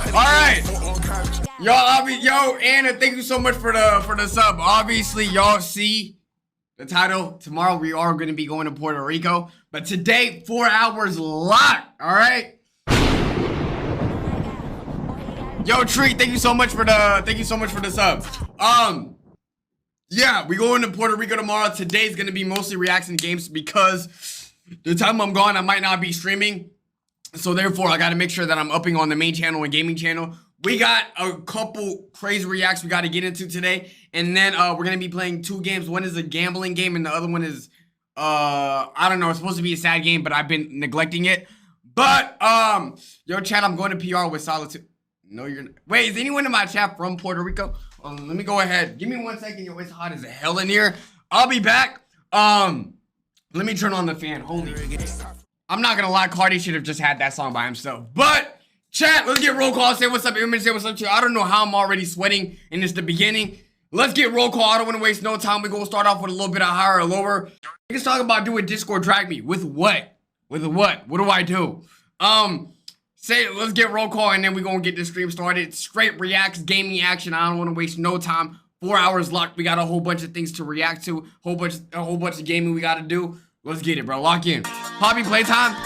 Alright. Yo, Anna, thank you so much for the sub. Obviously, y'all see the title. Tomorrow we are gonna be going to Puerto Rico. But today, 4 hours locked. Alright. Yo, Treat, thank you so much for the sub. Yeah, we going to Puerto Rico tomorrow. Today's gonna be mostly reaction games because the time I'm gone, I might not be streaming. So therefore, I gotta make sure that I'm upping on the main channel and gaming channel. We got a couple crazy reacts we gotta get into today. And then we're gonna be playing 2 games. One is a gambling game and the other one is I don't know, it's supposed to be a sad game, but I've been neglecting it. But yo, chat, I'm going to PR with Salah too. No, you're not. Wait, is anyone in my chat from Puerto Rico? Let me go ahead. Give me 1 second. Yo, it's hot as hell in here. I'll be back. Let me turn on the fan. Holy. I'm not gonna lie, Cardi should have just had that song by himself. But chat, let's get roll call. Say what's up. Everybody say what's up to you. I don't know how I'm already sweating, and it's the beginning. Let's get roll call. I don't want to waste no time. We're gonna start off with a little bit of higher or lower. Let's talk about doing Discord drag me. With what? With what? What do I do? Let's get roll call and then we're gonna get this stream started. Straight reacts, gaming action. I don't want to waste no time. 4 hours locked. We got a whole bunch of things to react to. A whole bunch of gaming we gotta do. Let's get it, bro. Lock in. Poppy playtime.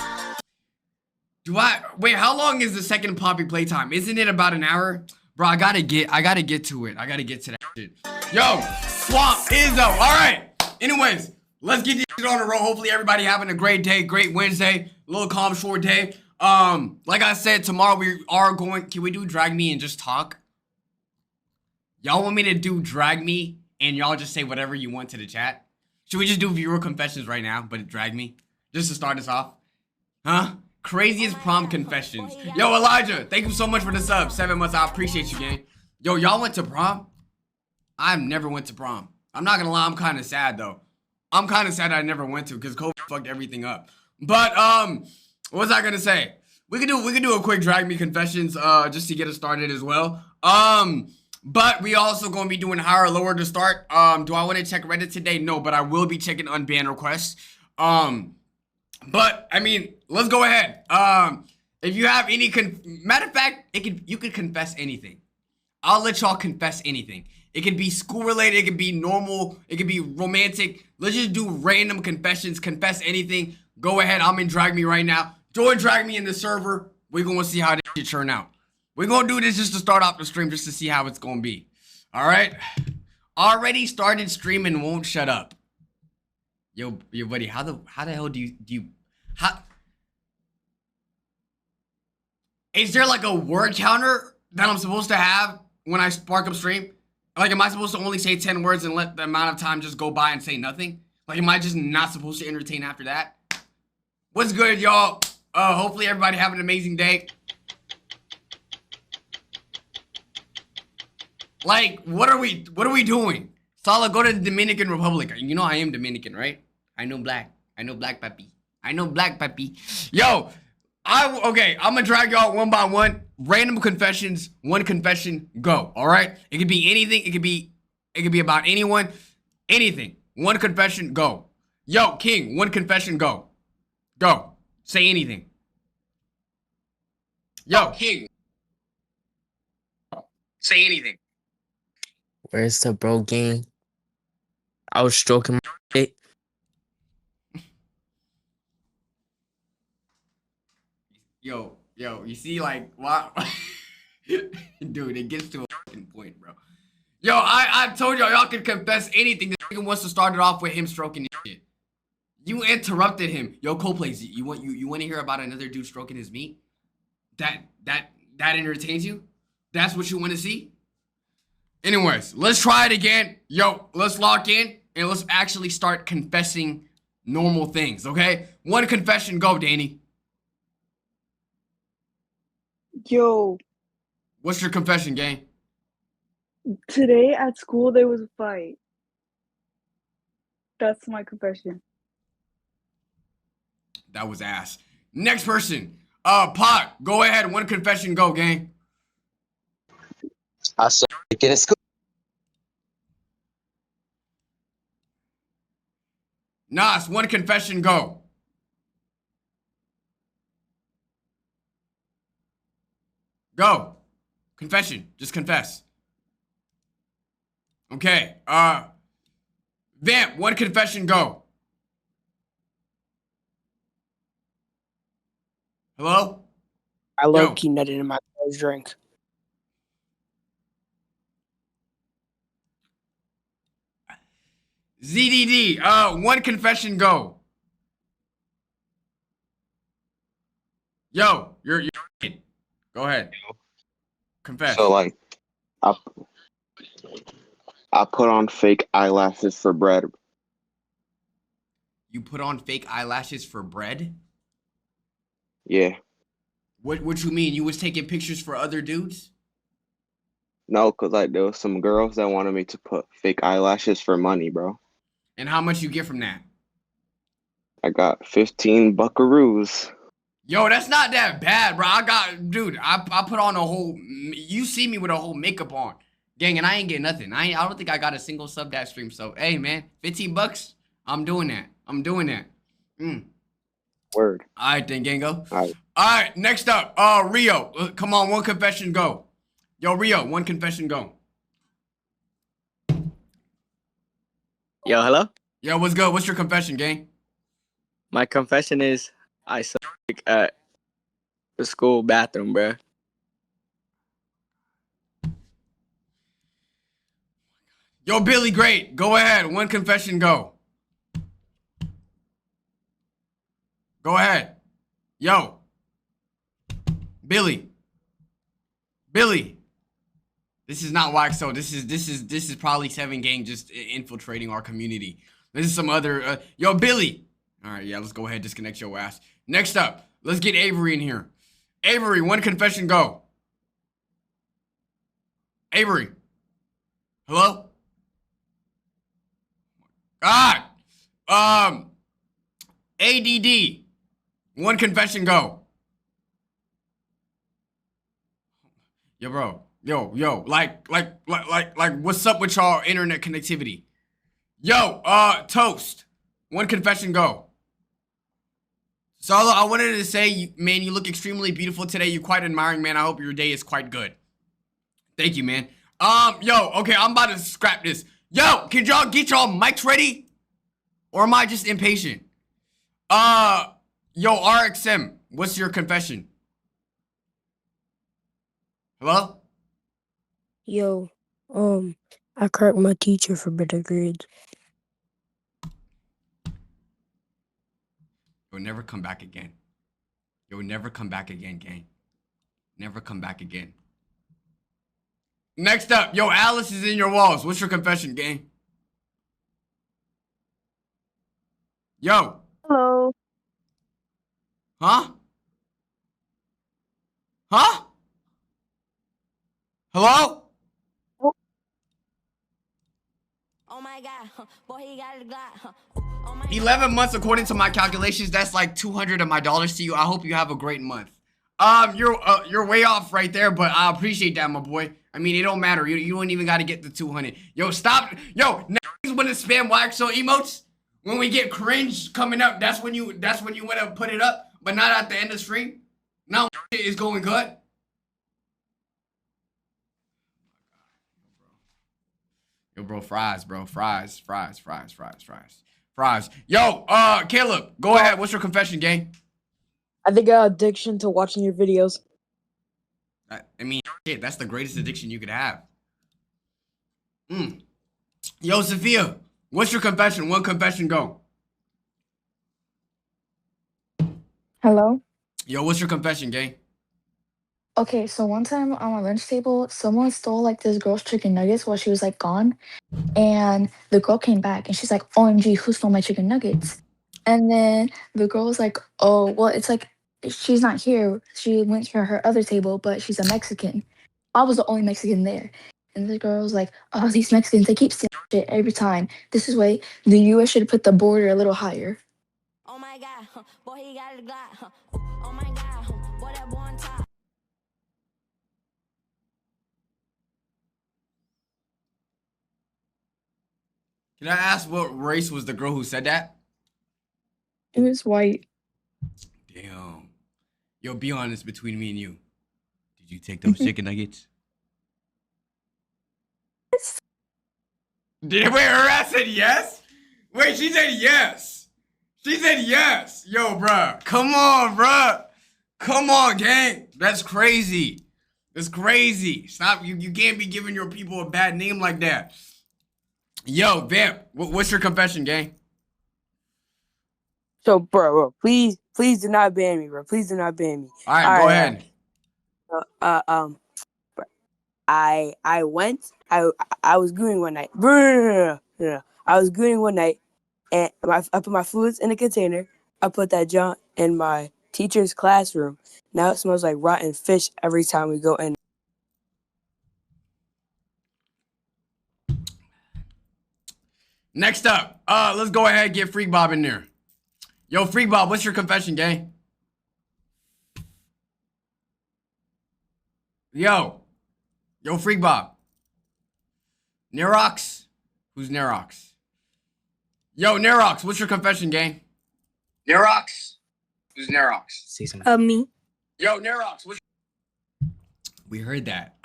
Wait, how long is the second Poppy playtime? Isn't it about an hour? Bro, I gotta get to it. I gotta get to that shit. Yo, Swamp Izzo. Alright. Anyways, let's get this shit on the road. Hopefully everybody having a great day, great Wednesday, a little calm, short day. Like I said, tomorrow we are going. Can we do drag me and just talk? Y'all want me to do drag me and y'all just say whatever you want to the chat? Should we just do viewer confessions right now, but drag me? Just to start us off? Huh? Craziest prom confessions. Yo, Elijah, thank you so much for the sub. 7 months, I appreciate you, gang. Yo, y'all went to prom? I've never went to prom. I'm not gonna lie, I'm kind of sad, though. I'm kind of sad I never went to, because COVID fucked everything up. But, what was I gonna say? We could do a quick drag me confessions, just to get us started as well. But we also gonna be doing higher or lower to start. Do I want to check Reddit today? No, but I will be checking unban requests. But I mean, let's go ahead. If you have any matter of fact, you could confess anything. I'll let y'all confess anything. It could be school related, it could be normal, it could be romantic. Let's just do random confessions, confess anything. Go ahead, I'm in drag me right now. Join drag me in the server. We're gonna see how this shit turn out. We're gonna do this just to start off the stream, just to see how it's gonna be. Alright? Already started streaming, won't shut up. Yo, buddy, how the hell do you is there like a word counter that I'm supposed to have when I spark up stream? Like, am I supposed to only say 10 words and let the amount of time just go by and say nothing? Like, am I just not supposed to entertain after that? What's good, y'all? Hopefully everybody have an amazing day. Like, what are we doing? Salah, go to the Dominican Republic. You know I am Dominican, right? I know black papi. I know black papi. Yo, okay, I'm gonna drag y'all one by one. Random confessions, one confession, go. All right? It could be anything. It could be about anyone. Anything. One confession, go. Yo, King, one confession, go. Go. Say anything. Yo, King. Say anything. Where's the bro game? I was stroking my dick. Yo, you see, like, wow. Dude, it gets to a fucking point, bro. Yo, I told y'all can confess anything. This nigga wants to start it off with him stroking his shit. You interrupted him. Yo, co-plays, you want to hear about another dude stroking his meat? That entertains you? That's what you want to see? Anyways, let's try it again. Yo, let's lock in and let's actually start confessing normal things, okay? One confession, go, Danny. Yo. What's your confession, gang? Today at school there was a fight. That's my confession. That was ass. Next person. Pot, go ahead. One confession, go, gang. I saw it in school. Nas, one confession, go. Go. Confession. Just confess. Okay. Vamp, one confession, go. Hello? I Yo. low-key nutted in my girl's drink. ZDD, one confession, go. Yo, you're go ahead. Confess. So like, I put on fake eyelashes for bread. You put on fake eyelashes for bread? Yeah. What you mean? You was taking pictures for other dudes? No, cause like there was some girls that wanted me to put fake eyelashes for money, bro. And how much you get from that? I got 15 buckaroos. Yo, that's not that bad, bro. I put on a whole. You see me with a whole makeup on, gang, and I ain't getting nothing. I don't think I got a single sub that stream. So, hey, man, 15 bucks. I'm doing that. Word. All right, then, Gango. All right. All right, next up, Rio. Come on, one confession, go. Yo, Rio, one confession, go. Yo, hello? Yo, what's good? What's your confession, gang? My confession is I suck at the school bathroom, bruh. Yo, Billy, great. Go ahead. One confession, go. Go ahead. Yo. Billy. This is not YXL. This is probably 7 gang just infiltrating our community. This is some other yo, Billy. All right, yeah, let's go ahead, disconnect your ass. Next up, let's get Avery in here. Avery, one confession, go. Avery. Hello? God. ADD. One confession, go. Yo, bro. Yo, like, what's up with y'all internet connectivity? Yo, Toast. One confession, go. Salah, I wanted to say, man, you look extremely beautiful today. You're quite admiring, man. I hope your day is quite good. Thank you, man. Yo, okay, I'm about to scrap this. Yo, can y'all get y'all mics ready? Or am I just impatient? Yo, RXM, what's your confession? Hello? Yo, I cracked my teacher for better grades. You'll never come back again. You'll never come back again, gang. Never come back again. Next up, yo, Alice is in your walls. What's your confession, gang? Yo. Hello. Huh? Huh? Hello? Oh my God, boy, he got a Glock. Oh my 11 months, according to my calculations, that's like 200 of my dollars to you. I hope you have a great month. You're way off right there, but I appreciate that, my boy. I mean, it don't matter. You don't even got to get the 200. Yo, stop. Yo, niggas want to spam YXL emotes when we get cringe coming up. That's when you want to put it up, but not at the end of stream. Now shit is going good. Yo, bro, fries, bro. Fries. Yo, Caleb, go ahead. What's your confession, gang? I think I got addiction to watching your videos. I mean, shit, that's the greatest addiction you could have. Yo, Sophia, what's your confession? One confession, go. Hello? Yo, what's your confession, gang? Okay, so one time on my lunch table, someone stole like this girl's chicken nuggets while she was like gone. And the girl came back and she's like, OMG, who stole my chicken nuggets? And then the girl was like, oh, well, it's like she's not here. She went to her other table, but she's a Mexican. I was the only Mexican there. And the girl was like, oh, these Mexicans, they keep stealing shit every time. This is why the US should put the border a little higher. Oh my God, boy, he got a Glock. Oh my God, boy, that boy on top. Can I ask what race was the girl who said that? It was white. Damn. Yo, be honest between me and you. Did you take those chicken nuggets? Wait, her ass said yes? Wait, she said yes. She said yes. Yo, bruh. Come on, bruh. Come on, gang. That's crazy. That's crazy. Stop. You can't be giving your people a bad name like that. Yo, Vamp, what's your confession, gang? So, bro, please do not ban me, bro. Please do not ban me. All right, go ahead. I was gooning one night. I was gooning one night, and I put my foods in a container. I put that junk in my teacher's classroom. Now it smells like rotten fish every time we go in. Next up, let's go ahead and get Freak Bob in there. Yo, Freak Bob, what's your confession, gang? Yo, Freak Bob. Nerox? Who's Nerox? Yo, Nerox, what's your confession, gang? Nerox? Who's Nerox? Say something. Me. Yo, Nerox, we heard that.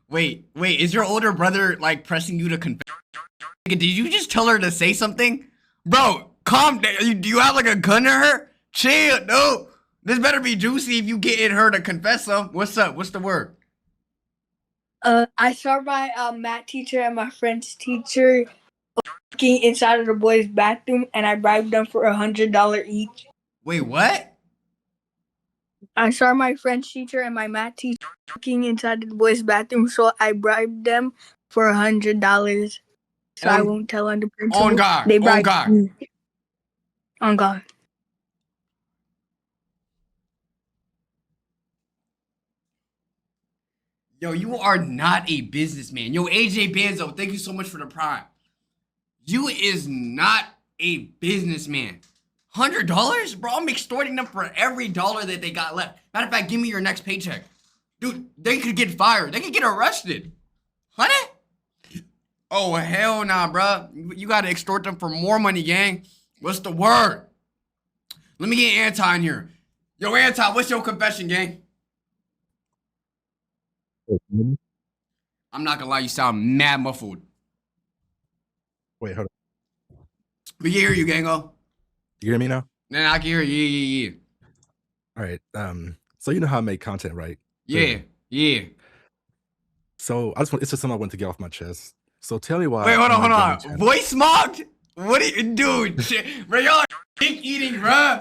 Wait, is your older brother, like, pressing you to confess? Did you just tell her to say something? Bro, calm down. Do you have, like, a gun to her? Chill, no. This better be juicy if you getting her to confess some. What's up? What's the word? I saw my math teacher and my French teacher working inside of the boys' bathroom, and I bribed them for $100 each. Wait, what? I saw my French teacher and my math teacher working inside of the boys' bathroom, so I bribed them for $100. So I won't tell on the principal. On God. They On bribed God. me. On God. Yo, you are not a businessman. Yo, AJ Banzo, thank you so much for the prime. You is not a businessman. $100? Bro, I'm extorting them for every dollar that they got left. Matter of fact, give me your next paycheck. Dude, they could get fired. They could get arrested. Honey? Oh, hell nah, bro. You gotta extort them for more money, gang. What's the word? Let me get Anti in here. Yo, Anti, what's your confession, gang? I'm not gonna lie, you sound mad muffled. Wait, hold on. We can hear you, Gango. You hear me now? Nah, I can hear you. Yeah. All right. So you know how I make content, right? Yeah. So it's just something I want to get off my chest. So tell me why. Wait, hold on. Voice mocked? What are you, dude? Shit. Bro, y'all dick eating, bro.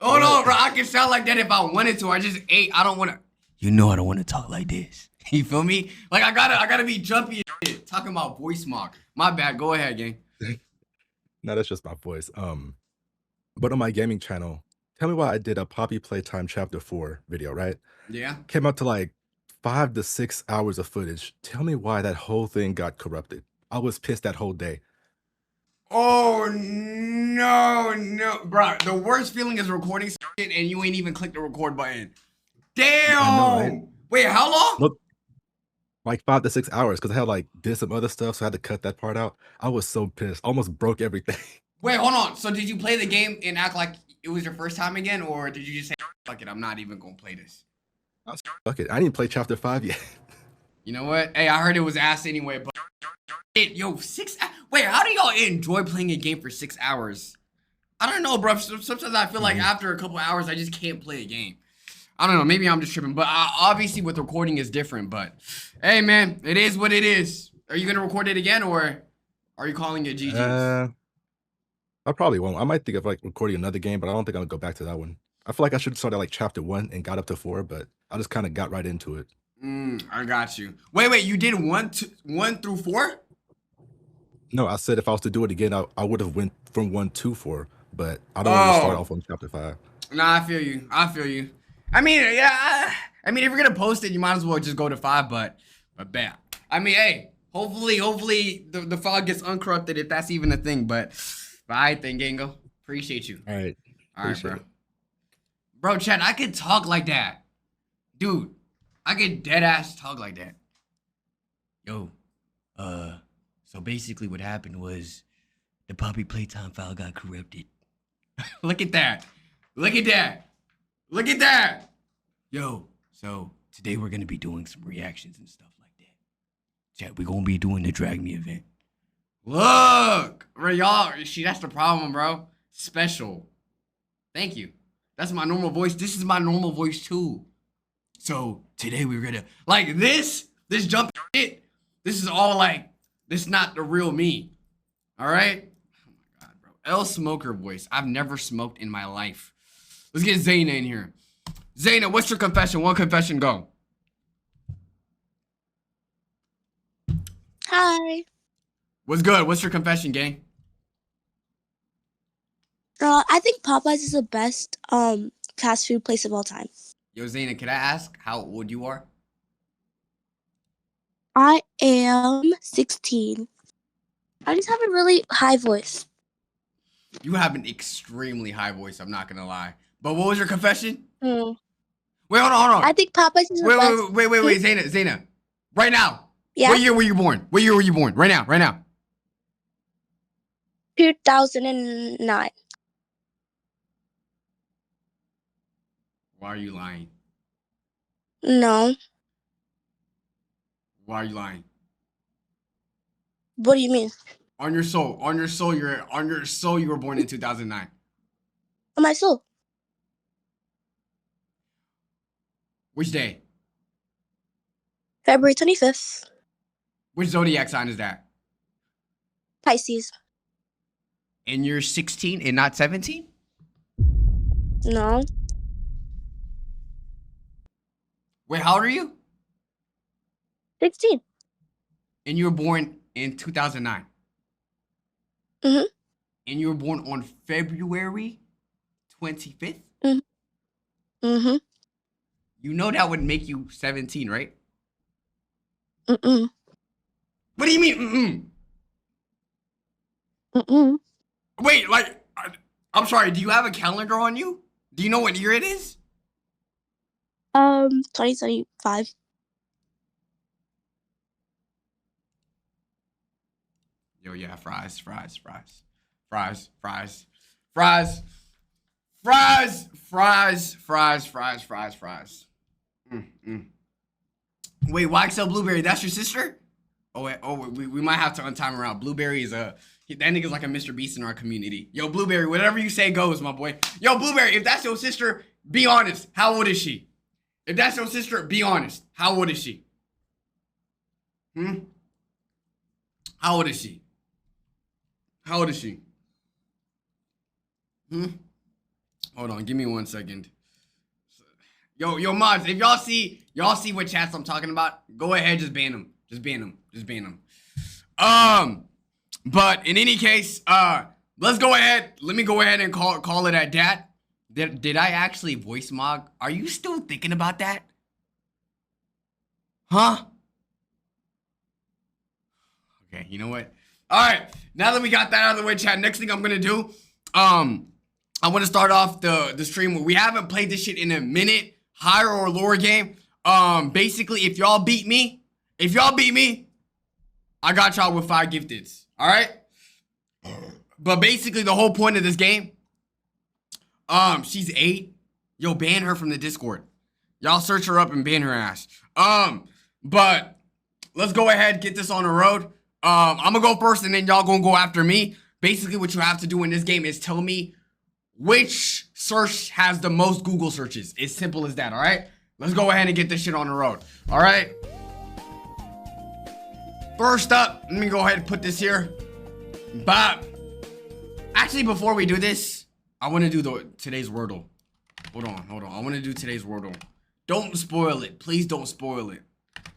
Hold on, bro. I can sound like that if I wanted to. I just ate. I don't want to. You know I don't want to talk like this. You feel me? Like I gotta be jumpy and shit. Talking about voice mock. My bad. Go ahead, gang. No, that's just my voice. But on my gaming channel, tell me why I did a Poppy Playtime Chapter 4 video, right? Yeah. Came up to like 5 to 6 hours of footage. Tell me why that whole thing got corrupted. I was pissed that whole day. Oh no, bro. The worst feeling is recording shit and you ain't even click the record button. Damn. I know, right? Wait, how long? Look, like 5 to 6 hours because I had like did some other stuff, so I had to cut that part out. I was so pissed, almost broke everything. Wait, hold on. So did you play the game and act like it was your first time again, or did you just say, fuck it, I'm not even gonna play this? Fuck it, I didn't play Chapter 5 yet. You know what? Hey, I heard it was ass anyway, but yo, 6 hours. Wait, how do y'all enjoy playing a game for 6 hours? I don't know, bro. Sometimes I feel like after a couple hours, I just can't play a game. I don't know. Maybe I'm just tripping, but obviously with recording is different. But hey, man, it is what it is. Are you gonna record it again, or are you calling it GG's? I probably won't. I might think of like recording another game, but I don't think I'll go back to that one. I feel like I should start at like Chapter 1 and got up to 4, but I just kind of got right into it. I got you. Wait, you did 1 through 4? No, I said if I was to do it again, I would have went from 1 to 4, but I don't want to start off on Chapter 5. Nah, I feel you. I mean, yeah. I mean, if you're gonna post it, you might as well just go to 5. But bam. I mean, hey, hopefully the file gets uncorrupted if that's even a thing. But I think, Gango, appreciate you. All right, bro. Bro, Chad, I could talk like that, dude. I could dead ass talk like that. Yo, so basically what happened was the Poppy Playtime file got corrupted. Look at that. Yo, so today we're gonna be doing some reactions and stuff like that. Chat, we're gonna be doing the Drag Me event. Look, bro, y'all. That's the problem, bro. Special. Thank you. That's my normal voice. This is my normal voice too. So today we're gonna like this jump shit. This is all like this, not the real me. All right. Oh my god, bro. L smoker voice. I've never smoked in my life. Let's get Zaina in here. Zaina, what's your confession? One confession, go. Hi. What's good? What's your confession, gang? I think Popeyes is the best fast food place of all time. Yo, Zaina, can I ask how old you are? I am 16. I just have a really high voice. You have an extremely high voice, I'm not gonna lie. But what was your confession? Mm. Wait, hold on. I think Popeyes is the best. Wait, Zaina. Right now. Yeah. What year were you born? Right now. 2009. Why are you lying? No. Why are you lying? What do you mean? On your soul, you were born in 2009. On my soul. Which day? February 25th. Which zodiac sign is that? Pisces. And you're 16 and not 17? No. Wait, how old are you? 16. And you were born in 2009. Mhm. And you were born on February 25th? Mhm. You know that would make you 17, right? Mm-mm. What do you mean, Mm-mm. Wait, like, I'm sorry, do you have a calendar on you? Do you know what year it is? 2025. Yo, yeah, fries. Wait, YXL Blueberry, that's your sister? We might have to untime around. Blueberry is that nigga's like a Mr. Beast in our community. Yo, Blueberry, whatever you say goes, my boy. Yo, Blueberry, if that's your sister, be honest. How old is she? If that's your sister, be honest. How old is she? How old is she? Hold on, give me 1 second. Yo, mods, if y'all see what chats I'm talking about, go ahead, just ban them. But in any case, let's go ahead. Let me go ahead and call it at that. Did I actually voice Mog? Are you still thinking about that? Huh? Okay, you know what? All right, now that we got that out of the way, chat, next thing I'm gonna do, I want to start off the stream. We haven't played this shit in a minute, higher or lower game. Basically, if y'all beat me, I got y'all with 5 gifteds. All right. But basically, the whole point of this game, she's 8. Yo, ban her from the Discord. Y'all search her up and ban her ass. But let's go ahead, get this on the road. I'm gonna go first, and then y'all gonna go after me. Basically, what you have to do in this game is tell me which search has the most Google searches. It's simple as that, all right? Let's go ahead and get this shit on the road, all right? First up, let me go ahead and put this here. Bob. Actually, before we do this, I want to do today's Wordle. Hold on. I want to do today's Wordle. Don't spoil it. Please don't spoil it.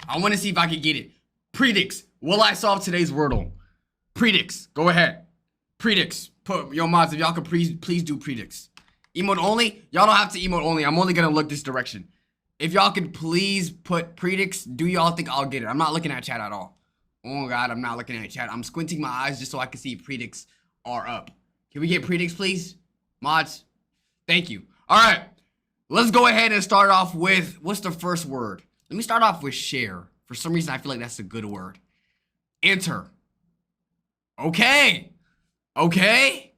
I want to see if I can get it. Predicts. Will I solve today's Wordle? Predicts. Go ahead. Predicts. Put yo mods, if y'all could please do predicts. Emote only. Y'all don't have to emote only. I'm only gonna look this direction. If y'all could please put predicts, do y'all think I'll get it? I'm not looking at chat at all. Oh god, I'm not looking at chat. I'm squinting my eyes just so I can see if predicts are up. Can we get predicts, please? Mods. Thank you. Alright. Let's go ahead and start off with, what's the first word? Let me start off with share. For some reason, I feel like that's a good word. Enter. Okay. Okay.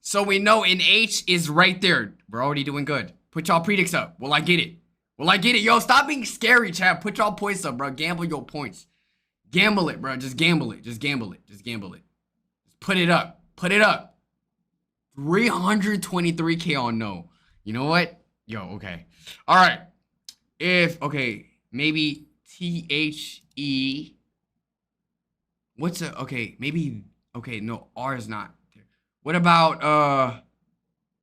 So we know an H is right there. We're already doing good. Put y'all predicts up. Will I get it? Will I get it? Yo, stop being scary, chat. Put y'all points up, bro. Gamble your points. Gamble it, bro. Just gamble it. Just gamble it. Just gamble it. Put it up. Put it up. 323K on no. You know what? Yo, okay. All right. Okay, maybe THE. What's a, okay, maybe, okay, no, R is not there. What about,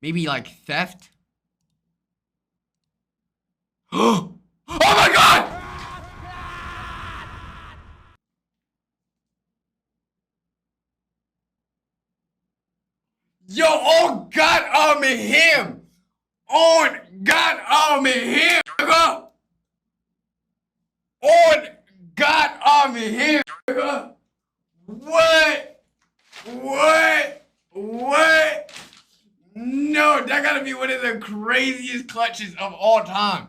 maybe like theft? Oh my God! Yo, oh God, him! On God, him! Nigga. On God, him! Nigga. What? No, that gotta be one of the craziest clutches of all time.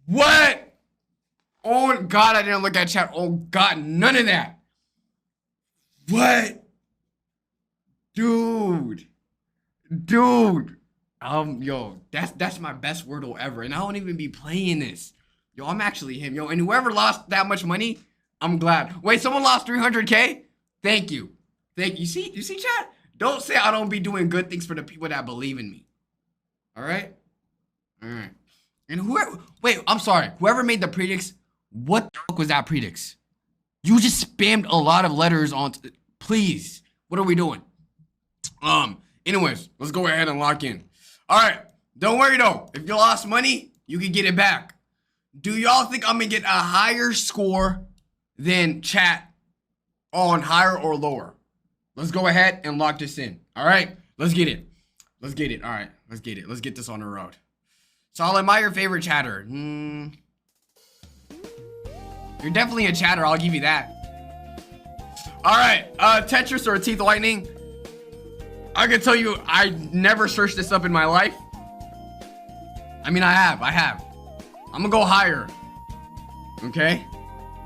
What? Oh God, I didn't look at chat. Oh God, none of that. What? Dude. Yo, that's my best Wordle ever, and I don't even be playing this. Yo, I'm actually him. Yo, and whoever lost that much money, I'm glad. Wait, someone lost 300K? Thank you. You see, chat? Don't say I don't be doing good things for the people that believe in me. All right? All right. And I'm sorry. Whoever made the predicts, what the fuck was that predicts? You just spammed a lot of letters on, please. What are we doing? Anyways, let's go ahead and lock in. All right. Don't worry though. If you lost money, you can get it back. Do y'all think I'm gonna get a higher score than chat on higher or lower? Let's go ahead and lock this in. All right. Let's get it. All right. Let's get it. Let's get this on the road. Salah, am I your favorite chatter? You're definitely a chatter. I'll give you that. All right. Tetris or teeth whitening? I can tell you, I never searched this up in my life. I mean, I have. I'm gonna go higher. Okay.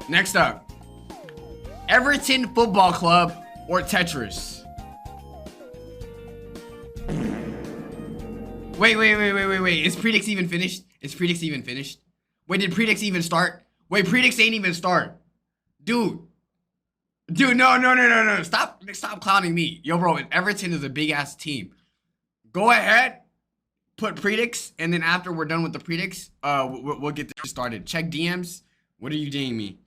Next up, Everton Football Club or Tetris? Wait. Is Predix even finished? Wait, did Predix even start? Wait, Predix ain't even start. Dude, no. Stop clowning me. Yo, bro, Everton is a big ass team. Go ahead, put Predix, and then after we're done with the Predix, we'll get this started. Check DMs. What are you DMing me?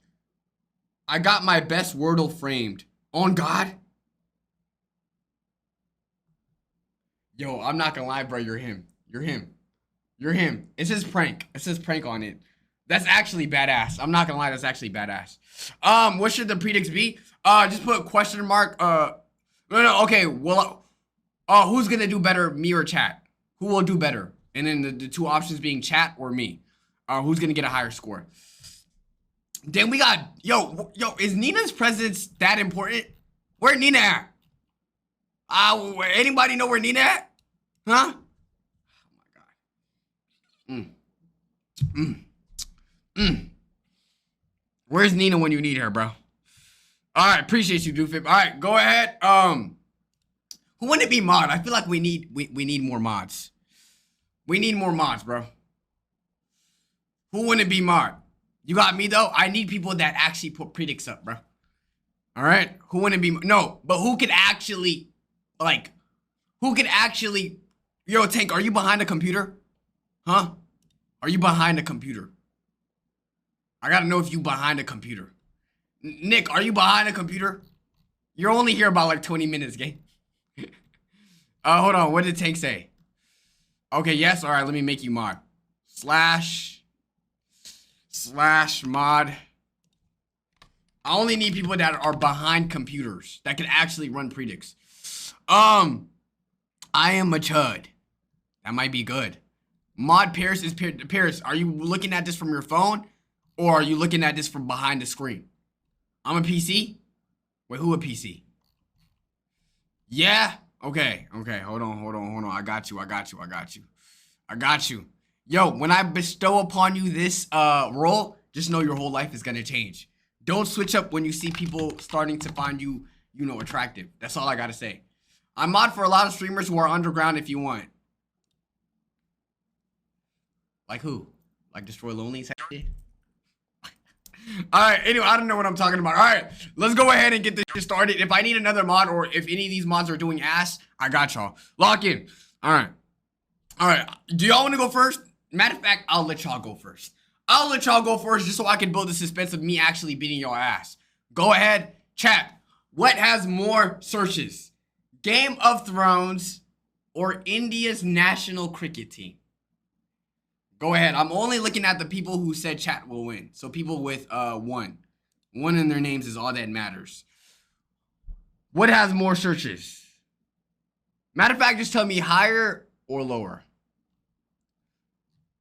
I got my best Wordle framed. On God. Yo, I'm not gonna lie, bro. You're him. It says prank. On it. That's actually badass. I'm not gonna lie, that's actually badass. What should the predicts be? Just put question mark. No. Okay. Well, who's gonna do better, me or chat? Who will do better? And then the two options being chat or me. Who's gonna get a higher score? Then we got yo. Is Nina's presence that important? Where Nina at? Anybody know where Nina at? Huh? Oh my God. Where's Nina when you need her, bro? All right, appreciate you, Doofib. All right, go ahead. Who wouldn't it be mod? I feel like we need more mods. We need more mods, bro. Who wouldn't it be mod? You got me though. I need people that actually put predicts up, bro. All right, who wouldn't be no? But who could actually, Yo, Tank, are you behind a computer? Huh? Are you behind a computer? I gotta know if you behind a computer. Nick, are you behind a computer? You're only here about like 20 minutes, gang. Hold on. What did Tank say? Okay, yes. All right, let me make you mod. / mod. I only need people that are behind computers that can actually run predicts. I am a chud. That might be good. Mod Paris is Paris. Are you looking at this from your phone, or are you looking at this from behind the screen? I'm a PC. Wait, who a PC? Yeah. Okay. Hold on. I got you. Yo, when I bestow upon you this role, just know your whole life is gonna change. Don't switch up when you see people starting to find you, attractive. That's all I gotta say. I'm mod for a lot of streamers who are underground if you want. Like who? Like Destroy Lonely? All right. Anyway, I don't know what I'm talking about. All right, let's go ahead and get this shit started. If I need another mod or if any of these mods are doing ass, I got y'all. Lock in. All right. All right. Do y'all want to go first? Matter of fact, I'll let y'all go first. I'll let y'all go first just so I can build the suspense of me actually beating your ass. Go ahead, chat. What has more searches? Game of Thrones or India's national cricket team? Go ahead. I'm only looking at the people who said chat will win. So people with one. One in their names is all that matters. What has more searches? Matter of fact, just tell me higher or lower.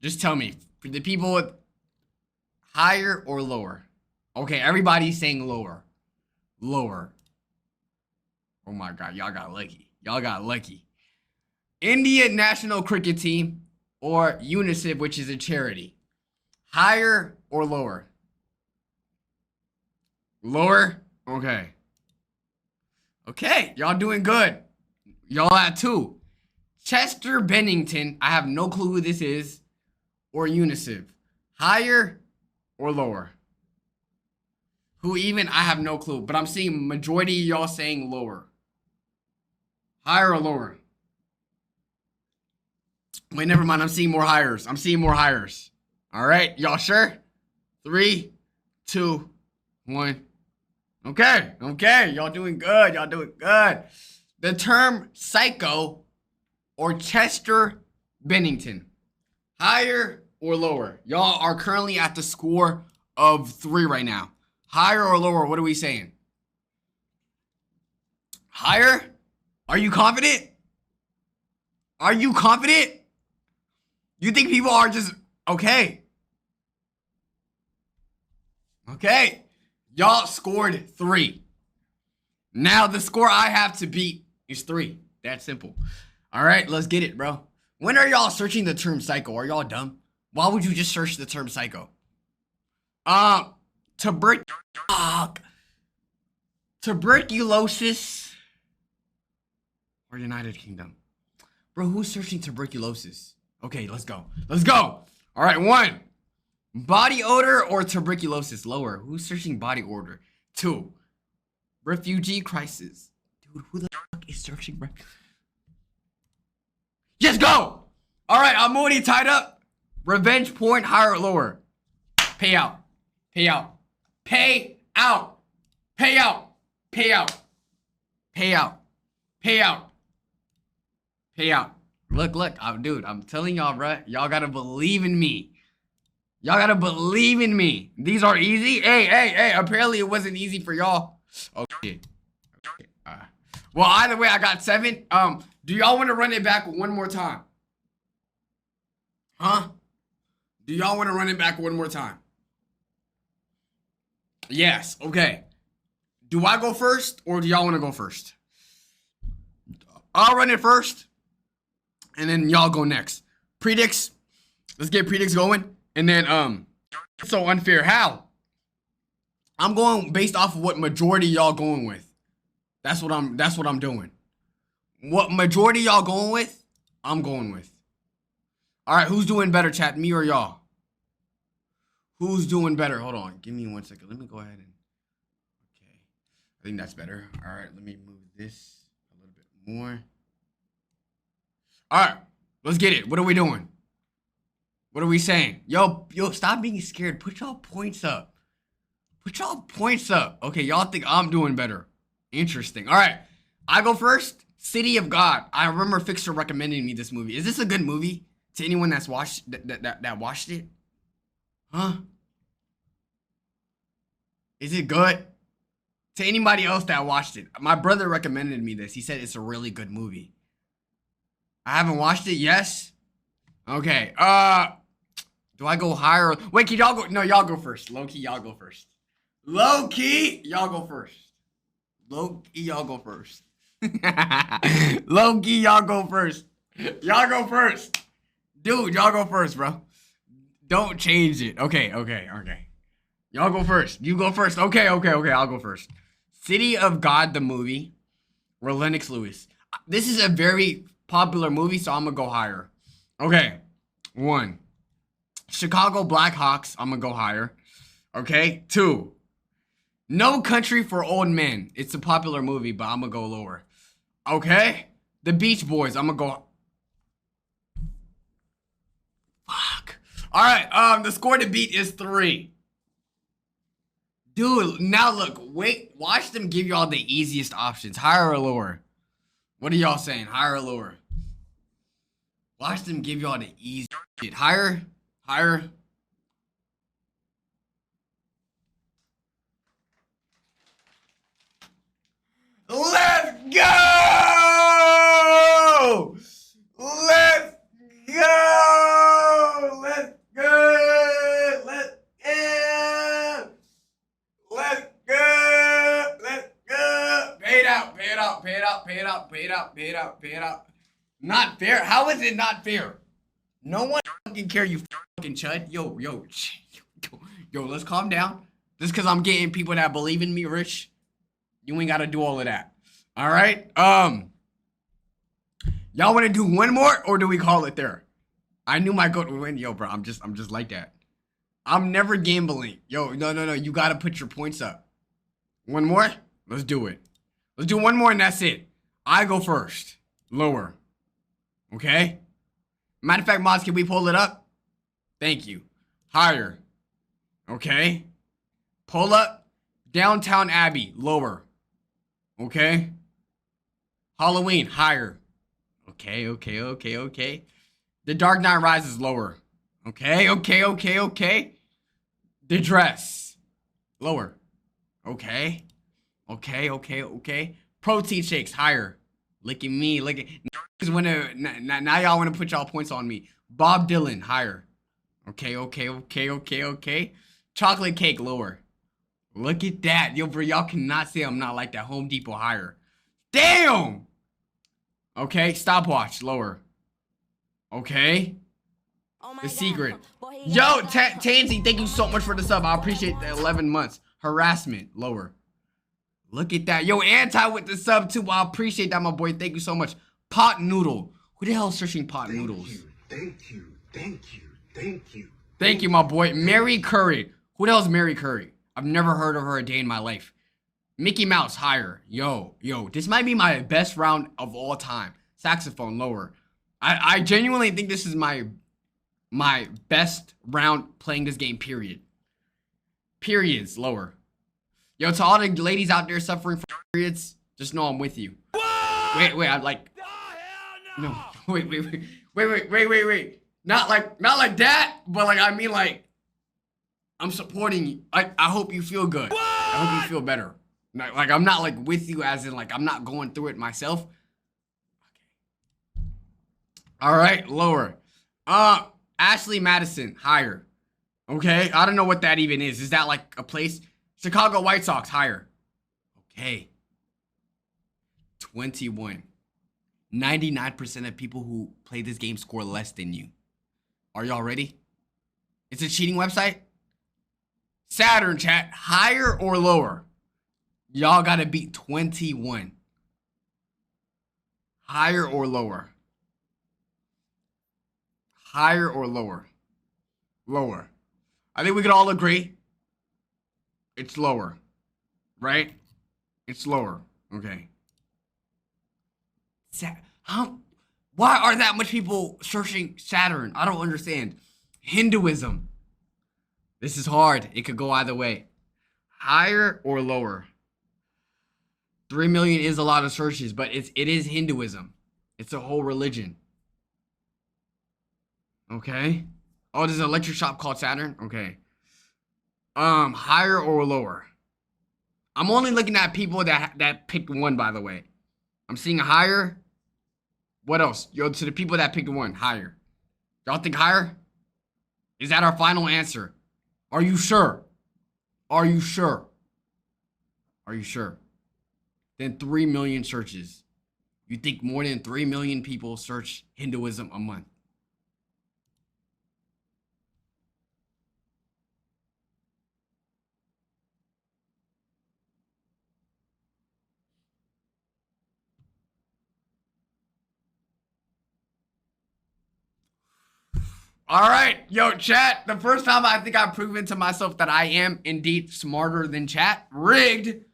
Just tell me. For the people with higher or lower. Okay, everybody's saying lower. Lower. Oh my God, y'all got lucky. Y'all got lucky. India national cricket team or UNICEF, which is a charity. Higher or lower? Lower? Okay. Okay, y'all doing good. Y'all at 2. Chester Bennington, I have no clue who this is, or UNICEF. Higher or lower? Who even? I have no clue, but I'm seeing majority of y'all saying lower. Higher or lower? Wait, never mind. I'm seeing more hires. I'm seeing more hires. All right, y'all sure? 3, 2, 1. Okay, okay. Y'all doing good. Y'all doing good. The term psycho or Chester Bennington. Higher or lower? Y'all are currently at the score of 3 right now. Higher or lower? What are we saying? Higher? Are you confident? Are you confident? You think people are just okay? Okay. Y'all scored 3. Now the score I have to beat is 3. That's simple. All right, let's get it, bro. When are y'all searching the term psycho? Are y'all dumb? Why would you just search the term psycho? Tuberculosis or United Kingdom? Bro, who's searching tuberculosis? Okay, let's go. Let's go. All right, 1. Body odor or tuberculosis? Lower. Who's searching body odor? 2. Refugee crisis. Dude, who the fuck is searching? Just go. All right, I'm already tied up. Revenge porn, higher or lower? Pay out. Pay out. Pay out. Pay out. Pay out. Pay out. Pay out. Pay out. Look, dude, I'm telling y'all, bruh. Y'all gotta believe in me. Y'all gotta believe in me. These are easy. Hey. Apparently it wasn't easy for y'all. Okay. Well, either way, I got 7. Do y'all want to run it back one more time? Huh? Do y'all want to run it back one more time? Yes. Okay. Do I go first or do y'all want to go first? I'll run it first. And then y'all go next. Predicts. Let's get predicts going. And then, it's so unfair. How? I'm going based off of what majority y'all going with. That's what I'm doing. What majority y'all going with, I'm going with. All right, who's doing better, chat? Me or y'all? Who's doing better? Hold on. Give me 1 second. Let me go ahead and... Okay. I think that's better. All right, let me move this a little bit more. All right, let's get it. What are we doing? What are we saying? Yo, stop being scared. Put y'all points up. Put y'all points up. Okay, y'all think I'm doing better. Interesting. All right, I go first. City of God. I remember Fixer recommending me this movie. Is this a good movie to anyone that's watched that watched it? Huh? Is it good? To anybody else that watched it. My brother recommended me this. He said it's a really good movie. I haven't watched it. Yes. Okay. Do I go higher? Wait, can y'all go? No, y'all go first. Low key, y'all go first. Low key, y'all go first. Low key, y'all go first. Low key, y'all go first. Y'all go first. Dude, y'all go first, bro. Don't change it. Okay. Y'all go first. You go first. Okay. I'll go first. City of God, the movie, or Lennox Lewis. This is a very popular movie, so I'm gonna go higher. Okay. 1. Chicago Blackhawks, I'm gonna go higher. Okay, 2. No Country for Old Men. It's a popular movie, but I'm gonna go lower. Okay, The Beach Boys. I'm gonna go. Fuck. All right. The score to beat is 3. Dude, now look. Wait. Watch them give y'all the easiest options. Higher or lower? What are y'all saying? Higher or lower? Watch them give y'all the easy shit. Higher? Higher? Let's go! Let's go! Let's go! Let's go! Let's go! Let's go! Pay it out, pay it out, pay it out, pay it out, pay it out, pay it out, pay it out. Not fair? How is it not fair? No one fucking care, you fucking chud. Yo, let's calm down. Just because I'm getting people that believe in me rich, you ain't got to do all of that. All right? Y'all want to do one more or do we call it there? I knew my goat would win. Yo, bro, I'm just like that. I'm never gambling. Yo, no. You got to put your points up. One more? Let's do it. Let's do one more and that's it. I go first. Lower. Okay? Matter of fact, mods, can we pull it up? Thank you. Higher. Okay? Pull up. Downtown Abbey. Lower. Okay? Halloween. Higher. Okay. The Dark Knight Rises. Lower. Okay. The Dress. Lower. Okay. Protein shakes. Higher. Look at me. Look at... Now y'all want to put y'all points on me. Bob Dylan. Higher. Okay. Chocolate cake. Lower. Look at that. Yo, bro, y'all cannot say I'm not like that. Home Depot. Higher. Damn! Okay, stopwatch. Lower. Okay. The Secret. Yo, Tansy, thank you so much for the sub. I appreciate the 11 months. Harassment. Lower. Look at that. Yo, Anti with the sub too. I appreciate that, my boy. Thank you so much. Pot noodle. Who the hell is searching pot noodles? Thank you. Thank you, my boy. Mary Curry. Who the hell is Mary Curry? I've never heard of her a day in my life. Mickey Mouse. Higher. Yo. This might be my best round of all time. Saxophone. Lower. I genuinely think this is my best round playing this game, period. Periods. Lower. Yo, to all the ladies out there suffering from periods, just know I'm with you. What? Wait, I'm like... No, wait. Not like that, but like, I mean like, I'm supporting you. I hope you feel good. What? I hope you feel better. Like, I'm not like with you as in like, I'm not going through it myself. Okay. All right, lower. Ashley Madison. Higher. Okay, I don't know what that even is. Is that like a place? Chicago White Sox. Higher. Okay. 21. 99% of people who play this game score less than you. Are y'all ready? It's a cheating website. Saturn, chat. Higher or lower? Y'all gotta beat 21. Higher or lower? Higher or lower? Lower. I think we can all agree. It's lower. Right? It's lower. Okay. Why are that much people searching Saturn? I don't understand. Hinduism. This is hard. It could go either way. Higher or lower? 3 million is a lot of searches, but it is Hinduism. It's a whole religion. Okay. Oh, there's an electric shop called Saturn? Okay. Higher or lower? I'm only looking at people that picked one, by the way. I'm seeing a higher. What else? Yo, to the people that picked one, higher. Y'all think higher? Is that our final answer? Are you sure? Are you sure? Are you sure? Then 3 million searches. You think more than 3 million people search Hinduism a month? All right, yo, chat. The first time I think I've proven to myself that I am indeed smarter than chat. Rigged.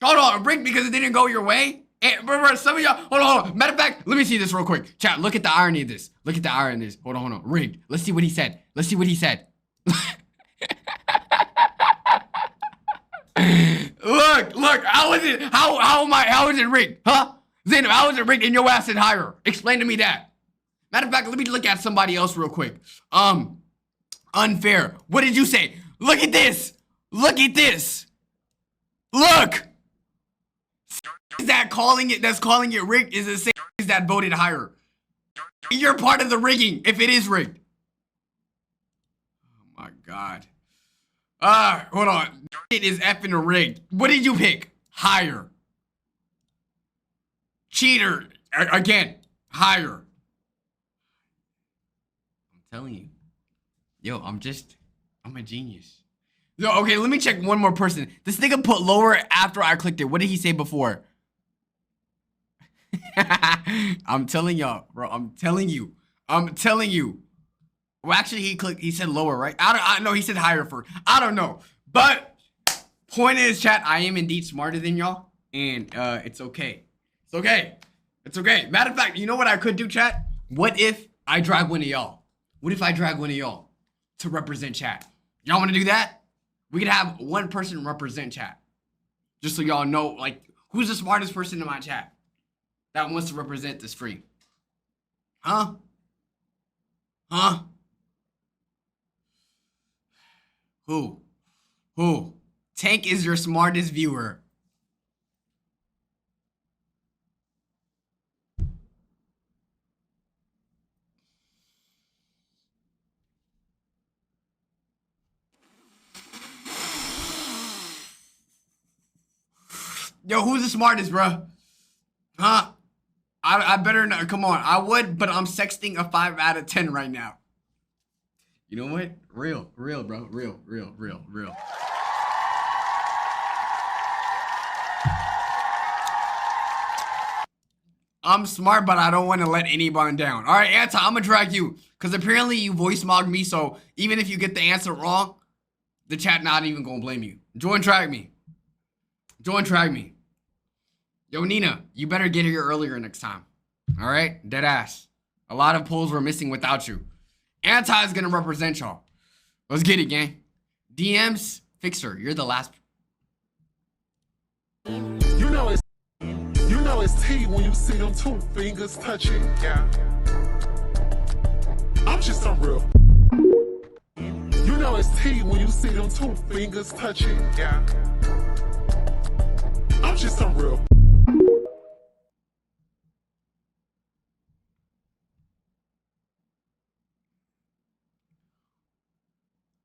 Hold on, rigged because it didn't go your way. And remember, some of y'all, hold on. Matter of fact, let me see this real quick. Chat, look at the irony of this. Look at the irony of this. Hold on. Rigged. Let's see what he said. Let's see what he said. Look. How is it? How is it rigged? Huh? Zainab, how is it rigged and your ass is higher? Explain to me that. Matter of fact, let me look at somebody else real quick. Unfair. What did you say? Look at this. Look at this. Look. That's calling it rigged is the same as that voted higher. You're part of the rigging if it is rigged. Oh my god. Hold on. It is effing rigged. What did you pick? Higher. Cheater. Again. Higher. I'm telling you. Yo, I'm a genius. Yo, okay, let me check one more person. This nigga put lower after I clicked it. What did he say before? I'm telling y'all, bro. I'm telling you. Well, actually, he said lower, right? I know he said higher first. I don't know. But point is, chat, I am indeed smarter than y'all. And it's okay. It's okay. Matter of fact, you know what I could do, chat? What if I drag one of y'all? What if I drag one of y'all to represent chat? Y'all want to do that? We could have one person represent chat. Just so y'all know, like, who's the smartest person in my chat that wants to represent this free? Huh? Who? Tank is your smartest viewer. Yo, who's the smartest, bro? Huh? I better not. Come on. I would, but I'm sexting a 5 out of 10 right now. You know what? Real, bro. Real. I'm smart, but I don't want to let anyone down. All right, Anta, I'm going to drag you. Because apparently you voice mogged me, so even if you get the answer wrong, the chat not even going to blame you. Join drag me. Yo, Nina, you better get here earlier next time. All right? Dead ass. A lot of polls were missing without you. Anti is going to represent y'all. Let's get it, gang. DMs, Fixer, you're the last. You know it's T when you see them 2 fingers touching. Yeah. I'm just unreal. You know it's T when you see them 2 fingers touching. Yeah. I'm just unreal.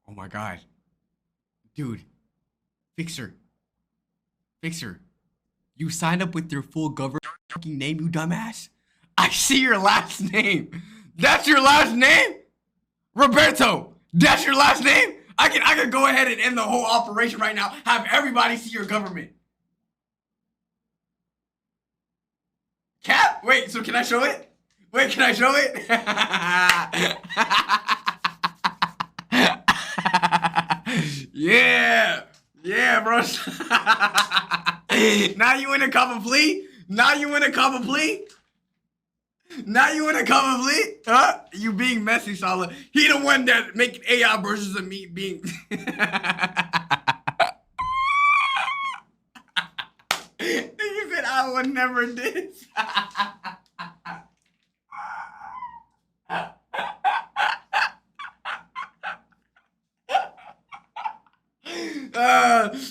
Oh my god. Dude. Fixer. You signed up with your full government fucking name, you dumbass? I see your last name. That's your last name? Roberto, that's your last name? I can go ahead and end the whole operation right now. Have everybody see your government. Cap? Wait, so can I show it? Yeah, bro. Now you in a cup of plea? Huh? You being messy, Salah. He the one that making AI versions of me being... He said I would never do this.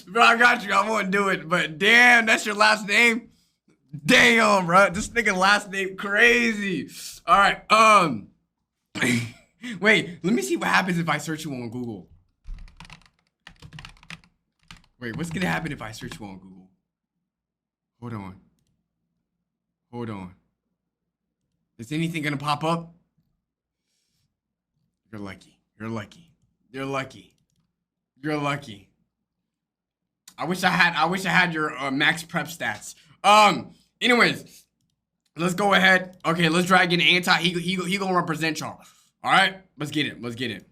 Bro, I got you. I won't do it. But damn, that's your last name? Damn, bro. This nigga last name crazy. All right. Wait, let me see what happens if I search you on Google. Wait, what's gonna happen if I search you on Google? Hold on. Is anything gonna pop up? You're lucky. I wish I had your max prep stats. Anyways, let's go ahead. Okay, let's drag in Anti. He gonna represent y'all. All right, let's get it. Let's get it.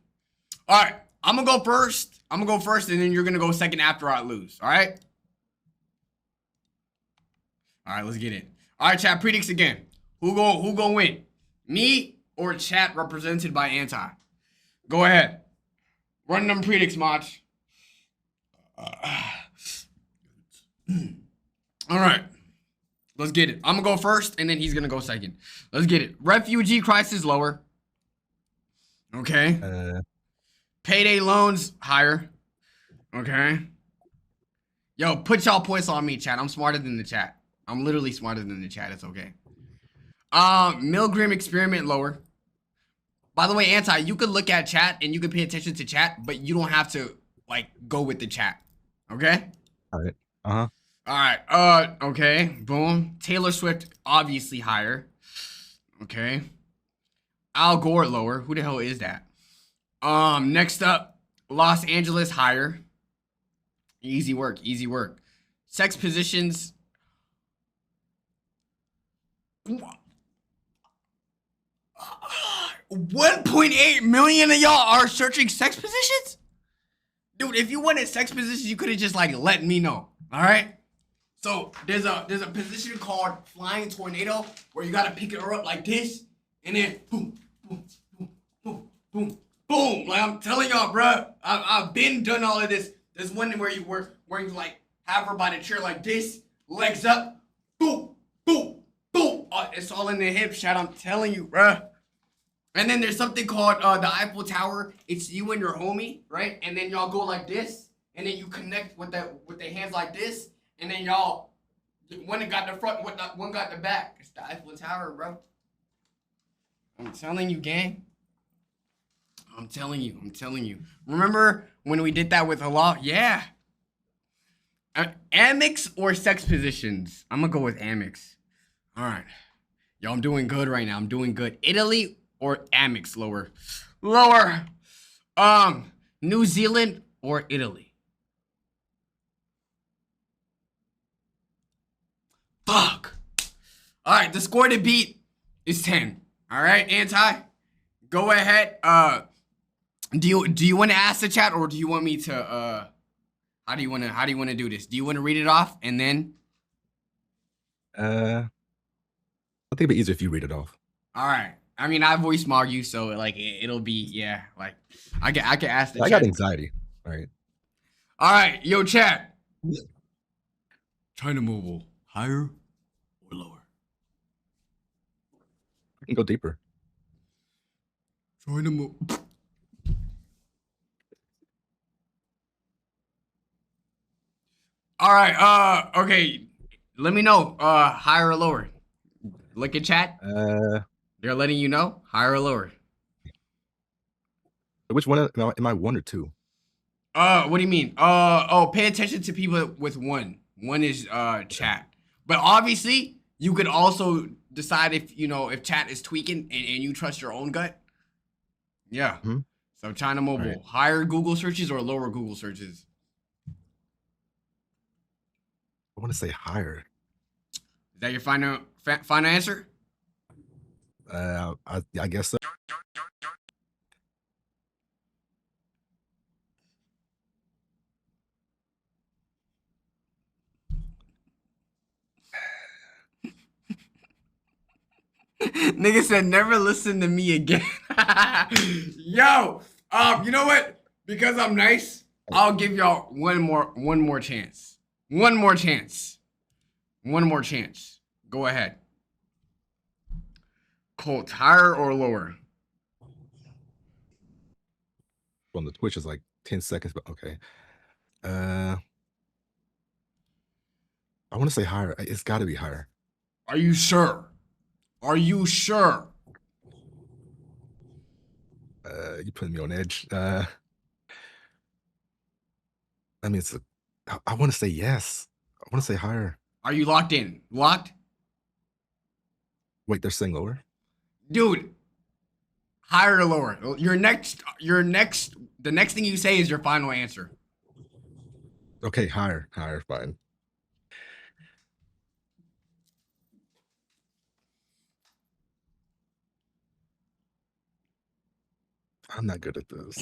All right, I'm gonna go first. I'm gonna go first, and then you're gonna go second after I lose. All right. All right, let's get it. All right, chat predicts again. Who go win? Me or chat represented by Anti? Go ahead. Run them predicts, Mach. All right. Let's get it. I'm gonna go first, and then he's gonna go second. Let's get it. Refugee crisis lower. Okay. Payday loans higher. Okay. Yo, put y'all points on me, chat. I'm smarter than the chat. I'm literally smarter than the chat. It's okay. Milgram experiment lower. By the way, Anti, you could look at chat and you could pay attention to chat, but you don't have to like go with the chat. Okay? All right. Uh-huh. All right. Okay. Boom. Taylor Swift obviously higher. Okay. Al Gore lower. Who the hell is that? Next up, Los Angeles higher. Easy work. Easy work. Sex positions. 1.8 million of y'all are searching sex positions? Dude, if you wanted sex positions, you could have just like let me know. All right? So there's a position called flying tornado where you gotta pick her up like this and then boom, boom, boom, boom, boom, boom. Like I'm telling y'all, bruh, I've been done all of this. There's one where you like have her by the chair like this, legs up, boom, boom, boom. It's all in the hip shot. I'm telling you, bruh. And then there's something called the Eiffel Tower. It's you and your homie, right? And then y'all go like this, and then you connect with the hands like this, and then y'all one got the front, one got the back. It's the Eiffel Tower, bro. I'm telling you, gang. I'm telling you. I'm telling you. Remember when we did that with Allah? Yeah. Amex or sex positions? I'm gonna go with Amex. All right. Yo, I'm doing good right now. I'm doing good. Italy or Amex lower? Lower. New Zealand or Italy? Fuck. All right, the score to beat is 10. All right, Anti, go ahead. Do you want to ask the chat or do you want me to how do you want to do this? Do you want to read it off and then I think it'd be easier if you read it off. All right. I mean, I voice mog you, so like it'll be like I can ask the chat. I got anxiety. All right. All right, yo, chat. China Mobile, higher or lower? I can go deeper. China Mobile. All right. Okay. Let me know. Higher or lower? Look at chat. They're letting you know. Higher or lower? Which one am I, 1 or 2? What do you mean? Pay attention to people with one. One is chat. But obviously, you could also decide if chat is tweaking and you trust your own gut. Yeah. Mm-hmm. So China Mobile, right. Higher Google searches or lower Google searches? I want to say higher. Is that your final answer? I guess so. Nigga said never listen to me again. Yo, you know what? Because I'm nice, I'll give y'all one more chance. One more chance. Go ahead. Colt, higher or lower? On the Twitch is like 10 seconds, but okay. I want to say higher. It's got to be higher. Are you sure? You putting me on edge. I mean, I want to say yes. I want to say higher. Are you locked in? Locked? Wait, they're saying lower? Dude, higher or lower? The next thing you say is your final answer. Okay, higher, fine. I'm not good at this.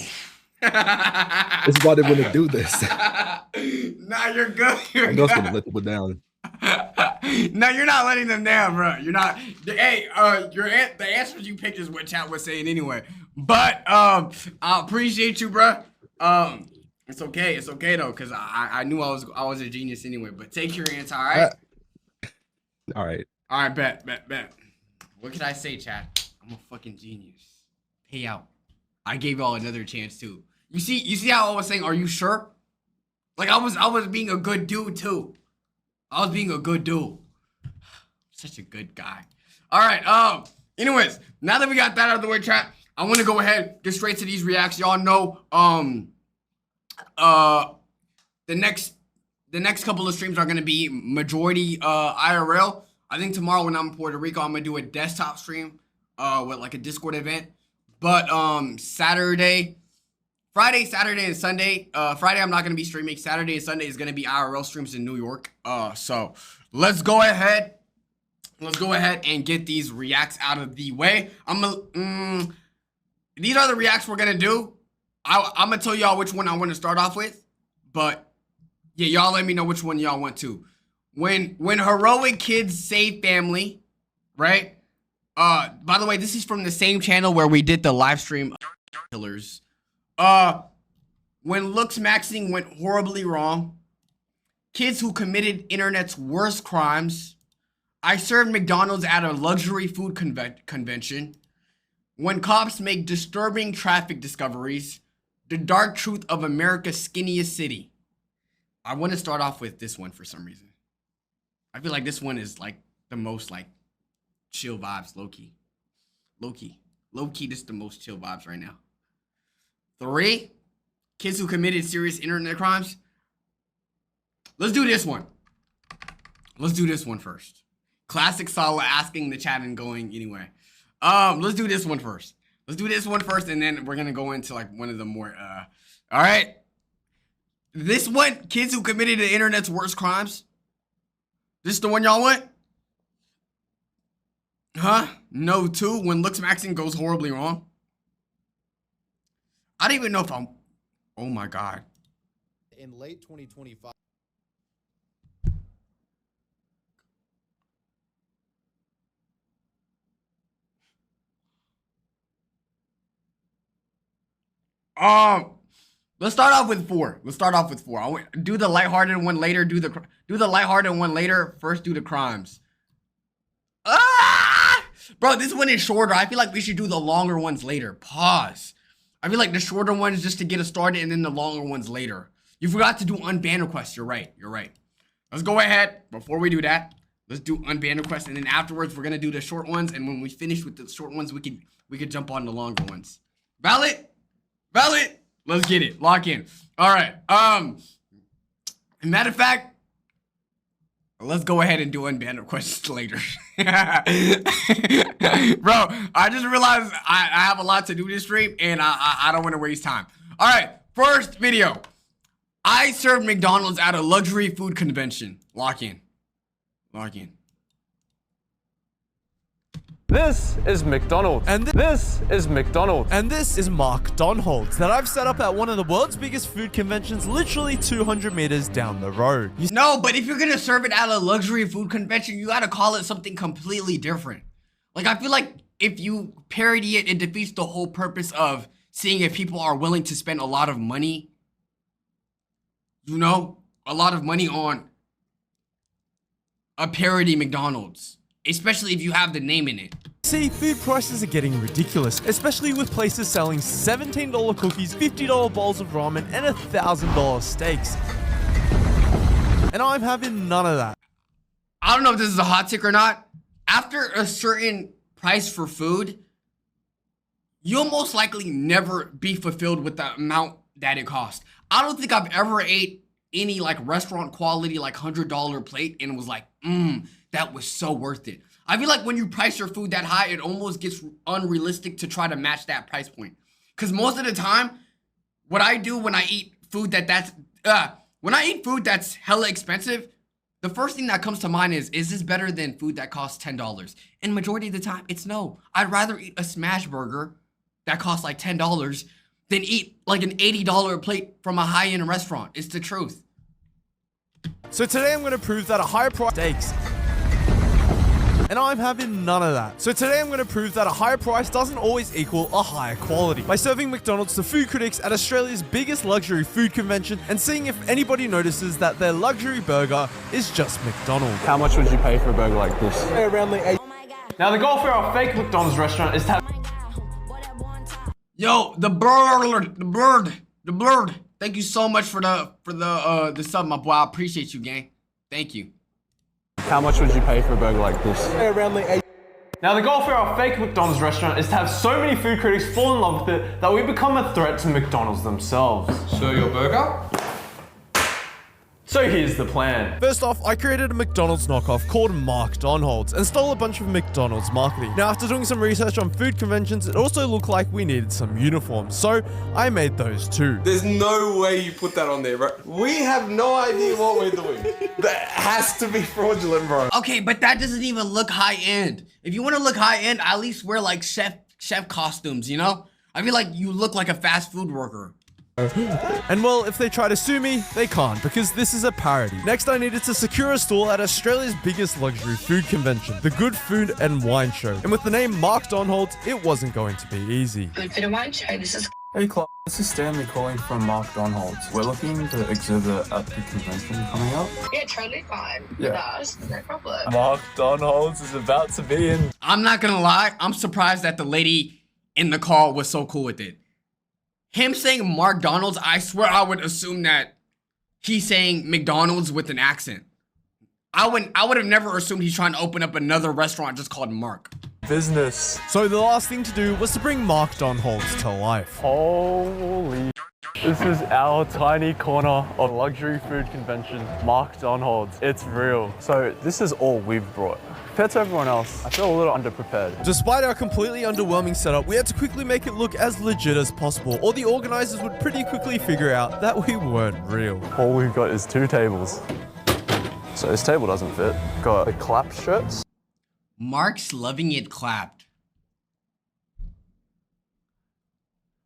This is why they wouldn't do this. Nah, you're good. You're I know it's good. gonna let people down. No, you're not letting them down, bro. You're not. Hey, the answers you picked is what chat was saying anyway. But I appreciate you, bro. It's okay though, cause I knew I was a genius anyway. But take your answer, all right? All right. All right, bet. What can I say, chat? I'm a fucking genius. Pay out. I gave y'all another chance too. You see how I was saying, are you sure? Like I was being a good dude too. I was being a good dude. Such a good guy. All right. Anyways, now that we got that out of the way, chat, I want to go ahead, get straight to these reacts. Y'all know, the next couple of streams are gonna be majority IRL. I think tomorrow when I'm in Puerto Rico, I'm gonna do a desktop stream with like a Discord event. But Friday, Saturday, and Sunday. Friday I'm not gonna be streaming. Saturday and Sunday is gonna be IRL streams in New York. So let's go ahead and get these reacts out of the way. These are the reacts we're gonna do. I'm gonna tell y'all which one I want to start off with, but yeah, y'all let me know which one y'all want to. When heroic kids save family, right? By the way, this is from the same channel where we did the live stream killers. When Looksmaxxing went horribly wrong, kids who committed internet's worst crimes, I served McDonald's at a luxury food convention, when cops make disturbing traffic discoveries, the dark truth of America's skinniest city. I want to start off with this one for some reason. I feel like this one is like the most like chill vibes, low-key. Low-key, this is the most chill vibes right now. 3, kids who committed serious internet crimes. Let's do this one. Let's do this one first. Classic Salah asking the chat and going anyway. Let's do this one first. And then we're gonna go into like one of the more all right. This one, kids who committed the internet's worst crimes. This is the one y'all want? Huh? No, 2, when Looksmaxxing goes horribly wrong. I don't even know if I'm. Oh my god. In late 2025. Let's start off with 4. I want do the lighthearted one later. Do the lighthearted one later. First, do the crimes. Bro, this one is shorter. I feel like we should do the longer ones later. Pause. I feel like the shorter ones just to get us started, and then the longer ones later. You forgot to do unban requests. You're right. Let's go ahead. Before we do that, let's do unban requests, and then afterwards we're gonna do the short ones. And when we finish with the short ones, we could jump on the longer ones. Valid. Let's get it. Lock in. All right. Matter of fact, let's go ahead and do unban requests later. Bro, I just realized I have a lot to do this stream, and I don't want to waste time. All right. First video. I served McDonald's at a luxury food convention. Lock in. This is McDonald's. And this is McDonald's. And this is McDonald's that I've set up at one of the world's biggest food conventions, literally 200 meters down the road. No, but if you're gonna serve it at a luxury food convention, you gotta call it something completely different. Like, I feel like if you parody it, it defeats the whole purpose of seeing if people are willing to spend a lot of money, you know, a lot of money on a parody McDonald's. Especially if you have the name in it. See, food prices are getting ridiculous, especially with places selling $17 cookies, $50 bowls of ramen, and $1,000 steaks. And I'm having none of that. I don't know if this is a hot take or not. After a certain price for food, you'll most likely never be fulfilled with the amount that it costs. I don't think I've ever ate any like restaurant quality like $100 plate and was like, that was so worth it. I feel like when you price your food that high, it almost gets unrealistic to try to match that price point. Because most of the time, what I do when I eat food that's hella expensive, the first thing that comes to mind is this better than food that costs $10? And majority of the time, it's no. I'd rather eat a smash burger that costs like $10 than eat like an $80 plate from a high-end restaurant. It's the truth. So today I'm going to prove that a higher price steaks. And I'm having none of that. So today I'm going to prove that a higher price doesn't always equal a higher quality by serving McDonald's to food critics at Australia's biggest luxury food convention and seeing if anybody notices that their luxury burger is just McDonald's. How much would you pay for a burger like this? Around the 8. Now the goal for our fake McDonald's restaurant is to have Yo, the bird. Thank you so much for the sub, my boy. I appreciate you, gang. Thank you. How much would you pay for a burger like this? Around the 8. Now the goal for our fake McDonald's restaurant is to have so many food critics fall in love with it that we become a threat to McDonald's themselves. So your burger? So here's the plan. First off, I created a McDonald's knockoff called McDonald's and stole a bunch of McDonald's marketing. Now, after doing some research on food conventions, it also looked like we needed some uniforms, so I made those too. There's no way you put that on there, bro. We have no idea what we're doing. That has to be fraudulent, bro. Okay, but that doesn't even look high-end. If you want to look high-end, at least wear like chef costumes, you know? I feel like you look like a fast food worker. And well, if they try to sue me, they can't, because this is a parody. Next, I needed to secure a stall at Australia's biggest luxury food convention, the Good Food and Wine Show. And with the name McDonald's, it wasn't going to be easy. Good Food and Wine Show, this is... Hey Clark, this is Stanley calling from McDonald's. We're looking to exhibit at the convention coming up. Yeah, totally fine with us, no problem. McDonald's is about to be in. I'm not gonna lie, I'm surprised that the lady in the call was so cool with it. Him saying McDonald's, I swear I would assume that he's saying McDonald's with an accent. I would have never assumed he's trying to open up another restaurant just called Mark. Business. So the last thing to do was to bring McDonald's to life. Holy, this is our tiny corner of luxury food convention, McDonald's. It's real. So this is all we've brought. Compared to everyone else, I feel a little underprepared. Despite our completely underwhelming setup, we had to quickly make it look as legit as possible, or the organizers would pretty quickly figure out that we weren't real. All we've got is 2 tables. So this table doesn't fit. Got the clap shirts. Mark's loving it clapped.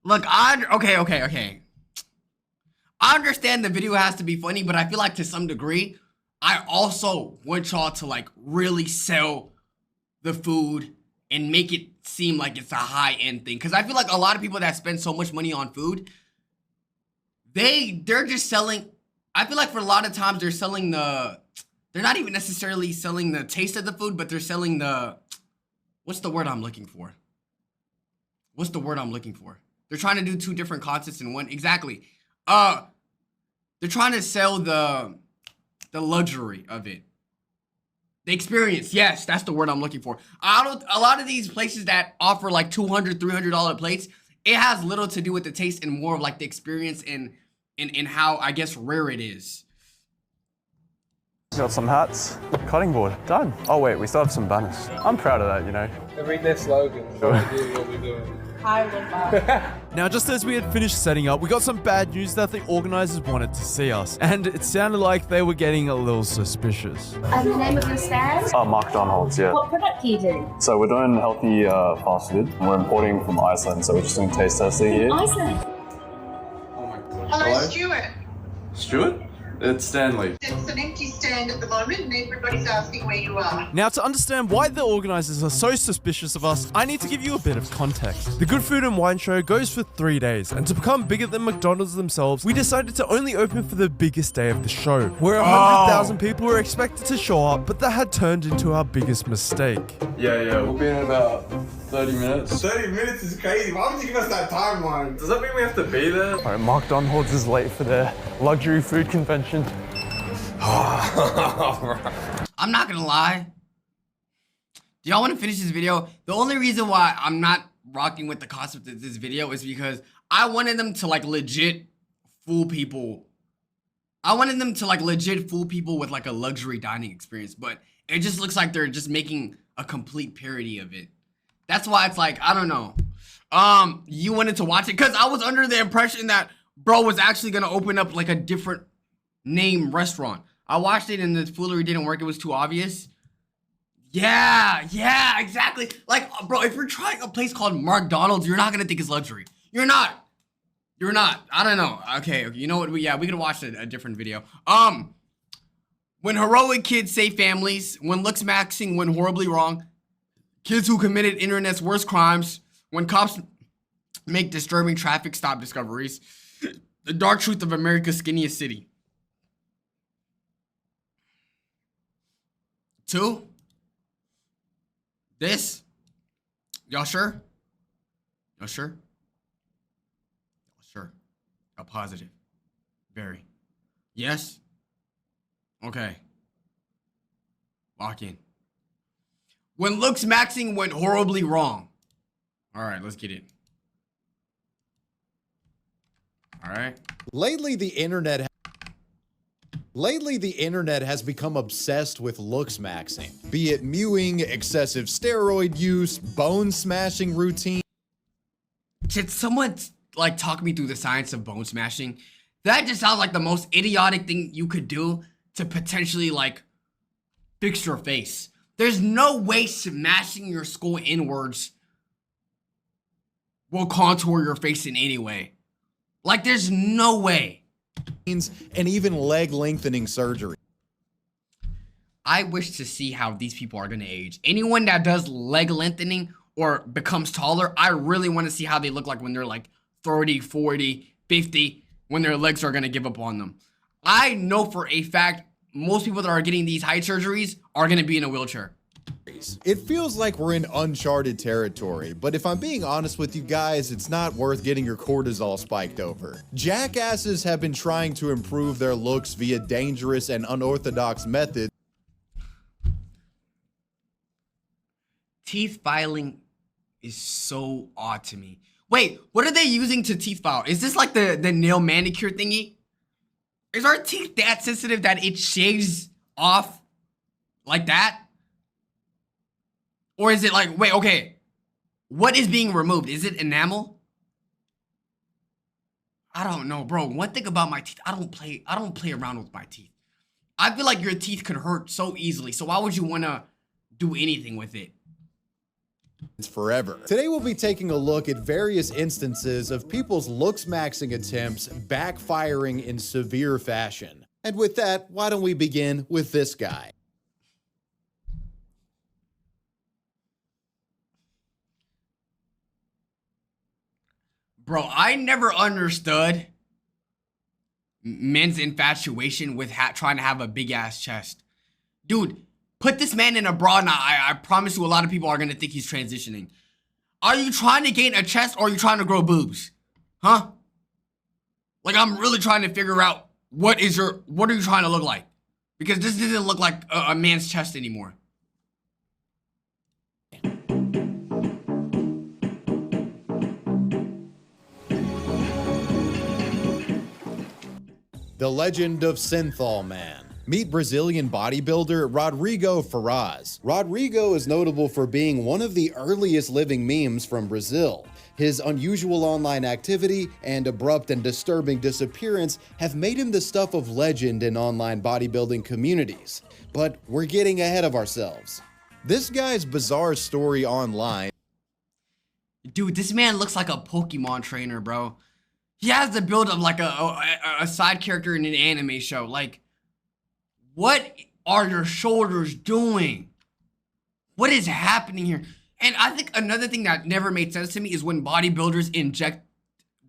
Look, okay. I understand the video has to be funny, but I feel like to some degree, I also want y'all to like really sell the food and make it seem like it's a high-end thing. Because I feel like a lot of people that spend so much money on food, they're just selling. I feel like for a lot of times they're selling they're not even necessarily selling the taste of the food, but they're selling what's the word I'm looking for? They're trying to do 2 different concepts in one. Exactly. They're trying to sell the luxury of it. The experience. Yes, that's the word I'm looking for. A lot of these places that offer like $200, $300 plates, it has little to do with the taste and more of like the experience and how, I guess, rare it is. Got some hats, cutting board, done. Oh wait, we still have some banners. I'm proud of that, you know. They read their slogan. So they do what we're doing. Now, just as we had finished setting up, we got some bad news that the organizers wanted to see us, and it sounded like they were getting a little suspicious. The name of your stand? McDonald's, yeah. What product do you do? So we're doing healthy fast food. We're importing from Iceland, so we're just doing taste testing here. Iceland. Oh my god. Hello, Stuart. Stuart? It's Stanley. It's an empty stand at the moment and everybody's asking where you are. Now, to understand why the organizers are so suspicious of us, I need to give you a bit of context. The Good Food and Wine Show goes for 3 days, and to become bigger than McDonald's themselves, we decided to only open for the biggest day of the show, where 100,000 people were expected to show up, but that had turned into our biggest mistake. Yeah, we'll be in about 30 minutes. 30 minutes is crazy. Why would you give us that timeline? Does that mean we have to be there? Alright, McDonald's is late for their luxury food convention. I'm not gonna lie. Do y'all want to finish this video? The only reason why I'm not rocking with the concept of this video is because I wanted them to like legit fool people. I wanted them to like legit fool people with like a luxury dining experience, but it just looks like they're just making a complete parody of it. That's why it's like, I don't know. You wanted to watch it because I was under the impression that bro was actually gonna open up like a different name restaurant. I watched it and the foolery didn't work. It was too obvious. Yeah, exactly. Like, bro, if you're trying a place called McDonald's, you're not gonna think it's luxury. You're not. I don't know. Okay, you know what? We can watch a different video. When heroic kids save families, when Looksmaxxing went horribly wrong, kids who committed internet's worst crimes, when cops make disturbing traffic stop discoveries, the dark truth of America's skinniest city. 2. This? Y'all sure? Y'all sure? Sure. A positive. Very. Yes? Okay. Lock in. When Looksmaxxing went horribly wrong. Alright, let's get it. Alright. Lately, the internet has become obsessed with Looksmaxxing. Be it mewing, excessive steroid use, bone smashing routine. Should someone like talk me through the science of bone smashing? That just sounds like the most idiotic thing you could do to potentially like fix your face. There's no way smashing your skull inwards will contour your face in any way. Like, there's no way. And even leg lengthening surgery. I wish to see how these people are going to age. Anyone that does leg lengthening or becomes taller, I really want to see how they look like when they're like 30, 40, 50, when their legs are going to give up on them. I know for a fact most people that are getting these height surgeries are going to be in a wheelchair. It feels like we're in uncharted territory, but if I'm being honest with you guys, it's not worth getting your cortisol spiked over. Jackasses have been trying to improve their looks via dangerous and unorthodox methods. Teeth filing is so odd to me. Wait, what are they using to teeth file? Is this like the nail manicure thingy? Is our teeth that sensitive that it shaves off like that? Or is it like, wait, okay. What is being removed? Is it enamel? I don't know, bro. One thing about my teeth, I don't play around with my teeth. I feel like your teeth could hurt so easily. So why would you want to do anything with it? It's forever. Today we'll be taking a look at various instances of people's Looksmaxxing attempts backfiring in severe fashion. And with that, why don't we begin with this guy? Bro, I never understood men's infatuation with trying to have a big ass chest. Dude, put this man in a bra and I promise you a lot of people are going to think he's transitioning. Are you trying to gain a chest or are you trying to grow boobs? Huh? Like, I'm really trying to figure out what are you trying to look like? Because this doesn't look like a man's chest anymore. The legend of Synthol Man. Meet Brazilian bodybuilder Rodrigo Ferraz. Rodrigo is notable for being one of the earliest living memes from Brazil. His unusual online activity and abrupt and disturbing disappearance have made him the stuff of legend in online bodybuilding communities. But we're getting ahead of ourselves. This guy's bizarre story online. Dude, this man looks like a Pokemon trainer, bro. He has the build of like a side character in an anime show. Like, what are your shoulders doing? What is happening here? And I think another thing that never made sense to me is when bodybuilders inject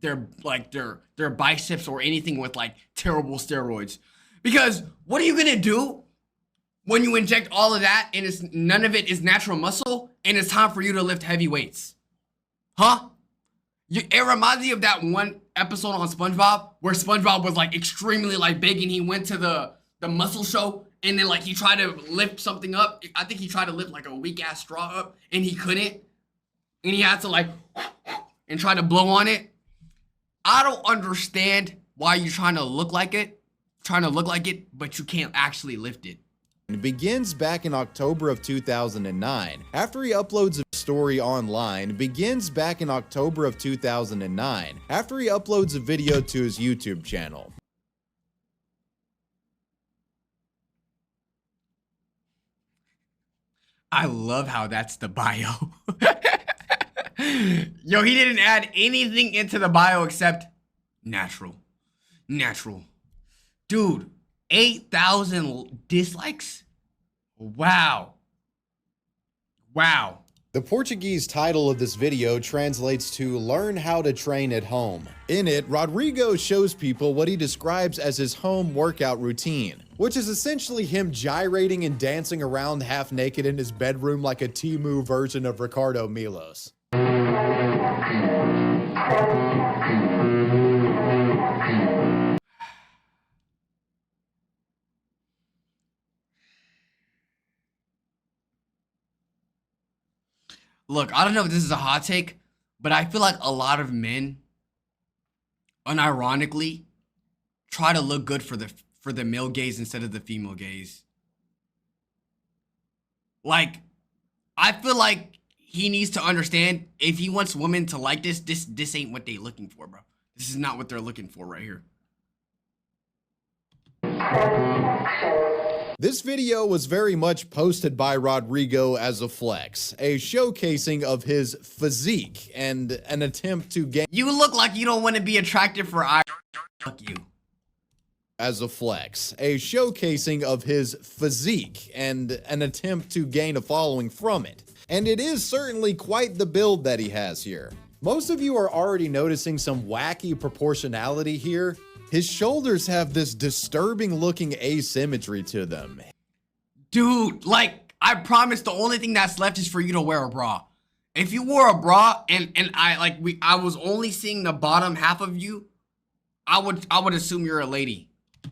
their biceps or anything with like terrible steroids. Because what are you gonna do when you inject all of that and none of it is natural muscle and it's time for you to lift heavy weights? Huh? It reminds me of that one episode on SpongeBob where SpongeBob was like extremely like big and he went to the muscle show and then like he tried to lift something up. I think he tried to lift like a weak ass straw up and he couldn't. And he had to like and try to blow on it. I don't understand why you're trying to look like it, but you can't actually lift it. Begins back in October of 2009. After he uploads a story online, begins back in October of 2009. After he uploads a video to his YouTube channel. I love how that's the bio. Yo, he didn't add anything into the bio except natural. Natural. Dude, 8,000 dislikes? Wow. Wow. The Portuguese title of this video translates to Learn How to Train at Home. In it, Rodrigo shows people what he describes as his home workout routine, which is essentially him gyrating and dancing around half naked in his bedroom like a Temu version of Ricardo Milos. Look, I don't know if this is a hot take, but I feel like a lot of men unironically try to look good for the male gaze instead of the female gaze. Like, I feel like he needs to understand if he wants women to like this ain't what they looking for, bro. This is not what they're looking for right here. This video was very much posted by Rodrigo as a flex, a showcasing of his physique and an attempt to gain— You look like you don't want to be attractive for eye. Fuck you. As a flex, a showcasing of his physique and an attempt to gain a following from it. And it is certainly quite the build that he has here. Most of you are already noticing some wacky proportionality here. His shoulders have this disturbing looking asymmetry to them. Dude, like, I promise the only thing that's left is for you to wear a bra. If you wore a bra and I was only seeing the bottom half of you, I would assume you're a lady.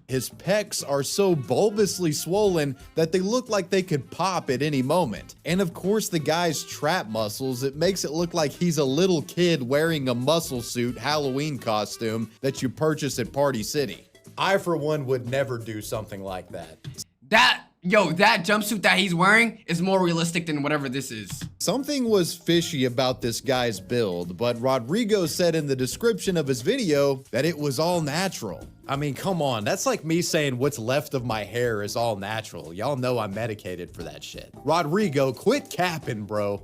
His pecs are so bulbously swollen that they look like they could pop at any moment. And of course the guy's trap muscles, it makes it look like he's a little kid wearing a muscle suit Halloween costume that you purchase at Party City. I for one would never do something like that. That jumpsuit that he's wearing is more realistic than whatever this is. Something was fishy about this guy's build, but Rodrigo said in the description of his video that it was all natural. I mean, come on, that's like me saying what's left of my hair is all natural. Y'all know I'm medicated for that shit. Rodrigo, quit capping, bro.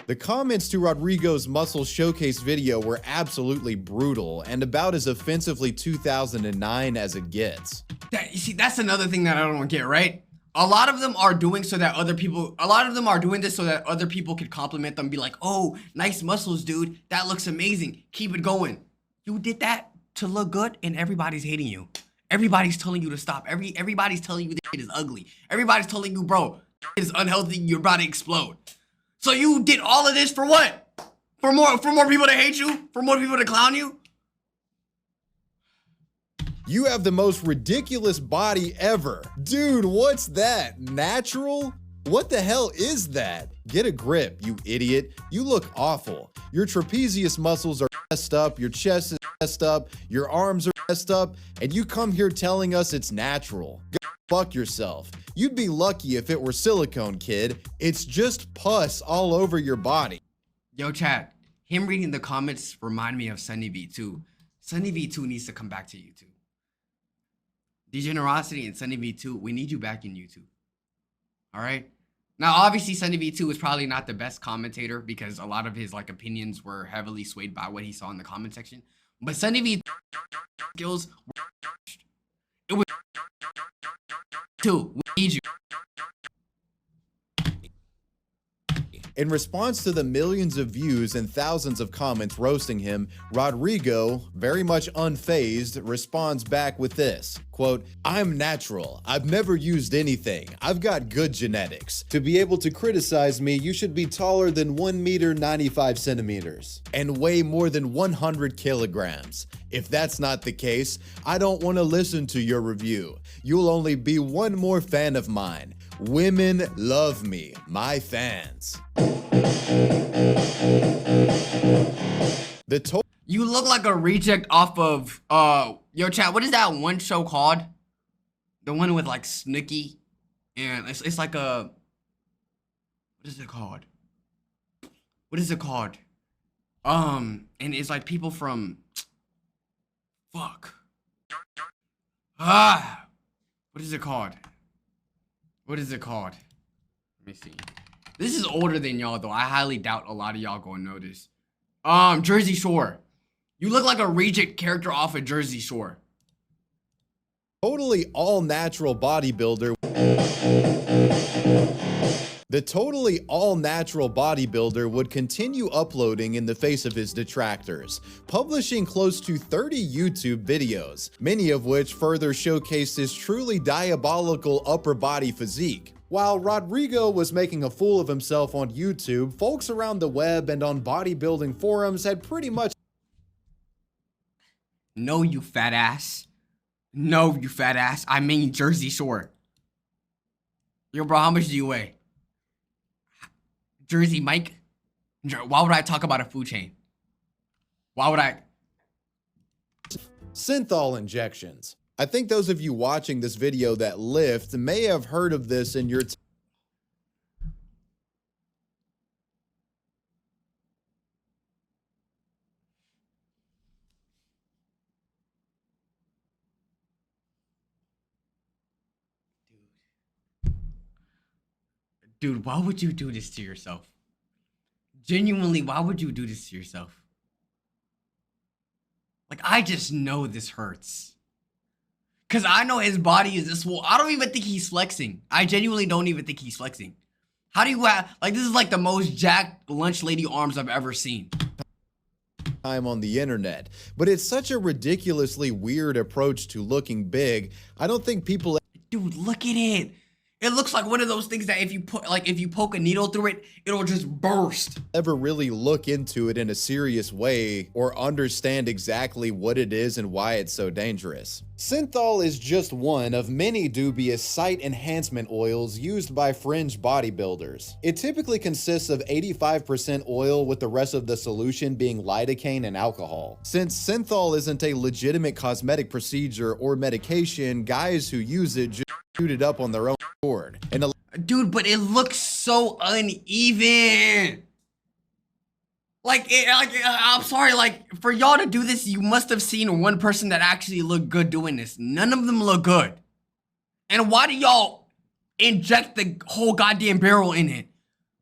The comments to Rodrigo's muscle showcase video were absolutely brutal and about as offensively 2009 as it gets. You see, that's another thing that I don't get, right? A lot of them are doing so that other people, a lot of them are doing this so that other people can compliment them, be like, oh, nice muscles, dude. That looks amazing. Keep it going. You did that to look good and everybody's hating you. Everybody's telling you to stop. Everybody's telling you this shit is ugly. Everybody's telling you, bro, it is unhealthy. You're about to explode. So you did all of this for what? For more people to hate you? For more people to clown you? You have the most ridiculous body ever. Dude, what's that? Natural? What the hell is that? Get a grip, you idiot. You look awful. Your trapezius muscles are messed up, your chest is messed up, your arms are messed up, and you come here telling us it's natural. Go fuck yourself. You'd be lucky if it were silicone, kid. It's just pus all over your body. Yo, chat, him reading the comments remind me of Sunny V2. Sunny V2 needs to come back to YouTube. Degenerosity and Sunny V2, we need you back in YouTube. All right? Now, obviously, Sunny V2 is probably not the best commentator because a lot of his opinions were heavily swayed by what he saw in the comment section. But Sunny V2 skills were, it was too. We need you. In response to the millions of views and thousands of comments roasting him, Rodrigo, very much unfazed, responds back with this, quote, I'm natural. I've never used anything. I've got good genetics. To be able to criticize me, you should be taller than 1 meter 95 centimeters and weigh more than 100 kilograms. If that's not the case, I don't want to listen to your review. You'll only be one more fan of mine. Women love me, my fans. You look like a reject off of yo chat, what is that one show called? The one with Snooki and it's like a, what is it called? And it's like people from fuck. What is it called? What is it called? Let me see. This is older than y'all though. I highly doubt a lot of y'all gonna know this. Jersey Shore. You look like a reject character off of Jersey Shore. Totally all-natural bodybuilder. The totally all-natural bodybuilder would continue uploading in the face of his detractors, publishing close to 30 YouTube videos, many of which further showcased his truly diabolical upper body physique. While Rodrigo was making a fool of himself on YouTube, folks around the web and on bodybuilding forums had pretty much... No, you fat ass. No, you fat ass. I mean Jersey Shore. Yo, bro, how much do you weigh? Jersey Mike? Why would I talk about a food chain? Why would I? Synthol injections. I think those of you watching this video that lift may have heard of this in your Dude, why would you do this to yourself? Genuinely, why would you do this to yourself? Like, I just know this hurts. Because I know his body is this swole. I don't even think he's flexing. I genuinely don't even think he's flexing. How do you have, like, this is like the most jacked lunch lady arms I've ever seen. Time on the internet, but it's such a ridiculously weird approach to looking big. I don't think people... Dude, look at it. It looks like one of those things that if you put, like, if you poke a needle through it, it'll just burst. Ever really look into it in a serious way or understand exactly what it is and why it's so dangerous. Synthol is just one of many dubious site enhancement oils used by fringe bodybuilders. It typically consists of 85% oil, with the rest of the solution being lidocaine and alcohol. Since synthol isn't a legitimate cosmetic procedure or medication, guys who use it just shoot it up on their own board. And dude, but it looks so uneven. I'm sorry, like, for y'all to do this, you must have seen one person that actually looked good doing this. None of them look good. And why do y'all inject the whole goddamn barrel in it?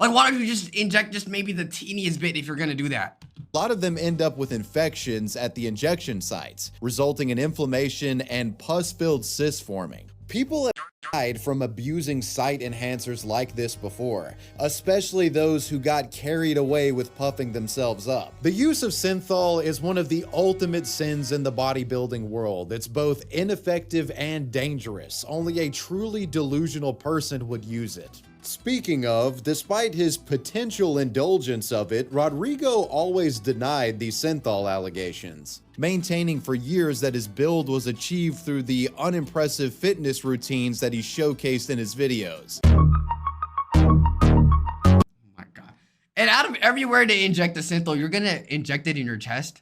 Like, why don't you just inject just maybe the teeniest bit if you're gonna do that? A lot of them end up with infections at the injection sites, resulting in inflammation and pus-filled cysts forming. People have died from abusing site enhancers like this before, especially those who got carried away with puffing themselves up. The use of synthol is one of the ultimate sins in the bodybuilding world. It's both ineffective and dangerous. Only a truly delusional person would use it. Speaking of, despite his potential indulgence of it, Rodrigo always denied the synthol allegations, maintaining for years that his build was achieved through the unimpressive fitness routines that he showcased in his videos. Oh my God. And out of everywhere to inject the synthol, you're gonna inject it in your chest?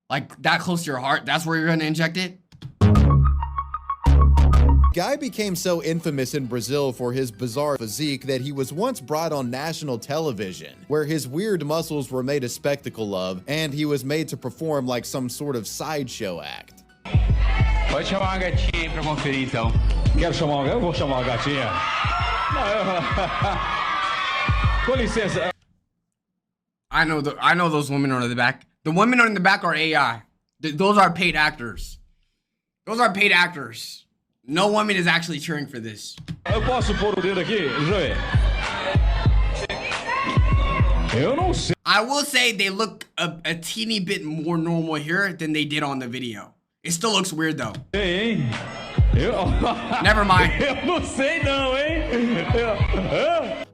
Like, that close to your heart, that's where you're gonna inject it? Guy became so infamous in Brazil for his bizarre physique that he was once brought on national television, where his weird muscles were made a spectacle of, and he was made to perform like some sort of sideshow act. Pode chamar uma gatinha aí pra conferir, então. Quero chamar uma... Eu vou chamar uma gatinha. Com licença. I know those women are in the back. The women are in the back are AI. Those are paid actors. Those are paid actors. No woman is actually cheering for this. Eu posso pôr o dedo aqui, Joey? Eu não sei. I will say they look a teeny bit more normal here than they did on the video. It still looks weird though. Sei, hein? Never mind. Eu não sei não, hein?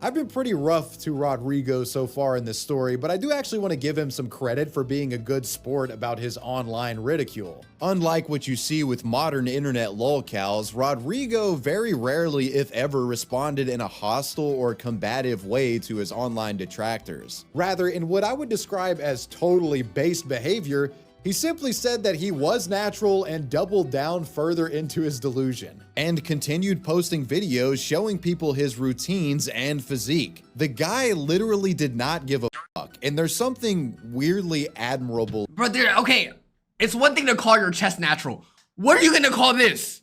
I've been pretty rough to Rodrigo so far in this story, but I do actually want to give him some credit for being a good sport about his online ridicule. Unlike what you see with modern internet lolcows, Rodrigo very rarely, if ever, responded in a hostile or combative way to his online detractors. Rather, in what I would describe as totally based behavior, he simply said that he was natural and doubled down further into his delusion, and continued posting videos showing people his routines and physique. The guy literally did not give a fuck, and there's something weirdly admirable. But okay, it's one thing to call your chest natural. What are you gonna call this?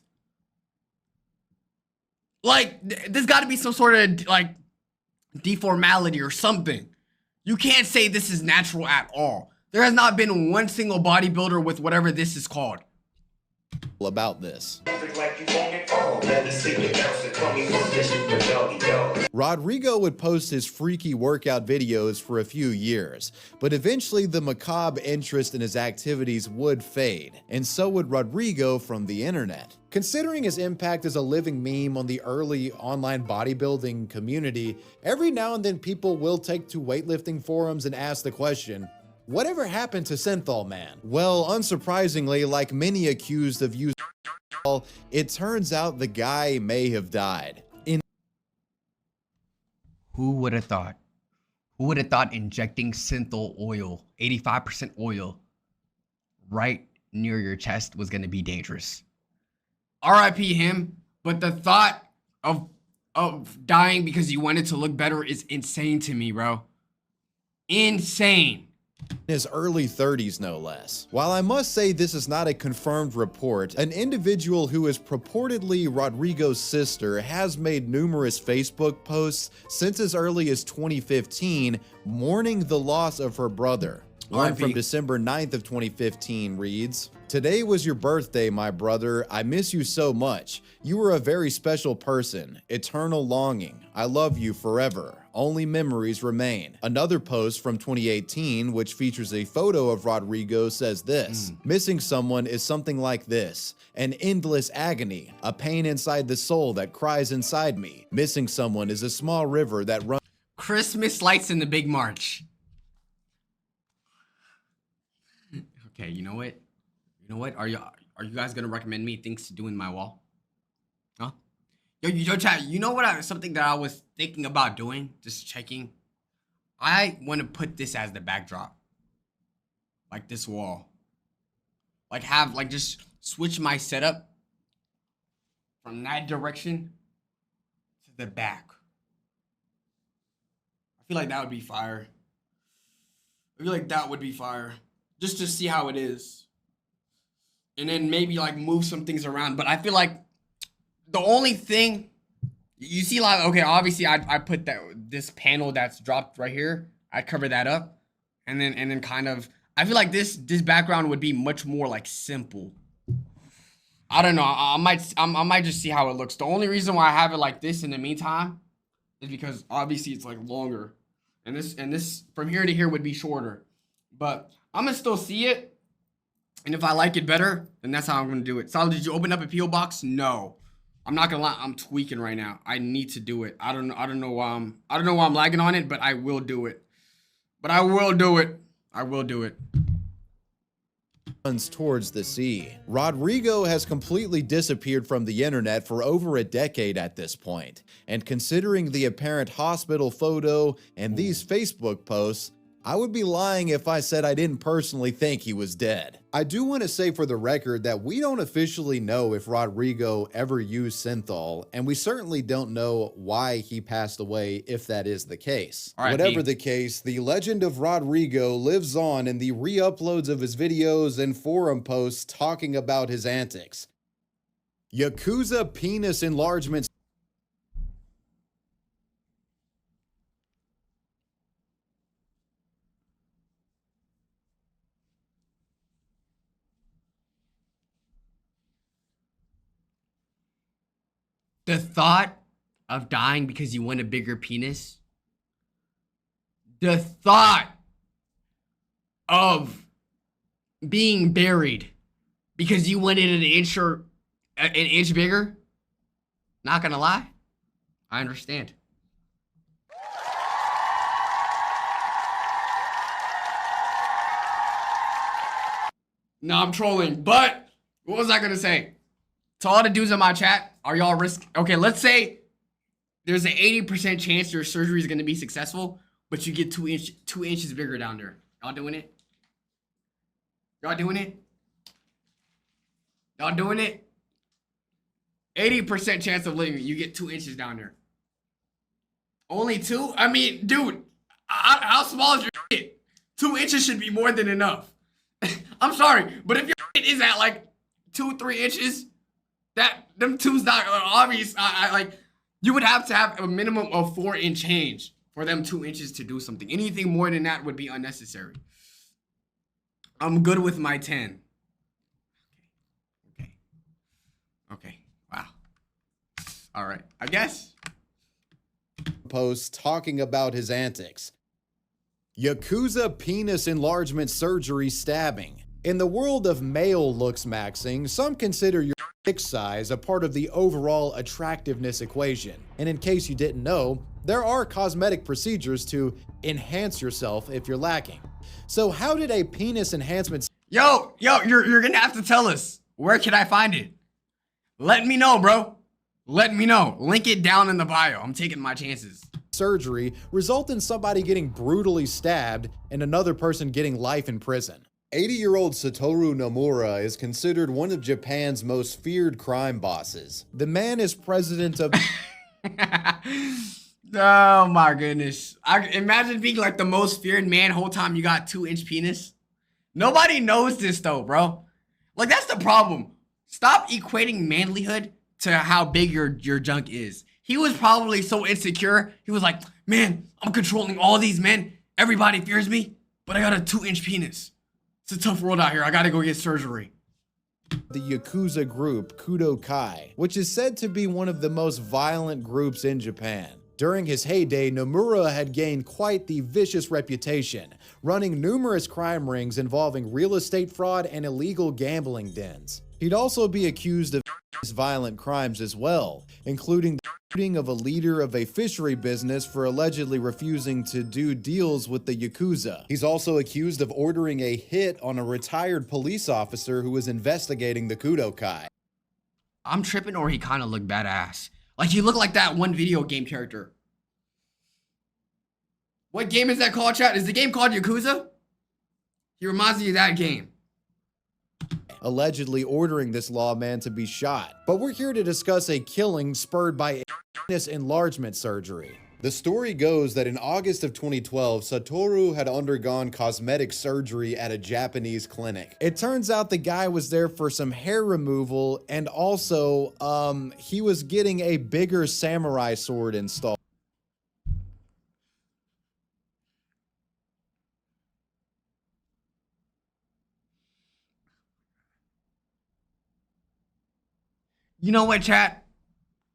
Like, there's got to be some sort of like deformality or something. You can't say this is natural at all. There has not been one single bodybuilder with whatever this is called about this. Rodrigo would post his freaky workout videos for a few years, but eventually the macabre interest in his activities would fade, and so would Rodrigo from the internet. Considering his impact as a living meme on the early online bodybuilding community, every now and then people will take to weightlifting forums and ask the question, whatever happened to Synthol Man? Well, unsurprisingly, like many accused of using it turns out the guy may have died. Who would have thought? Who would have thought injecting synthol oil, 85% oil, right near your chest was going to be dangerous? RIP him, but the thought of dying because you wanted to look better is insane to me, bro. Insane. In his early 30s, no less. While I must say this is not a confirmed report, an individual who is purportedly Rodrigo's sister has made numerous Facebook posts since as early as 2015 mourning the loss of her brother. One from December 9th of 2015 reads, "Today was your birthday, my brother. I miss you so much. You were a very special person. Eternal longing. I love you forever. Only memories remain." Another post from 2018, which features a photo of Rodrigo, says this, "Missing someone is something like this. An endless agony, a pain inside the soul that cries inside me. Missing someone is a small river that runs." Christmas lights in the big March. Okay, you know what? You know what? Are you guys gonna recommend me things to do in my wall? Huh? Yo, chat. You know what? Something that I was thinking about doing, just checking. I want to put this as the backdrop, like this wall. Like just switch my setup from that direction to the back. I feel like that would be fire. I feel like that would be fire. Just to see how it is. And then maybe like move some things around. But I feel like the only thing you see, like, okay, obviously I put this panel that's dropped right here. I'd cover that up. And then kind of, I feel like this background would be much more like simple. I don't know. I might just see how it looks. The only reason why I have it like this in the meantime is because obviously it's like longer. And this from here to here would be shorter. But I'm gonna still see it, and if I like it better, then that's how I'm gonna do it. Salah, did you open up a PO box? No, I'm not gonna lie. I'm tweaking right now. I need to do it. I don't know why I'm lagging on it, but I will do it. I will do it. Runs towards the sea. Rodrigo has completely disappeared from the internet for over a decade at this point, and considering the apparent hospital photo and these Facebook posts, I would be lying if I said I didn't personally think he was dead. I do want to say for the record that we don't officially know if Rodrigo ever used synthol, and we certainly don't know why he passed away if that is the case. Whatever the case, the legend of Rodrigo lives on in the re-uploads of his videos and forum posts talking about his antics. Yakuza penis enlargements. The thought of dying because you want a bigger penis. The thought of being buried because you wanted an inch bigger. Not gonna lie, I understand. No, I'm trolling, but what was I gonna say? To all the dudes in my chat, are y'all okay, let's say there's an 80% chance your surgery is gonna be successful, but you get 2 inches bigger down there. Y'all doing it? Y'all doing it? Y'all doing it? 80% chance of living, you get 2 inches down there. Only 2? I mean, dude, how small is your shit? 2 inches should be more than enough. I'm sorry, but if your shit is at like 2-3 inches, them two's not obvious. You would have to have a minimum of 4 in change for them 2 inches to do something. Anything more than that would be unnecessary. I'm good with my 10. Okay. Wow. All right. I guess. Post talking about his antics. Yakuza penis enlargement surgery stabbing. In the world of male looksmaxxing, some consider your dick size a part of the overall attractiveness equation. And in case you didn't know, there are cosmetic procedures to enhance yourself if you're lacking. So how did a penis enhancement... Yo, you're gonna have to tell us. Where can I find it? Let me know, bro. Let me know. Link it down in the bio. I'm taking my chances. Surgery result in somebody getting brutally stabbed and another person getting life in prison. 80-year-old Satoru Nomura is considered one of Japan's most feared crime bosses. The man is president of... Oh my goodness. I imagine being like the most feared man whole time you got 2-inch penis. Nobody knows this though, bro. Like, that's the problem. Stop equating manlyhood to how big your junk is. He was probably so insecure. He was like, man, I'm controlling all these men. Everybody fears me, but I got a 2-inch penis. It's a tough world out here. I gotta go get surgery. The Yakuza group Kudo Kai, which is said to be one of the most violent groups in Japan. During his heyday, Nomura had gained quite the vicious reputation, running numerous crime rings involving real estate fraud and illegal gambling dens. He'd also be accused of violent crimes as well, including the shooting of a leader of a fishery business for allegedly refusing to do deals with the Yakuza. He's also accused of ordering a hit on a retired police officer who was investigating the Kudo Kai. I'm tripping, or he kind of looked badass. Like, he looked like that one video game character. What game is that called, chat? Is the game called Yakuza? He reminds me of that game. Allegedly ordering this lawman to be shot. But we're here to discuss a killing spurred by a penis enlargement surgery. The story goes that in August of 2012, Satoru had undergone cosmetic surgery at a Japanese clinic. It turns out the guy was there for some hair removal, and also, he was getting a bigger samurai sword installed. You know what, chat?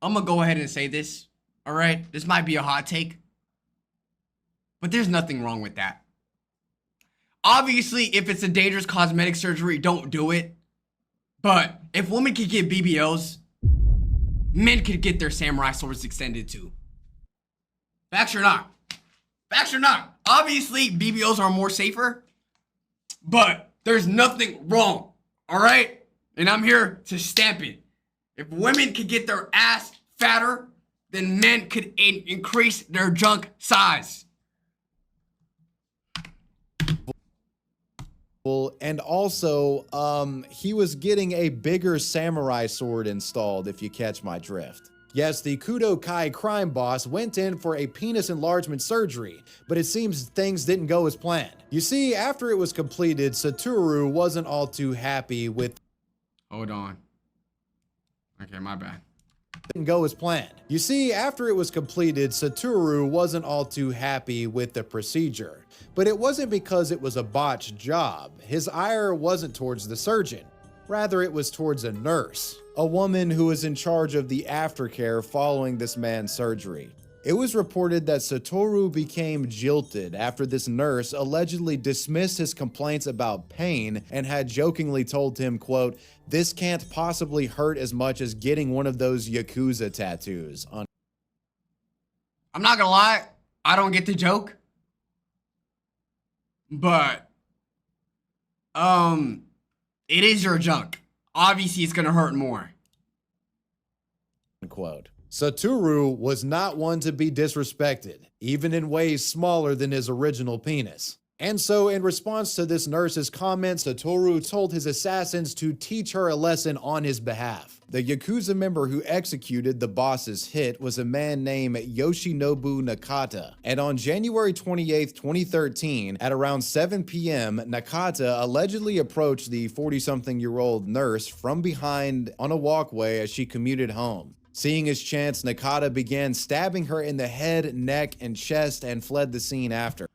I'm gonna go ahead and say this. All right, this might be a hot take, but there's nothing wrong with that. Obviously, if it's a dangerous cosmetic surgery, don't do it. But if women could get BBLs, men could get their samurai swords extended too. Facts or not? Facts or not? Obviously, BBLs are more safer, but there's nothing wrong. All right? And I'm here to stamp it. If women could get their ass fatter, then men could increase their junk size. And also, he was getting a bigger samurai sword installed, if you catch my drift. Yes, the Kudo Kai crime boss went in for a penis enlargement surgery, but it seems things didn't go as planned. You see, after it was completed, Satoru wasn't all too happy with... Hold on. Okay, my bad. Didn't go as planned. You see, after it was completed, Satoru wasn't all too happy with the procedure. But it wasn't because it was a botched job. His ire wasn't towards the surgeon. Rather, it was towards a nurse, a woman who was in charge of the aftercare following this man's surgery. It was reported that Satoru became jilted after this nurse allegedly dismissed his complaints about pain and had jokingly told him, quote, "This can't possibly hurt as much as getting one of those Yakuza tattoos." I'm not gonna lie, I don't get the joke. But, it is your junk. Obviously, it's gonna hurt more. Unquote. Satoru was not one to be disrespected, even in ways smaller than his original penis. And so, in response to this nurse's comment, Satoru told his assassins to teach her a lesson on his behalf. The Yakuza member who executed the boss's hit was a man named Yoshinobu Nakata. And on January 28, 2013, at around 7 p.m., Nakata allegedly approached the 40-something-year-old nurse from behind on a walkway as she commuted home. Seeing his chance, Nakata began stabbing her in the head, neck, and chest and fled the scene after.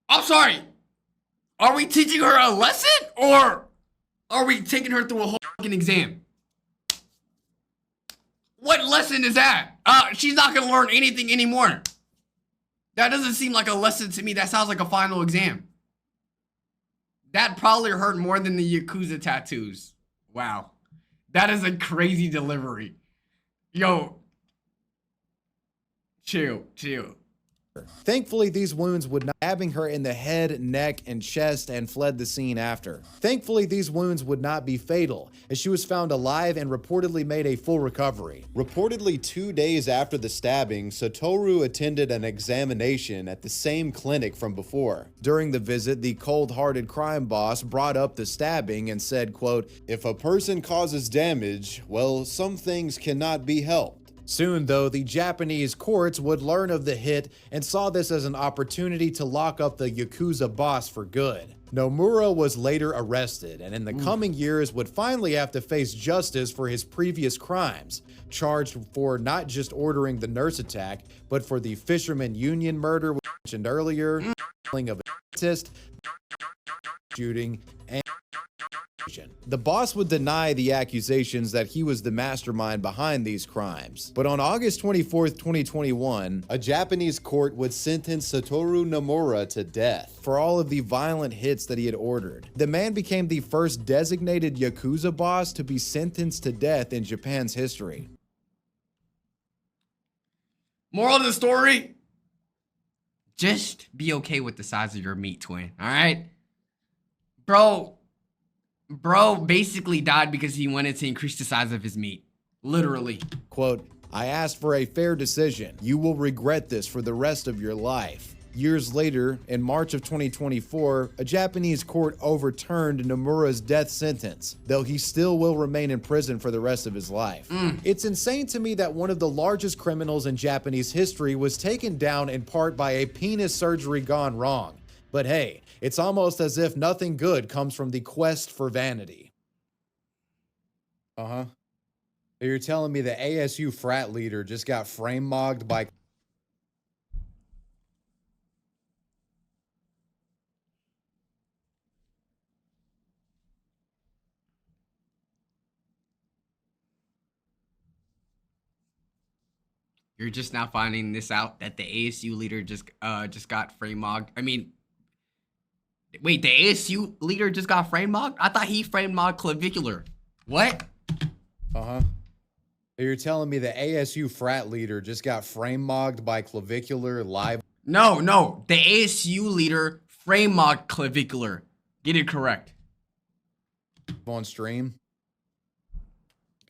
I'm sorry. Are we teaching her a lesson or are we taking her through a whole fucking exam? What lesson is that? She's not gonna learn anything anymore. That doesn't seem like a lesson to me. That sounds like a final exam. That probably hurt more than the Yakuza tattoos. Wow. That is a crazy delivery. Yo. Chill. Thankfully, these wounds would not stabbing her in the head, neck, and chest and fled the scene after. Thankfully, these wounds would not be fatal, as she was found alive and reportedly made a full recovery. Reportedly 2 days after the stabbing, Satoru attended an examination at the same clinic from before. During the visit, the cold-hearted crime boss brought up the stabbing and said, quote, "If a person causes damage, well, some things cannot be helped." Soon, though, the Japanese courts would learn of the hit and saw this as an opportunity to lock up the Yakuza boss for good. Nomura was later arrested and in the coming years would finally have to face justice for his previous crimes, charged for not just ordering the nurse attack, but for the Fisherman Union murder we mentioned earlier, killing of a dentist, shooting, and the boss would deny the accusations that he was the mastermind behind these crimes. But on August 24th, 2021, a Japanese court would sentence Satoru Nomura to death for all of the violent hits that he had ordered. The man became the first designated Yakuza boss to be sentenced to death in Japan's history. Moral of the story? Just be okay with the size of your meat, twin. All right? Bro basically died because he wanted to increase the size of his meat. Literally. Quote, "I asked for a fair decision. You will regret this for the rest of your life." Years later, in March of 2024, a Japanese court overturned Nomura's death sentence, though he still will remain in prison for the rest of his life. It's insane to me that one of the largest criminals in Japanese history was taken down in part by a penis surgery gone wrong. But hey, it's almost as if nothing good comes from the quest for vanity. You're telling me the ASU frat leader just got frame-mogged by... You're just now finding this out that the ASU leader just got frame-mogged. I mean, wait, the ASU leader just got frame-mogged? I thought he frame-mogged clavicular. What? You're telling me the ASU frat leader just got frame-mogged by clavicular live... No. The ASU leader frame-mogged clavicular. Get it correct. On stream?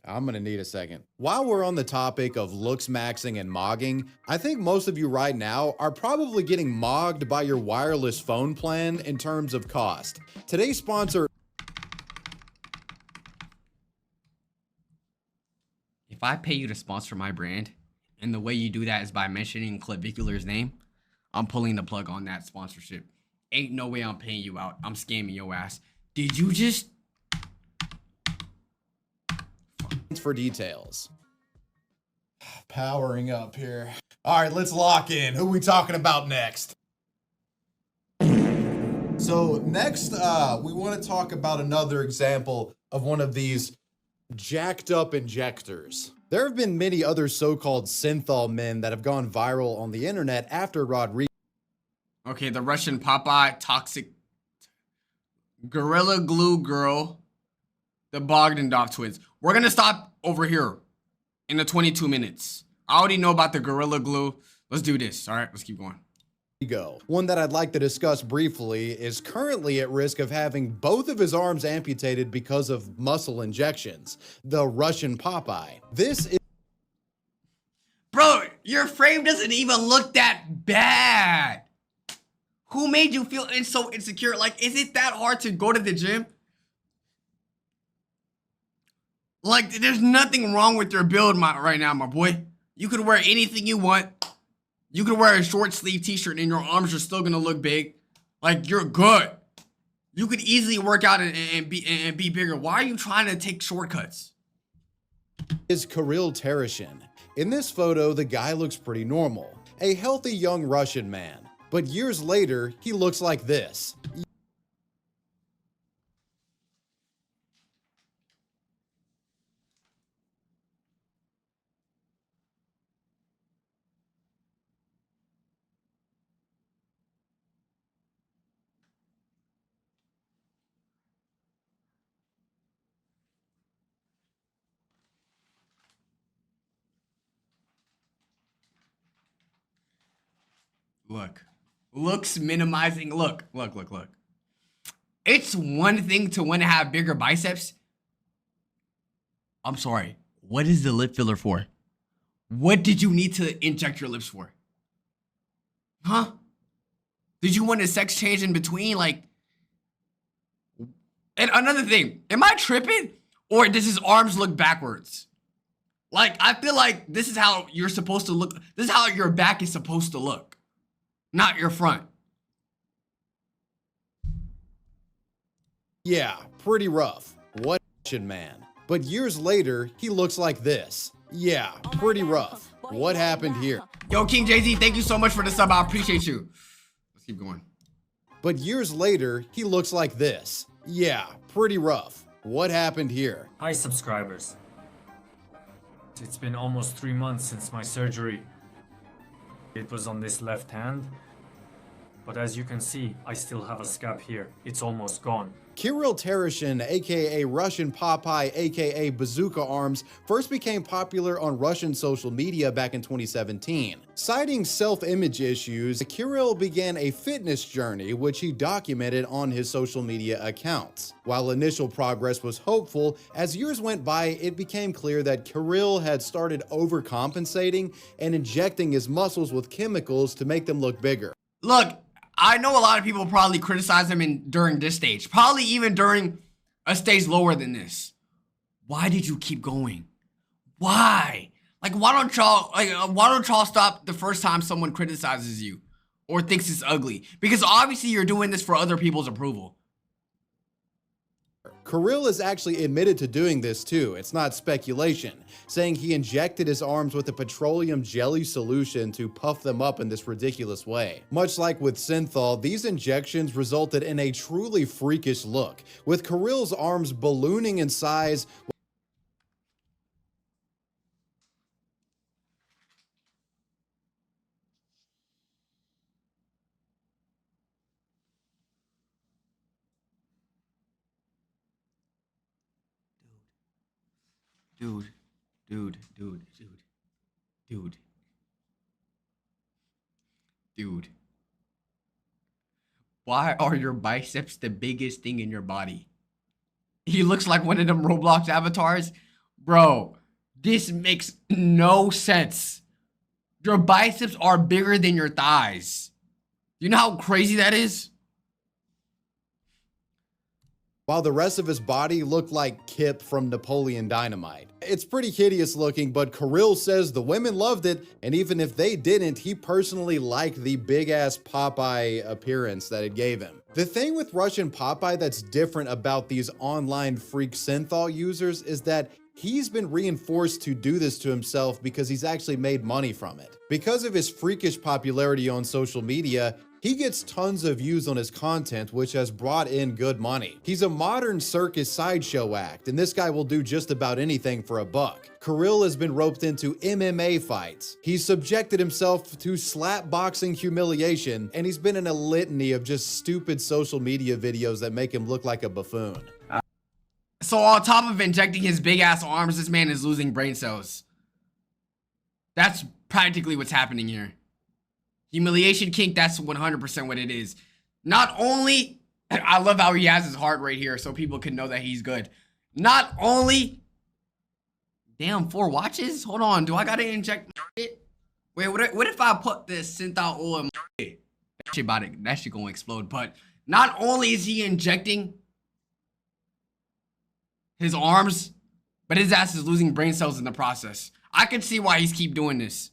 I'm gonna need a second. While we're on the topic of looksmaxxing and mogging, I think most of you right now are probably getting mogged by your wireless phone plan in terms of cost. Today's sponsor... If I pay you to sponsor my brand, and the way you do that is by mentioning Clavicular's name, I'm pulling the plug on that sponsorship. Ain't no way I'm paying you out. I'm scamming your ass. Did you just... For details. Powering up here. All right, let's lock in. Who are we talking about next? So next, we want to talk about another example of one of these jacked up injectors. There have been many other so-called synthol men that have gone viral on the internet after Rodrigo. Okay, the Russian Popeye, Toxic, Gorilla Glue Girl, the Bogdanov twins. We're gonna stop over here in the 22 minutes. I already know about the Gorilla Glue. Let's do this. All right, let's keep going. One that I'd like to discuss briefly is currently at risk of having both of his arms amputated because of muscle injections. The Russian Popeye. This is... Bro, your frame doesn't even look that bad. Who made you feel so insecure? Like, is it that hard to go to the gym? Like, there's nothing wrong with your build right now, my boy. You could wear anything you want. You could wear a short sleeve t-shirt and your arms are still gonna look big. Like, you're good. You could easily work out and be bigger. Why are you trying to take shortcuts? Is Kirill Tereshin. In this photo, the guy looks pretty normal, a healthy young Russian man. But years later, he looks like this. Look. Looks minimizing. Look. It's one thing to want to have bigger biceps. I'm sorry. What is the lip filler for? What did you need to inject your lips for? Huh? Did you want a sex change in between? Like, and another thing, am I tripping? Or does his arms look backwards? Like, I feel like this is how you're supposed to look. This is how your back is supposed to look, not your front. Yeah, pretty rough. What man. But years later, he looks like this. Yeah, pretty rough. What happened here? Yo, King Jay-Z, thank you so much for the sub. I appreciate you. Let's keep going. But years later, he looks like this. Yeah, pretty rough. What happened here? Hi, subscribers. It's been almost 3 months since my surgery. It was on this left hand. But as you can see, I still have a scab here. It's almost gone. Kirill Tereshin, aka Russian Popeye, aka Bazooka Arms, first became popular on Russian social media back in 2017. Citing self-image issues, Kirill began a fitness journey which he documented on his social media accounts. While initial progress was hopeful, as years went by, it became clear that Kirill had started overcompensating and injecting his muscles with chemicals to make them look bigger. Look, I know a lot of people probably criticize him during this stage, probably even during a stage lower than this. Why did you keep going? Why? Like, why don't y'all stop the first time someone criticizes you or thinks it's ugly? Because obviously you're doing this for other people's approval. Kirill has actually admitted to doing this too, it's not speculation, saying he injected his arms with a petroleum jelly solution to puff them up in this ridiculous way. Much like with synthol, these injections resulted in a truly freakish look, with Kirill's arms ballooning in size. Dude. Why are your biceps the biggest thing in your body? He looks like one of them Roblox avatars. Bro, this makes no sense. Your biceps are bigger than your thighs. You know how crazy that is? While the rest of his body looked like Kip from Napoleon Dynamite. It's pretty hideous looking, but Kirill says the women loved it, and even if they didn't, he personally liked the big-ass Popeye appearance that it gave him. The thing with Russian Popeye that's different about these online freak synthol users is that he's been reinforced to do this to himself because he's actually made money from it. Because of his freakish popularity on social media, he gets tons of views on his content, which has brought in good money. He's a modern circus sideshow act, and this guy will do just about anything for a buck. Kirill has been roped into MMA fights. He's subjected himself to slap boxing humiliation, and he's been in a litany of just stupid social media videos that make him look like a buffoon. So on top of injecting his big ass arms, this man is losing brain cells. That's practically what's happening here. Humiliation kink, that's 100% what it is. Not only, I love how he has his heart right here so people can know that he's good. Not only, damn, 4 watches? Hold on, do I gotta inject it? Wait, what if I put this synthol oil in my that shit gonna explode. But not only is he injecting his arms, but his ass is losing brain cells in the process. I can see why he's keep doing this.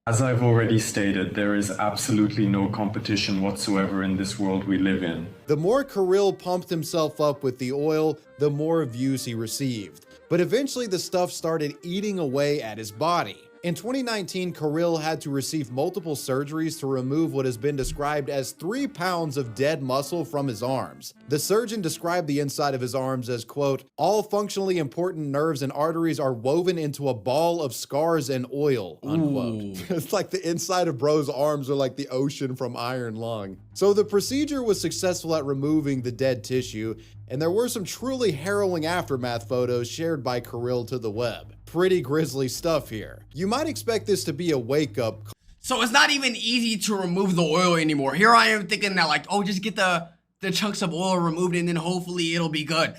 As I've already stated, there is absolutely no competition whatsoever in this world we live in. The more Kirill pumped himself up with the oil, the more views he received. But eventually the stuff started eating away at his body. In 2019, Kirill had to receive multiple surgeries to remove what has been described as 3 pounds of dead muscle from his arms. The surgeon described the inside of his arms as, quote, all functionally important nerves and arteries are woven into a ball of scars and oil, unquote. It's like the inside of bro's arms are like the ocean from Iron Lung. So the procedure was successful at removing the dead tissue, and there were some truly harrowing aftermath photos shared by Kirill to the web. Pretty grisly stuff here. You might expect this to be a wake-up. So it's not even easy to remove the oil anymore. Here I am thinking that like, oh, just get the chunks of oil removed and then hopefully it'll be good.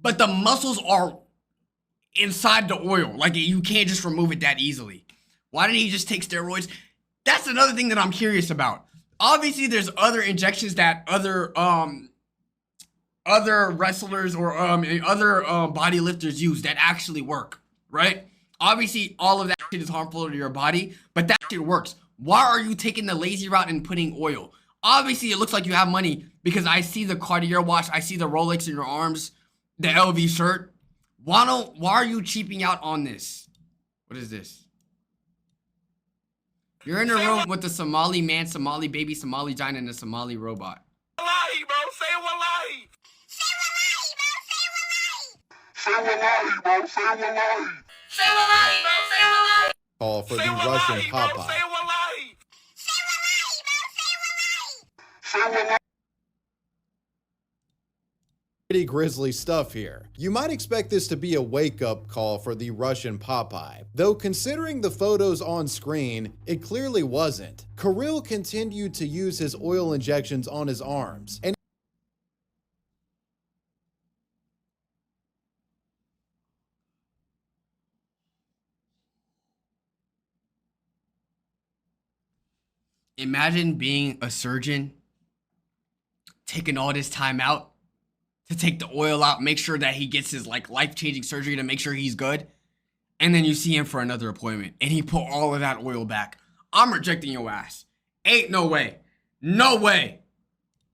But the muscles are inside the oil. Like you can't just remove it that easily. Why didn't he just take steroids? That's another thing that I'm curious about. Obviously, there's other injections that other wrestlers or other body lifters use that actually work, right? Obviously, all of that shit is harmful to your body, but that shit works. Why are you taking the lazy route and putting oil? Obviously, it looks like you have money because I see the Cartier watch, I see the Rolex in your arms, the LV shirt. Why are you cheaping out on this? What is this? You're in a room with a Somali man, Somali baby, Somali giant, and a Somali robot. Wallahi, bro. Say wallahi. Say wallahi, bro. Say wallahi. Say wallahi, bro. Say wallahi. Call for the Russian Popeye. Say wallahi. Say wallahi, bro. Say wallahi. Say wallahi. Pretty grisly stuff here. You might expect this to be a wake-up call for the Russian Popeye, though considering the photos on screen, it clearly wasn't. Kirill continued to use his oil injections on his arms, and imagine being a surgeon, taking all this time out to take the oil out, make sure that he gets his like life-changing surgery to make sure he's good. And then you see him for another appointment and he put all of that oil back. I'm rejecting your ass. Ain't no way. No way.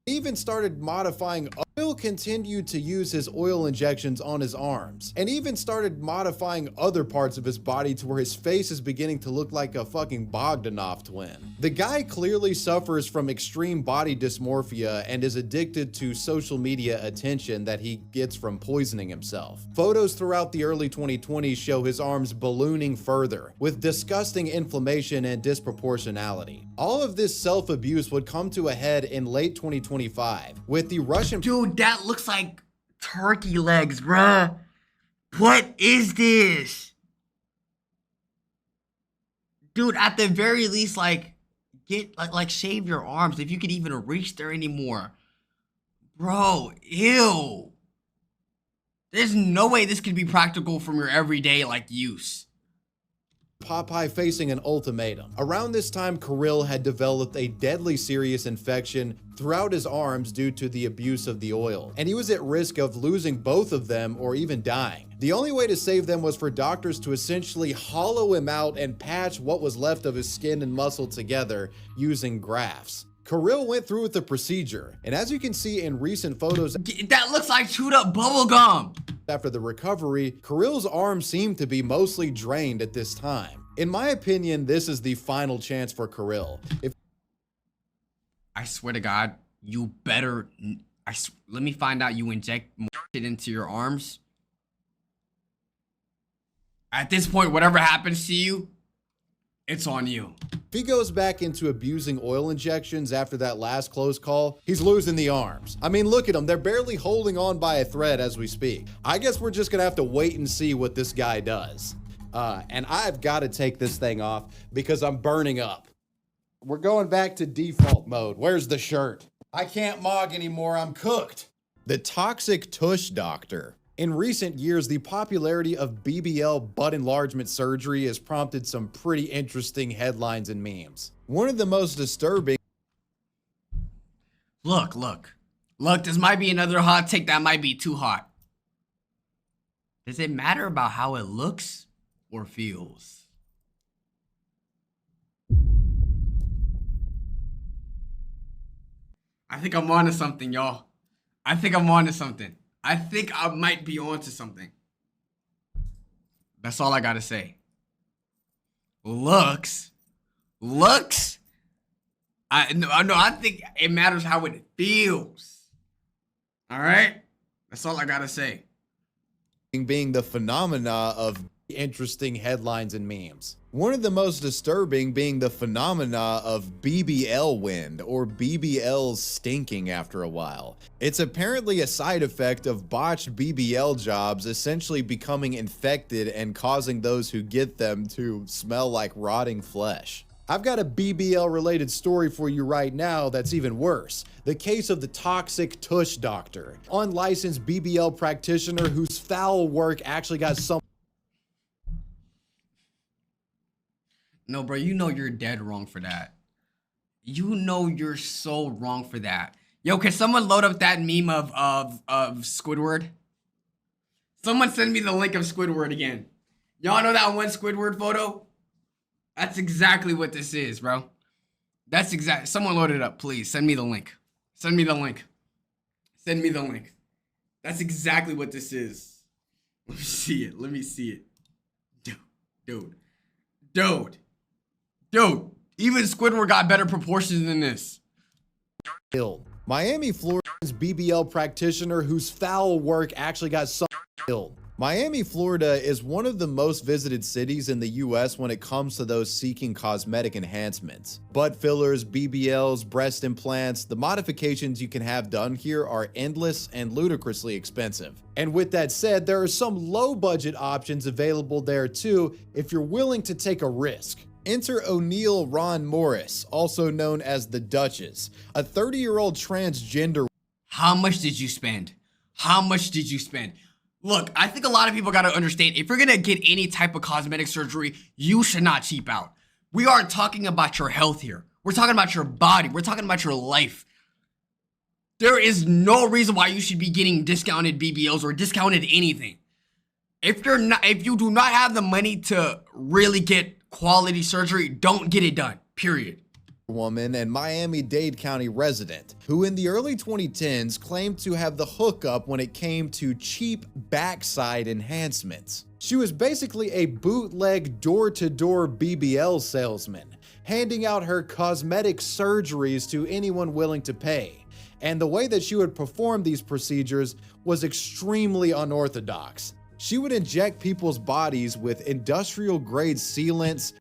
even started modifying. Oil continued to use his oil injections on his arms, and even started modifying other parts of his body to where his face is beginning to look like a fucking Bogdanov twin. The guy clearly suffers from extreme body dysmorphia and is addicted to social media attention that he gets from poisoning himself. Photos throughout the early 2020s show his arms ballooning further, with disgusting inflammation and disproportionality. All of this self-abuse would come to a head in late 2025, with the Russian— Dude, that looks like turkey legs, bruh. What is this? Dude, at the very least, like, get, like shave your arms if you could even reach there anymore. Bro, ew. There's no way this could be practical from your everyday, like, use. Popeye facing an ultimatum. Around this time, Kirill had developed a deadly serious infection throughout his arms due to the abuse of the oil, and he was at risk of losing both of them or even dying. The only way to save them was for doctors to essentially hollow him out and patch what was left of his skin and muscle together using grafts. Kirill went through with the procedure, and as you can see in recent photos— that looks like chewed up bubble gum. After the recovery, Kirill's arms seemed to be mostly drained at this time. In my opinion, this is the final chance for Kirill. I swear to God, you better— let me find out you inject more shit into your arms. At this point, whatever happens to you, it's on you. If he goes back into abusing oil injections after that last close call, he's losing the arms. I mean, look at them. They're barely holding on by a thread as we speak. I guess we're just gonna have to wait and see what this guy does. And I've got to take this thing off because I'm burning up. We're going back to default mode. Where's the shirt? I can't mog anymore. I'm cooked. The toxic tush doctor. In recent years, the popularity of BBL butt enlargement surgery has prompted some pretty interesting headlines and memes. One of the most disturbing— Look, this might be another hot take that might be too hot. Does it matter about how it looks or feels? I think I'm onto something, y'all. I think I'm onto something. I think I might be onto something. That's all I gotta say. Looks. I think it matters how it feels. All right? That's all I gotta say. Being the phenomena of interesting headlines and memes. One of the most disturbing being the phenomena of BBL wind, or BBLs stinking after a while. It's apparently a side effect of botched BBL jobs essentially becoming infected and causing those who get them to smell like rotting flesh. I've got a BBL related story for you right now that's even worse. The case of the toxic tush doctor, unlicensed BBL practitioner whose foul work actually got some. No, bro, you know you're dead wrong for that. You know you're so wrong for that. Yo, can someone load up that meme of Squidward? Someone send me the link of Squidward again. Y'all know that one Squidward photo? That's exactly what this is, bro. That's exact. Someone load it up, please. Send me the link. Send me the link. Send me the link. That's exactly what this is. Let me see it. Let me see it. Dude. Even Squidward got better proportions than this. Killed. Miami, Florida's BBL practitioner whose foul work actually got some killed. Miami, Florida is one of the most visited cities in the US when it comes to those seeking cosmetic enhancements. Butt fillers, BBLs, breast implants, the modifications you can have done here are endless and ludicrously expensive. And with that said, there are some low budget options available there too if you're willing to take a risk. Enter O'Neill Ron Morris, also known as the Duchess, a 30-year-old transgender. How much did you spend? How much did you spend? Look, I think a lot of people got to understand, if you're going to get any type of cosmetic surgery, you should not cheap out. We aren't talking about your health here. We're talking about your body. We're talking about your life. There is no reason why you should be getting discounted BBLs or discounted anything. If you do not have the money to really get quality surgery, don't get it done, period. Woman and Miami-Dade County resident who in the early 2010s claimed to have the hookup when it came to cheap backside enhancements. She was basically a bootleg door-to-door BBL salesman, handing out her cosmetic surgeries to anyone willing to pay. And the way that she would perform these procedures was extremely unorthodox. She would inject people's bodies with industrial-grade sealants,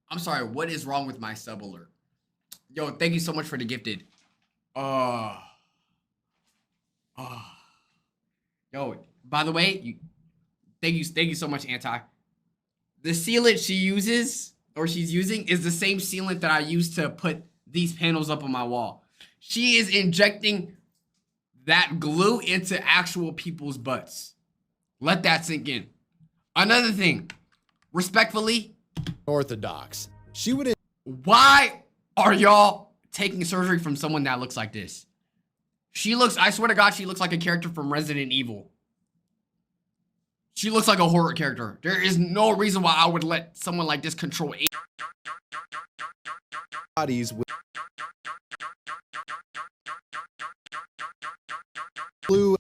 I'm sorry, what is wrong with my sub alert? Yo, thank you so much for the gifted. Yo, by the way, thank you so much, Anti. The sealant she uses, or she's using, is the same sealant that I use to put these panels up on my wall. She is injecting that glue into actual people's butts. Let that sink in. Another thing, respectfully, orthodox. She would. Why are y'all taking surgery from someone that looks like this? She looks, I swear to God, she looks like a character from Resident Evil. She looks like a horror character. There is no reason why I would let someone like this control bodies with glue.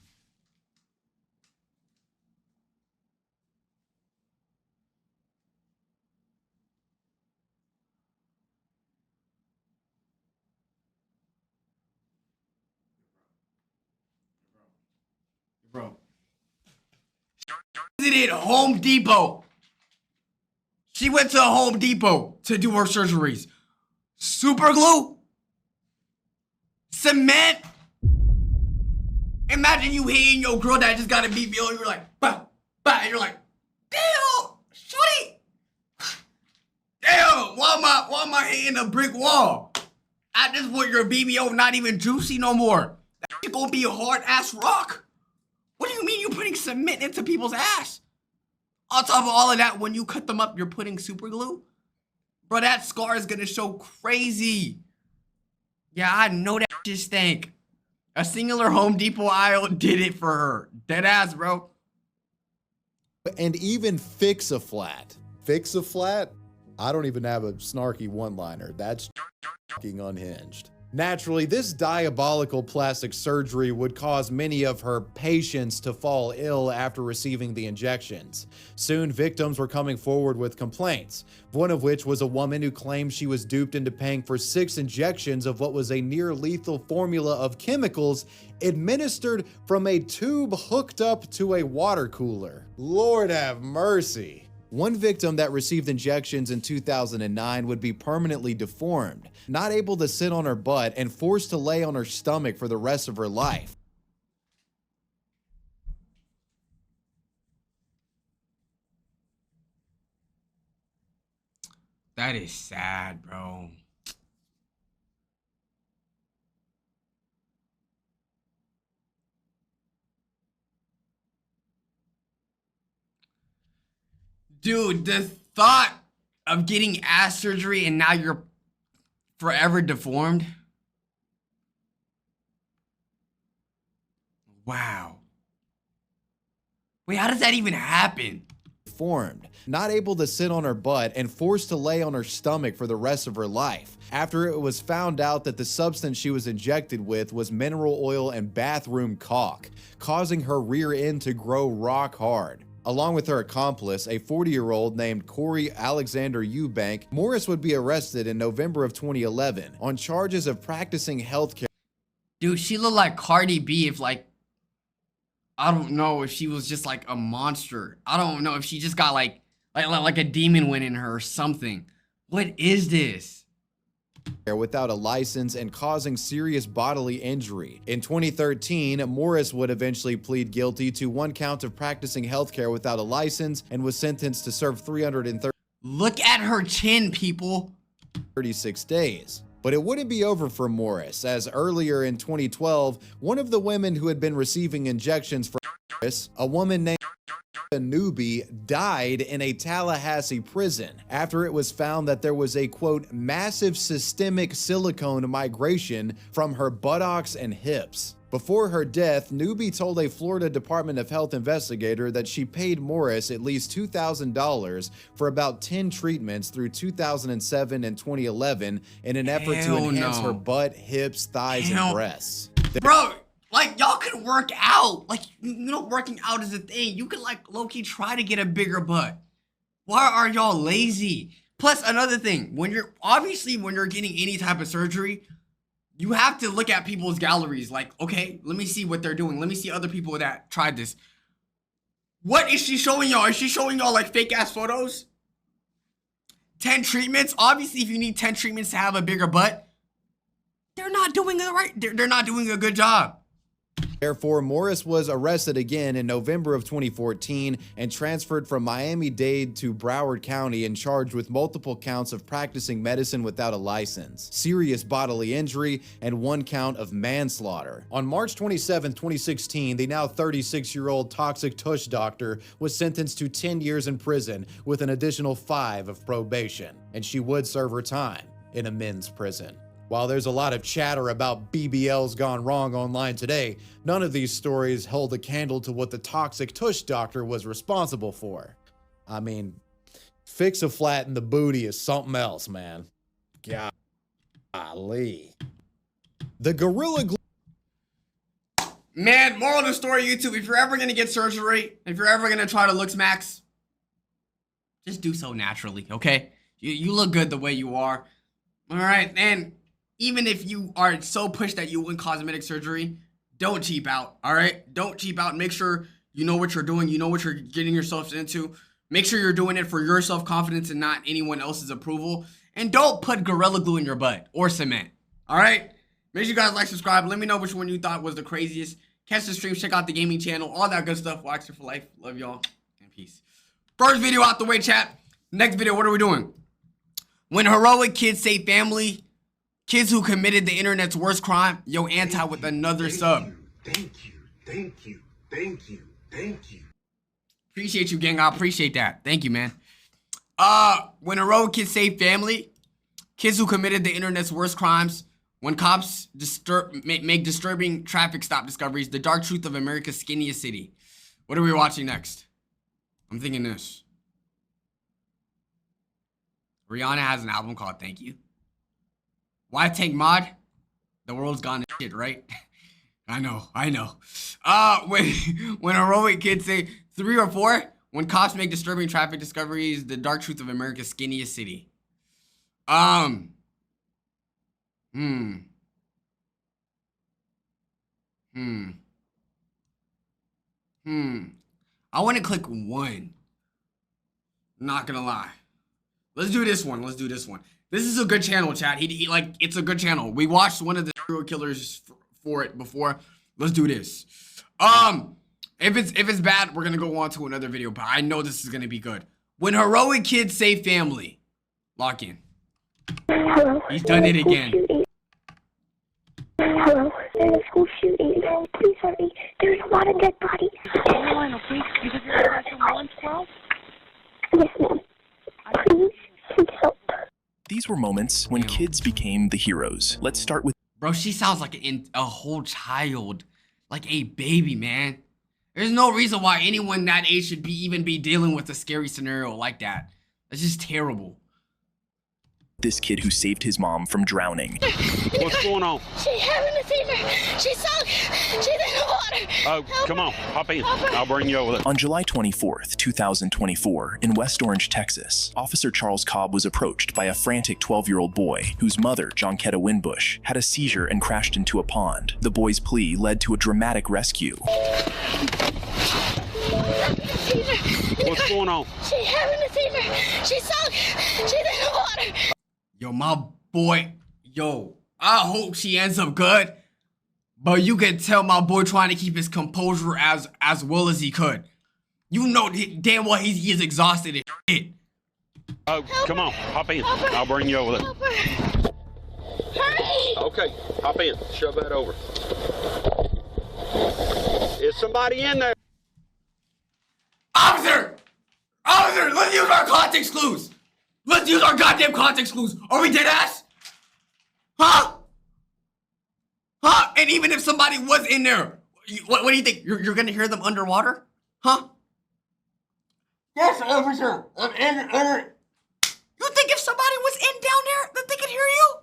Bro. Visited Home Depot. She went to Home Depot to do her surgeries. Super glue? Cement? Imagine you hitting your girl that just got a BBL and you're like, bah, bah, and you're like, damn, sweet. Damn, why am I hitting a brick wall? At this point, your BBL not even juicy no more. That shit gonna be a hard ass rock. What do you mean you putting cement into people's ass? On top of all of that, when you cut them up, you're putting super glue? Bro, that scar is gonna show crazy. Yeah, I know that shit stank. A singular Home Depot aisle did it for her. Dead ass, bro. And even Fix a Flat. Fix a Flat? I don't even have a snarky one-liner. That's fucking unhinged. Naturally, this diabolical plastic surgery would cause many of her patients to fall ill after receiving the injections. Soon, victims were coming forward with complaints, one of which was a woman who claimed she was duped into paying for 6 injections of what was a near-lethal formula of chemicals administered from a tube hooked up to a water cooler. Lord have mercy. One victim that received injections in 2009 would be permanently deformed, not able to sit on her butt, and forced to lay on her stomach for the rest of her life. That is sad, bro. Dude, the thought of getting ass surgery and now you're forever deformed. Wow. Wait, how does that even happen? Deformed, not able to sit on her butt, and forced to lay on her stomach for the rest of her life, after it was found out that the substance she was injected with was mineral oil and bathroom caulk, causing her rear end to grow rock hard. Along with her accomplice, a 40-year-old named Corey Alexander Eubank, Morris would be arrested in November of 2011 on charges of practicing healthcare. Dude, she looked like Cardi B if like, I don't know if she was just like a monster. I don't know if she just got like a demon went in her or something. What is this? Without a license and causing serious bodily injury. In 2013, Morris would eventually plead guilty to 1 count of practicing healthcare without a license and was sentenced to serve 336 Look at her chin, people. 36 days. But it wouldn't be over for Morris, as earlier in 2012, one of the women who had been receiving injections for Morris, a woman named Newbie, died in a Tallahassee prison after it was found that there was a, quote, massive systemic silicone migration from her buttocks and hips. Before her death, Newbie told a Florida Department of Health investigator that she paid Morris at least $2,000 for about 10 treatments through 2007 and 2011 in an effort to enhance her butt, hips, thighs, and breasts. Bro, like, y'all could work out. Like, you know, working out is a thing. You could, like, low-key try to get a bigger butt. Why are y'all lazy? Plus, another thing, when you're getting any type of surgery, you have to look at people's galleries. Like, okay, let me see what they're doing. Let me see other people that tried this. What is she showing y'all? Is she showing y'all, like, fake-ass photos? 10 treatments? Obviously, if you need 10 treatments to have a bigger butt, they're not doing it right. They're not doing a good job. Therefore, Morris was arrested again in November of 2014 and transferred from Miami-Dade to Broward County and charged with multiple counts of practicing medicine without a license, serious bodily injury, and 1 count of manslaughter. On March 27, 2016, the now 36-year-old toxic tush doctor was sentenced to 10 years in prison with an additional 5 of probation, and she would serve her time in a men's prison. While there's a lot of chatter about BBLs gone wrong online today, none of these stories hold a candle to what the toxic tush doctor was responsible for. I mean, fix a flat in the booty is something else, man. Golly. The Gorilla Glue. Man, moral of the story, YouTube, if you're ever going to get surgery, if you're ever going to try to Looksmaxx, just do so naturally, okay? You look good the way you are. All right, and even if you are so pushed that you want cosmetic surgery, don't cheap out, all right? Don't cheap out. Make sure you know what you're doing. You know what you're getting yourself into. Make sure you're doing it for your self-confidence and not anyone else's approval. And don't put Gorilla Glue in your butt or cement, all right? Make sure you guys like, subscribe. Let me know which one you thought was the craziest. Catch the stream, check out the gaming channel, all that good stuff. YXL for life. Love y'all, and peace. First video out the way, chat. Next video, what are we doing? When heroic kids save family, kids who committed the internet's worst crime, yo, Anti with another sub. Thank you. Appreciate you, gang. I appreciate that. Thank you, man. When heroic kids save family, kids who committed the internet's worst crimes, When cops make disturbing traffic stop discoveries, the dark truth of America's skinniest city. What are we watching next? I'm thinking this. Rihanna has an album called Thank You. Why take mod? The world's gone to shit, right? I know. When heroic kids say 3 or 4, when cops make disturbing traffic discoveries, the dark truth of America's skinniest city. I want to click 1. Not gonna lie. Let's do this one. This is a good channel, chat. He like, it's a good channel. We watched one of the serial killers for it before. Let's do this. If it's bad, we're gonna go on to another video, but I know this is gonna be good. When heroic kids say family, lock in. Hello. He's done it again. Hello. There's a school shooting. Please hurry. There's a lot of dead bodies. Please, because you're in 112? Yes, ma'am. Please, help. These were moments when kids became the heroes. Let's start with... Bro, she sounds like a whole child. Like a baby, man. There's no reason why anyone that age should even be dealing with a scary scenario like that. That's just terrible. This kid who saved his mom from drowning. What's going on? She's having a fever. She's sunk. She's in the water. Oh, come on. Hop in. I'll bring you over there. On July 24th, 2024, in West Orange, Texas, Officer Charles Cobb was approached by a frantic 12-year-old boy whose mother, Jonketta Winbush, had a seizure and crashed into a pond. The boy's plea led to a dramatic rescue. What's going on? She's having a fever. She's sunk. She's in the water. Yo, my boy. Yo, I hope she ends up good. But you can tell my boy trying to keep his composure as well as he could. You know damn well he is exhausted as shit. Oh, come on. Hop in. I'll bring you over there. Hurry! Okay, hop in. Shove that over. Is somebody in there? Officer! Officer, let's use our context clues! Let's use our goddamn context clues! Are we dead ass? Huh? Huh? And even if somebody was in there, what do you think? You're gonna hear them underwater? Huh? Yes, officer. You think if somebody was in down there that they could hear you?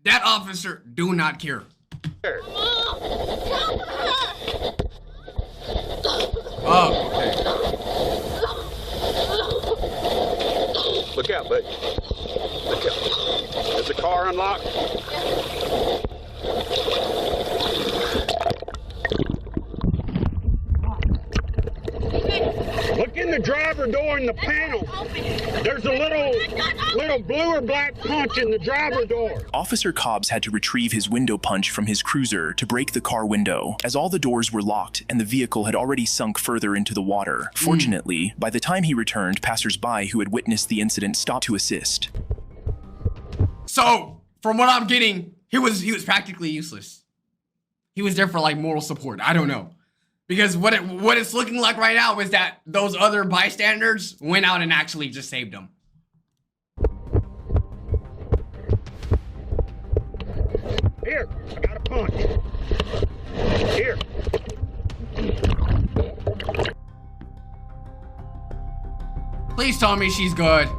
That officer do not care. Oh, okay. Look out, buddy. Look out. Is the car unlocked? Look in the driver door in the panel. There's a little blue or black punch in the driver door. Officer Cobbs had to retrieve his window punch from his cruiser to break the car window, as all the doors were locked and the vehicle had already sunk further into the water. Fortunately, by the time he returned, passers-by who had witnessed the incident stopped to assist. So, from what I'm getting, he was practically useless. He was there for like moral support. I don't know. Because what it's looking like right now is that those other bystanders went out and actually just saved him. Here, I got a punch. Here. Please tell me she's good.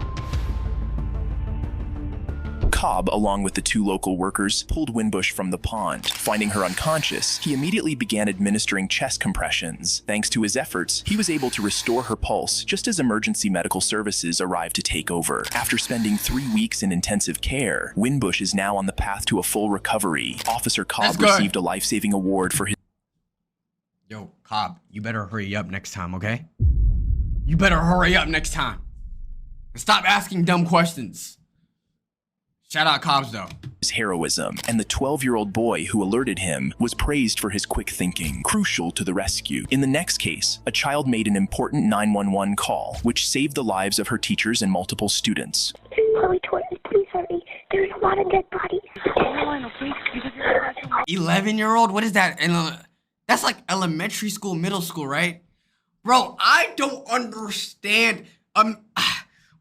Cobb, along with the 2 local workers, pulled Winbush from the pond. Finding her unconscious, he immediately began administering chest compressions. Thanks to his efforts, he was able to restore her pulse just as emergency medical services arrived to take over. After spending 3 weeks in intensive care, Winbush is now on the path to a full recovery. Officer Cobb received a life-saving award for his... Yo, Cobb, you better hurry up next time, okay? You better hurry up next time. And stop asking dumb questions. Shout out Cobbs, though. His heroism, and the 12-year-old boy who alerted him was praised for his quick thinking, crucial to the rescue. In the next case, a child made an important 911 call, which saved the lives of her teachers and multiple students. Chloe Torres, please hurry. There's a lot of dead bodies. 11-year-old? What is that? That's like elementary school, middle school, right? Bro, I don't understand.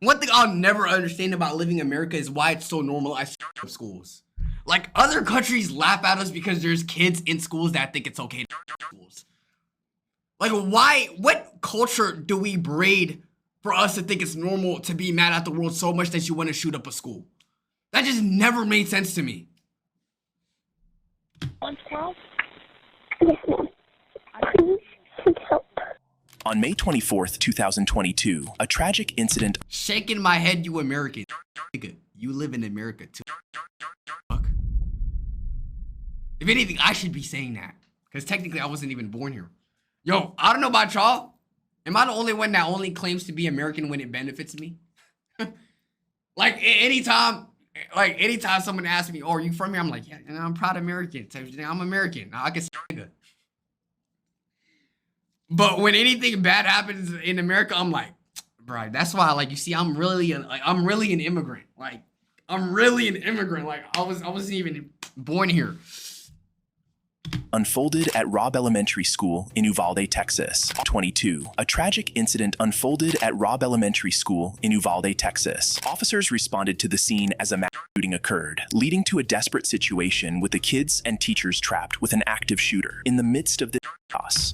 One thing I'll never understand about living in America is why it's so normalized schools. Like, other countries laugh at us because there's kids in schools that think it's okay to schools. Like, why? What culture do we breed for us to think it's normal to be mad at the world so much that you want to shoot up a school? That just never made sense to me. 112? Yes, ma'am. Please seek help. On May 24th, 2022, a tragic incident. Shaking my head, you American. Nigga, you live in America too. Fuck. If anything, I should be saying that. Because technically, I wasn't even born here. Yo, I don't know about y'all. Am I the only one that only claims to be American when it benefits me? Like, anytime someone asks me, oh, are you from here? I'm like, yeah, I'm proud American. I'm American. I can say nigga. But when anything bad happens in America, I'm like, bro, that's why, like, you see, I'm really an immigrant. Like, I'm really an immigrant. Like, I wasn't even born here. Unfolded at Robb Elementary School in Uvalde, Texas. 22. A tragic incident unfolded at Robb Elementary School in Uvalde, Texas. Officers responded to the scene as a mass shooting occurred, leading to a desperate situation with the kids and teachers trapped with an active shooter. In the midst of the chaos.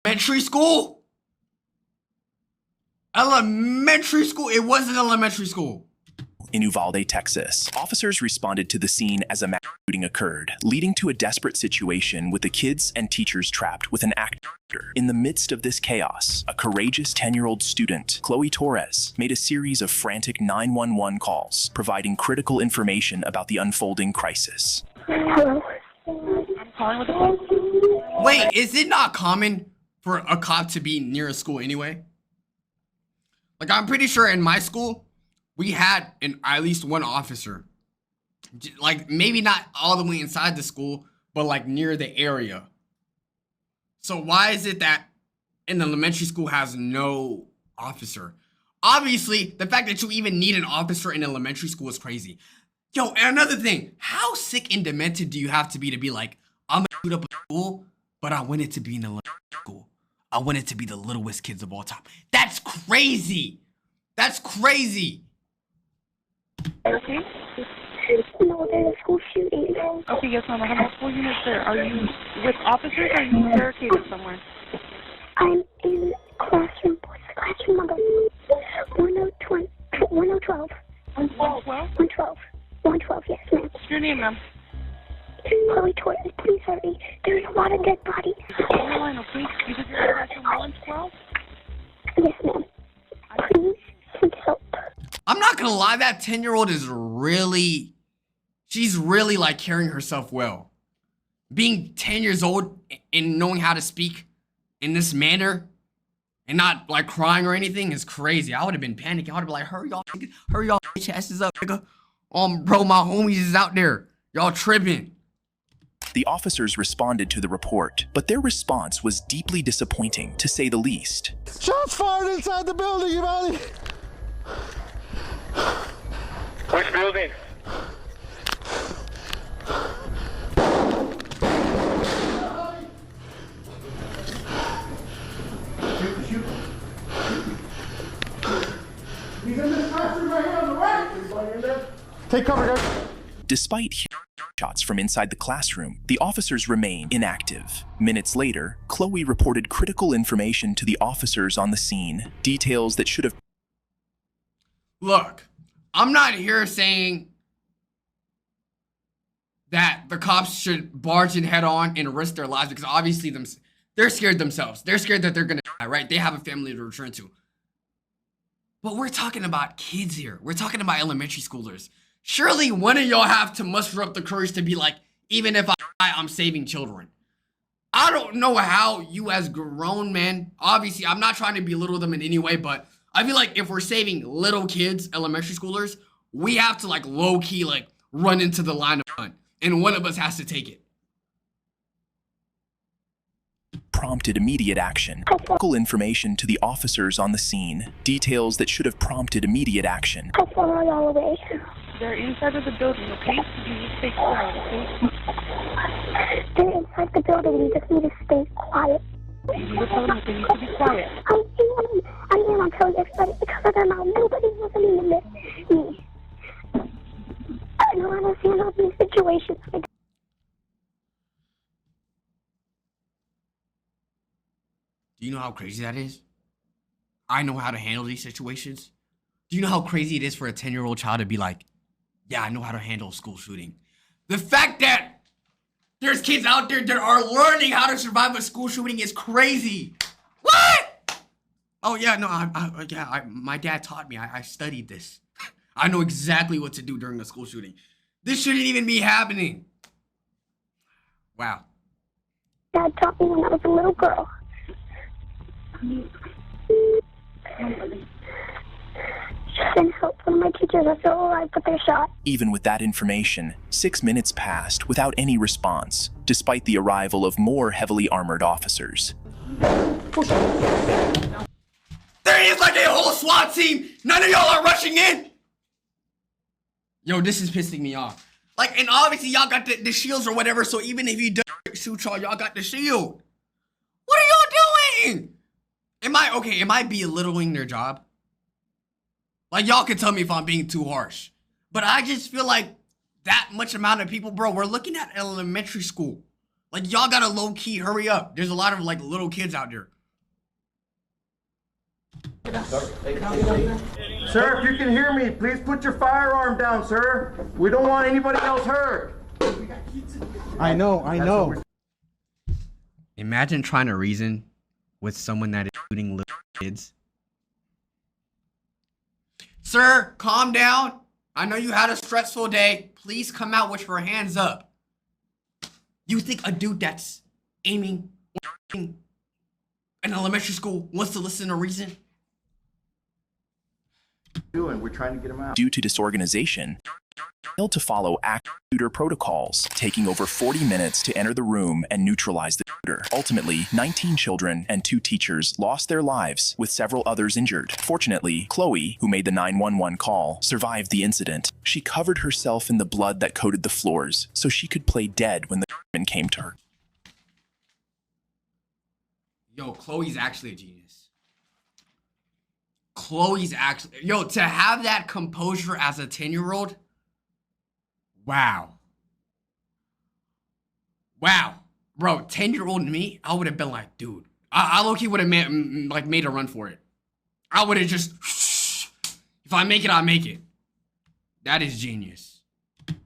Elementary school? Elementary school? It wasn't elementary school. In Uvalde, Texas. Officers responded to the scene as a mass shooting occurred, leading to a desperate situation with the kids and teachers trapped with an active shooter. In the midst of this chaos, a courageous 10-year-old student, Chloe Torres, made a series of frantic 911 calls, providing critical information about the unfolding crisis. Hello? Wait, is it not common for a cop to be near a school anyway? Like, I'm pretty sure in my school, we had at least one officer. Like, maybe not all the way inside the school, but like near the area. So why is it that an elementary school has no officer? Obviously, the fact that you even need an officer in elementary school is crazy. Yo, and another thing, how sick and demented do you have to be like, I'm gonna shoot up a school, but I want it to be in a school. I want it to be the littlest kids of all time. That's crazy. That's crazy. Okay. No, there's a school shooting. Okay, yes, ma'am. I have multiple units there. Are you with officers or are you barricaded somewhere? I'm in classroom. What's the classroom number? 112. 112. 112. 112, yes, ma'am. What's your name, ma'am? Chloe Torres, please hurry. There's a lot of dead bodies. Line, okay? You said you're in classroom 112? Yes, ma'am. Please seek help. I'm not gonna lie, that 10-year-old is really, she's really like carrying herself well. Being 10 years old and knowing how to speak in this manner and not like crying or anything is crazy. I would have been panicking. I would have been like, hurry y'all bitch asses up, nigga. Bro, my homies is out there. Y'all tripping. The officers responded to the report, but their response was deeply disappointing, to say the least. Shots fired inside the building, Uvalde! Which building? He's in this classroom right here on the right. Take cover, guys. Despite shots from inside the classroom, the officers remain inactive. Minutes later, Chloe reported critical information to the officers on the scene, details that should have... Look, I'm not here saying that the cops should barge in head on and risk their lives because obviously they're scared themselves. They're scared that they're gonna die, right? They have a family to return to. But we're talking about kids here. We're talking about elementary schoolers. Surely one of y'all have to muster up the courage to be like, even if I die, I'm saving children. I don't know how you as grown men, obviously I'm not trying to belittle them in any way, but I feel like if we're saving little kids, elementary schoolers, we have to like low key like run into the line of gun and one of us has to take it. Prompted immediate action. Critical information to the officers on the scene, details that should have prompted immediate action. How far are y'all away? They're inside of the building, okay? You need to stay quiet, okay? They're inside the building. You just need to stay quiet. You need to tell them that they need to be quiet. I'm telling everybody because of their mouth. Nobody's listening to me. situations. Like, Do you know how crazy that is? I know how to handle these situations. Do you know how crazy it is for a 10-year-old child to be like, yeah, I know how to handle a school shooting? The fact that there's kids out there that are learning how to survive a school shooting is crazy. What? Oh yeah, no, my dad taught me. I studied this. I know exactly what to do during a school shooting. This shouldn't even be happening. Wow. Dad taught me when I was a little girl. Send help. One of my teachers are still alive, but they're shot. Even with that information, 6 minutes passed without any response, despite the arrival of more heavily armored officers. There is like a whole SWAT team. None of y'all are rushing in. Yo, this is pissing me off. Like, and obviously y'all got the shields or whatever, so even if you don't shoot y'all got the shield. What are y'all doing? Am I belittling their job? Like, y'all can tell me if I'm being too harsh. But I just feel like that much amount of people, bro, we're looking at elementary school. Like, y'all gotta low-key hurry up. There's a lot of, like, little kids out there. Sir, if you can hear me, please put your firearm down, sir. We don't want anybody else hurt. I know. Imagine trying to reason with someone that is shooting little kids. Sir, calm down. I know you had a stressful day. Please come out with your hands up. You think a dude that's aiming in elementary school wants to listen to reason? We're trying to get him out. Due to disorganization, failed to follow active shooter protocols, taking over 40 minutes to enter the room and neutralize the shooter. Ultimately, 19 children and 2 teachers lost their lives, with several others injured. Fortunately, Chloe, who made the 911 call, survived the incident. She covered herself in the blood that coated the floors so she could play dead when the gunman came to her. Yo, Chloe's actually a genius. Chloe's actually... Yo, to have that composure as a 10-year-old... Wow. Wow. Bro, 10-year-old me, I would have been like, dude. I low-key would have made a run for it. I would have just... If I make it, I make it. That is genius.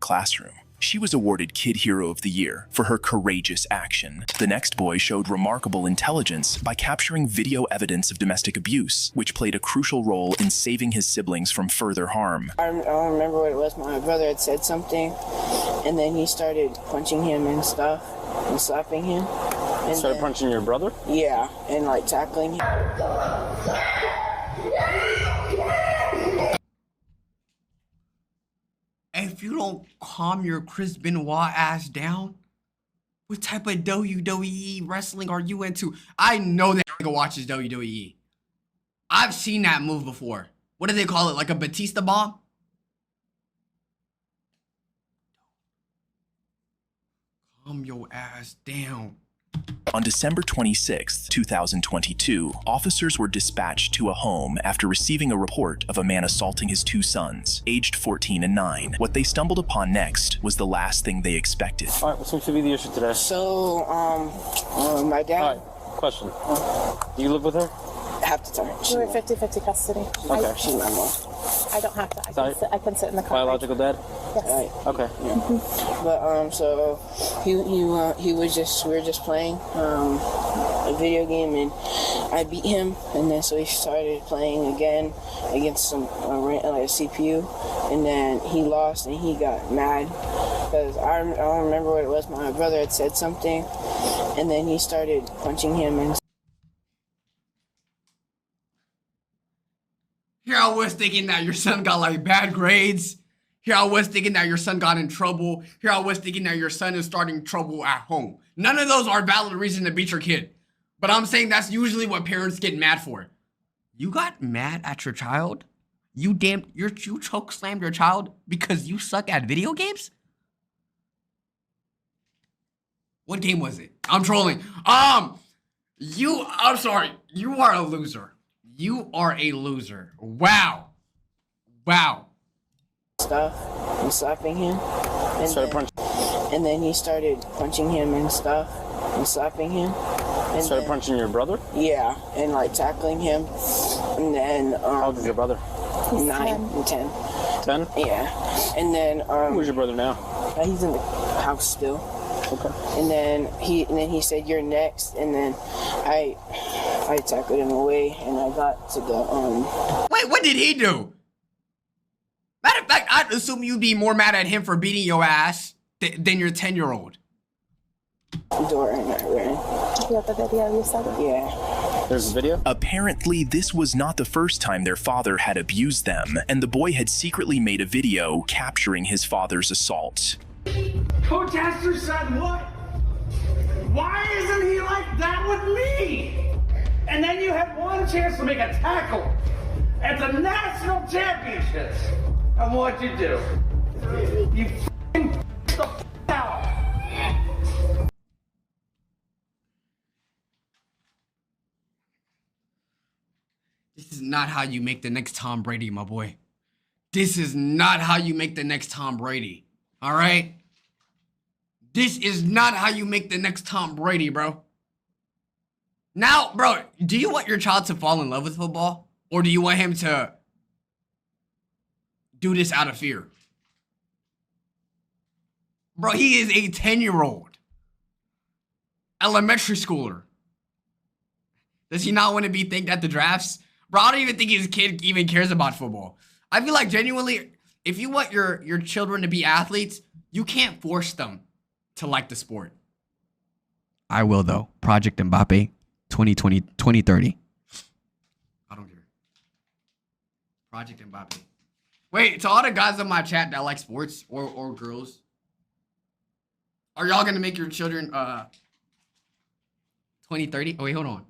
Classroom. She was awarded Kid Hero of the Year for her courageous action. The next boy showed remarkable intelligence by capturing video evidence of domestic abuse, which played a crucial role in saving his siblings from further harm. I don't remember what it was. My brother had said something, and then he started punching him and stuff, and slapping him. And started punching your brother? Yeah, and like tackling him. If you don't calm your Chris Benoit ass down, what type of WWE wrestling are you into? I know that nigga watches WWE. I've seen that move before. What do they call it? Like a Batista bomb? Calm your ass down. On December 26, 2022, officers were dispatched to a home after receiving a report of a man assaulting his 2 sons, aged 14 and 9. What they stumbled upon next was the last thing they expected. All right, what seems to be the issue today? So, my dad... All right, question. Do you live with her? Half the time. We're 50-50 custody. Okay. She's my mom. I don't have to. I can sit in the car. Biological dad? Yes. Right. Okay. Yeah. But so he was just, we were just playing a video game, and I beat him, and then so he started playing again against some like a CPU, and then he lost, and he got mad because I don't remember what it was. My brother had said something, and then he started punching him and. Here I was thinking that your son got like bad grades. Here I was thinking that your son got in trouble. Here I was thinking that your son is starting trouble at home. None of those are valid reasons to beat your kid. But I'm saying that's usually what parents get mad for. You got mad at your child? You choke slammed your child because you suck at video games? What game was it? I'm trolling. I'm sorry. You are a loser. You are a loser. Wow. Wow. Stuff and slapping him. And started punching. and then he started punching him and stuff and slapping him. And Started punching your brother? Yeah, and like tackling him. And then How old is your brother? 9 and 10. 10? Yeah. And then Where's your brother now? he's in the house still. Okay. And then he said, "You're next." And then I tackled him away, and I got to the Wait, what did he do? Matter of fact, I'd assume you'd be more mad at him for beating your ass than your 10-year-old. door and I ran. You have the video you said? Yeah. There's a video? Apparently, this was not the first time their father had abused them, and the boy had secretly made a video capturing his father's assault. Protester said what? Why isn't he like that with me? And then you have one chance to make a tackle at the national championships. And what'd you do? You f***ing the f*** out. This is not how you make the next Tom Brady, my boy. This is not how you make the next Tom Brady. All right? This is not how you make the next Tom Brady, bro. Now, bro, do you want your child to fall in love with football? Or do you want him to do this out of fear? Bro, he is a 10-year-old. Elementary schooler. Does he not want to be thanked at the drafts? Bro, I don't even think his kid even cares about football. I feel like genuinely, if you want your children to be athletes, you can't force them to like the sport. I will, though. Project Mbappe 2030. I don't care. Project Mbappe. Wait, to all the guys in my chat that like sports or girls, are y'all gonna make your children 2030? Oh wait, hold on.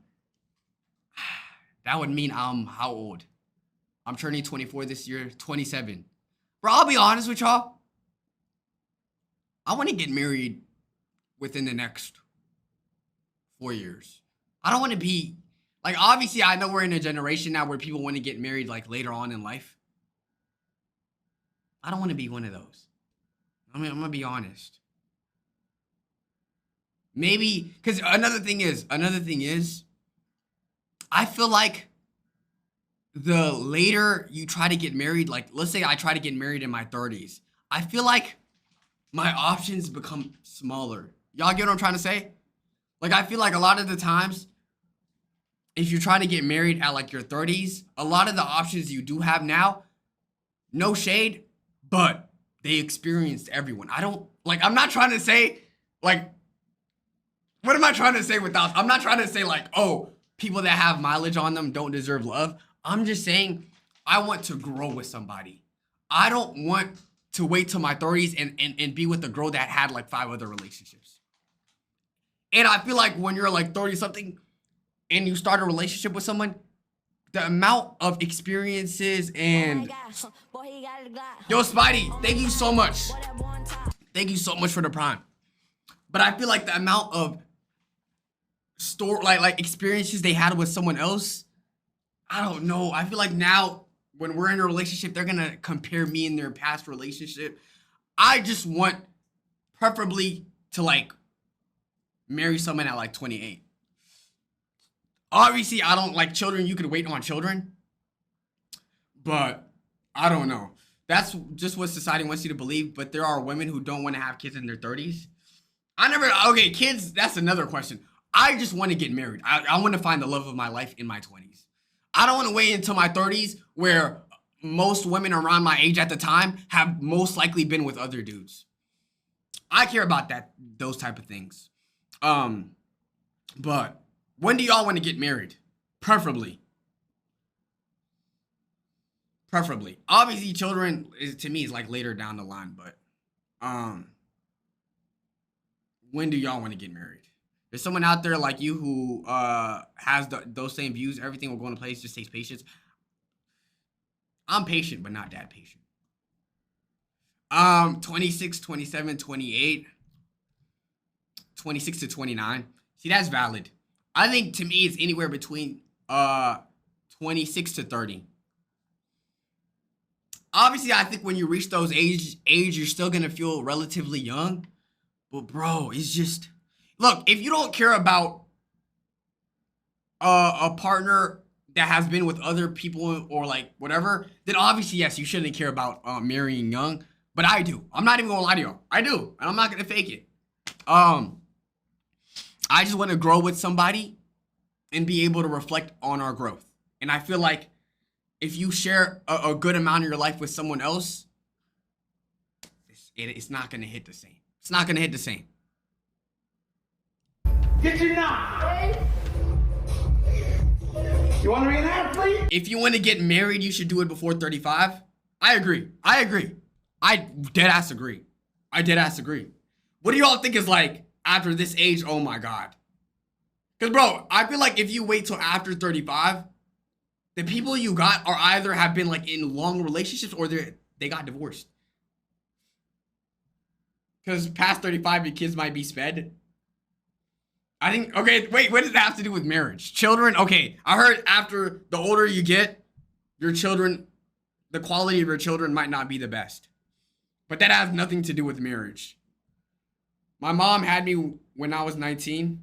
That would mean I'm how old? I'm turning 24 this year, 27. Bro, I'll be honest with y'all. I want to get married within the next 4 years. I don't want to be, like, obviously I know we're in a generation now where people want to get married like later on in life. I don't want to be one of those. I mean, I'm going to be honest. Maybe, because another thing is, I feel like the later you try to get married, like, let's say I try to get married in my 30s, I feel like my options become smaller. Y'all get what I'm trying to say? Like, I feel like a lot of the times, if you try to get married at like your 30s, a lot of the options you do have now, no shade, but they experienced everyone. I'm not trying to say, like, what am I trying to say without, I'm not trying to say like, oh, people that have mileage on them don't deserve love. I'm just saying I want to grow with somebody. I don't want to wait till my 30s and be with a girl that had like 5 other relationships. And I feel like when you're like 30 something and you start a relationship with someone, the amount of experiences and yo, Spidey, thank you so much. Thank you so much for the prime. But I feel like the amount of like experiences they had with someone else, I don't know. I feel like now when we're in a relationship, they're gonna compare me in their past relationship. I just want preferably to like marry someone at like 28. Obviously, I don't like children. You could wait on children, but I don't know. That's just what society wants you to believe. But there are women who don't want to have kids in their 30s. Okay, kids, that's another question. I just want to get married. I want to find the love of my life in my 20s. I don't want to wait until my 30s where most women around my age at the time have most likely been with other dudes. I care about those type of things. But when do y'all want to get married? Preferably. Obviously, children to me is like later down the line, but when do y'all want to get married? There's someone out there like you who has those same views. Everything will go into place. Just takes patience. I'm patient, but not that patient. 26, 27, 28, 26 to 29. See, that's valid. I think to me it's anywhere between 26 to 30. Obviously, I think when you reach those age, you're still gonna feel relatively young. But bro, it's just, look, if you don't care about a partner that has been with other people or like whatever, then obviously yes, you shouldn't care about marrying young. But I do. I'm not even gonna lie to you. I do, and I'm not gonna fake it. I just want to grow with somebody and be able to reflect on our growth. And I feel like if you share a good amount of your life with someone else, it's not gonna hit the same. It's not gonna hit the same. Did you not? You want to be an athlete? If you want to get married, you should do it before 35. I agree. I dead ass agree. What do y'all think is like after this age? Oh my God. Because bro, I feel like if you wait till after 35, the people you got are either have been like in long relationships or they got divorced. Because past 35, your kids might be sped. I think, okay, wait, what does that have to do with marriage? Children? Okay, I heard after the older you get, your children, the quality of your children might not be the best. But that has nothing to do with marriage. My mom had me when I was 19.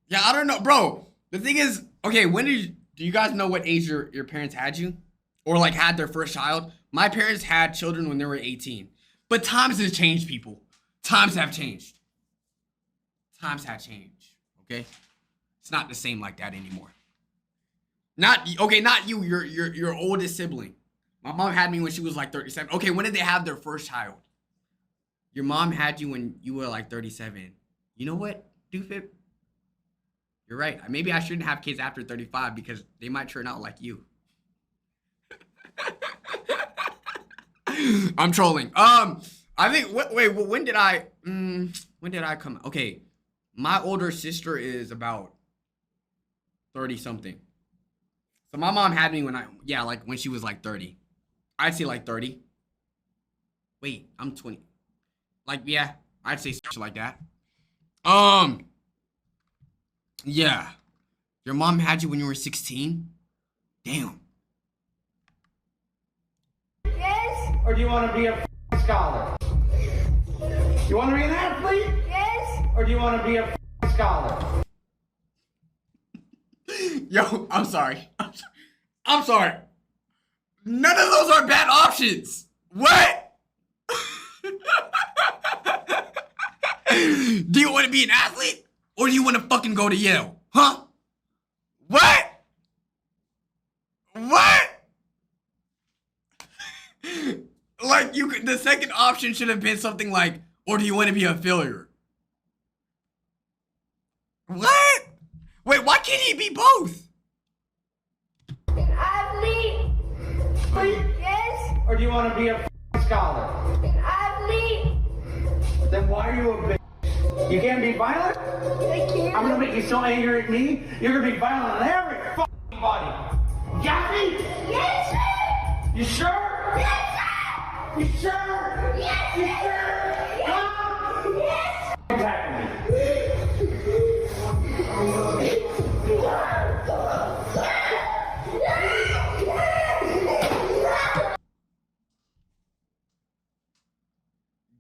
Yeah, I don't know, bro. The thing is, okay, do you guys know what age your parents had you? Or like had their first child? My parents had children when they were 18. But times have changed, people. Times have changed. Times have changed, okay? It's not the same like that anymore. Not you, your oldest sibling. My mom had me when she was like 37. Okay, when did they have their first child? Your mom had you when you were like 37. You know what, Doofit? You're right. Maybe I shouldn't have kids after 35 because they might turn out like you. I'm trolling. I think, when did I come? Okay, my older sister is about 30 something. So my mom had me when she was like 30. I'd say like 30. Wait, I'm 20. Like, yeah, I'd say shit like that. Yeah. Your mom had you when you were 16? Damn. Yes. Or do you want to be a scholar? You want to be an athlete? Yes. Or do you want to be a scholar? Yo, I'm sorry. I'm sorry. None of those are bad options. What? Do you want to be an athlete? Or do you want to fucking go to Yale? Huh? What? What? Like, the second option should have been something like, or do you want to be a failure? What? Wait, why can't he be both? An athlete? Yes. Or do you want to be a scholar? An athlete? Then why are you a bitch? You can't be violent? I can't. I'm gonna make you so angry at me, you're gonna be violent on every fucking body. Got me? Yes, sir. You sure? Yes, sir. You sure? Yes, you sure? Huh? Yes. Attack me.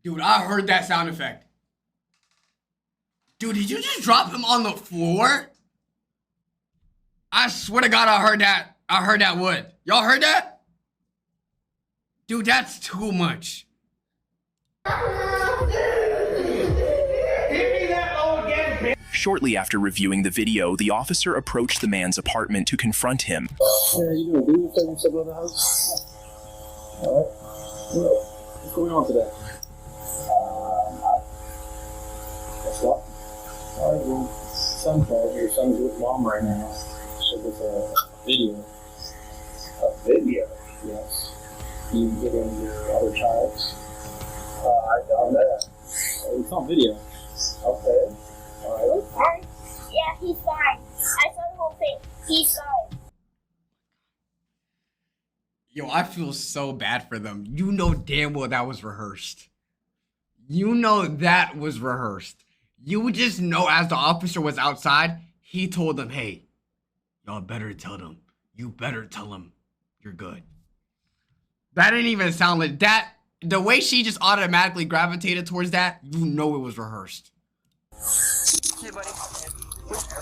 Dude, I heard that sound effect. Dude, did you just drop him on the floor? I swear to God, I heard that. I heard that wood. Y'all heard that? Dude, that's too much. Shortly after reviewing the video, the officer approached the man's apartment to confront him. Yeah, you doing? Do you taking something in the house? All right. What's going on today? What's up? All right, well, son called. Your son's with mom right now. So there's a video. A video? Yes. You getting your other child's? I done that. It's on video. Okay. All right. Yeah, he's fine. I saw the whole thing. He's fine. Yo, I feel so bad for them. You know damn well that was rehearsed. You know that was rehearsed. You would just know as the officer was outside, he told them, hey, y'all better tell them. You better tell them you're good. That didn't even sound like that. the way she just automatically gravitated towards that, you know it was rehearsed. Hey, buddy.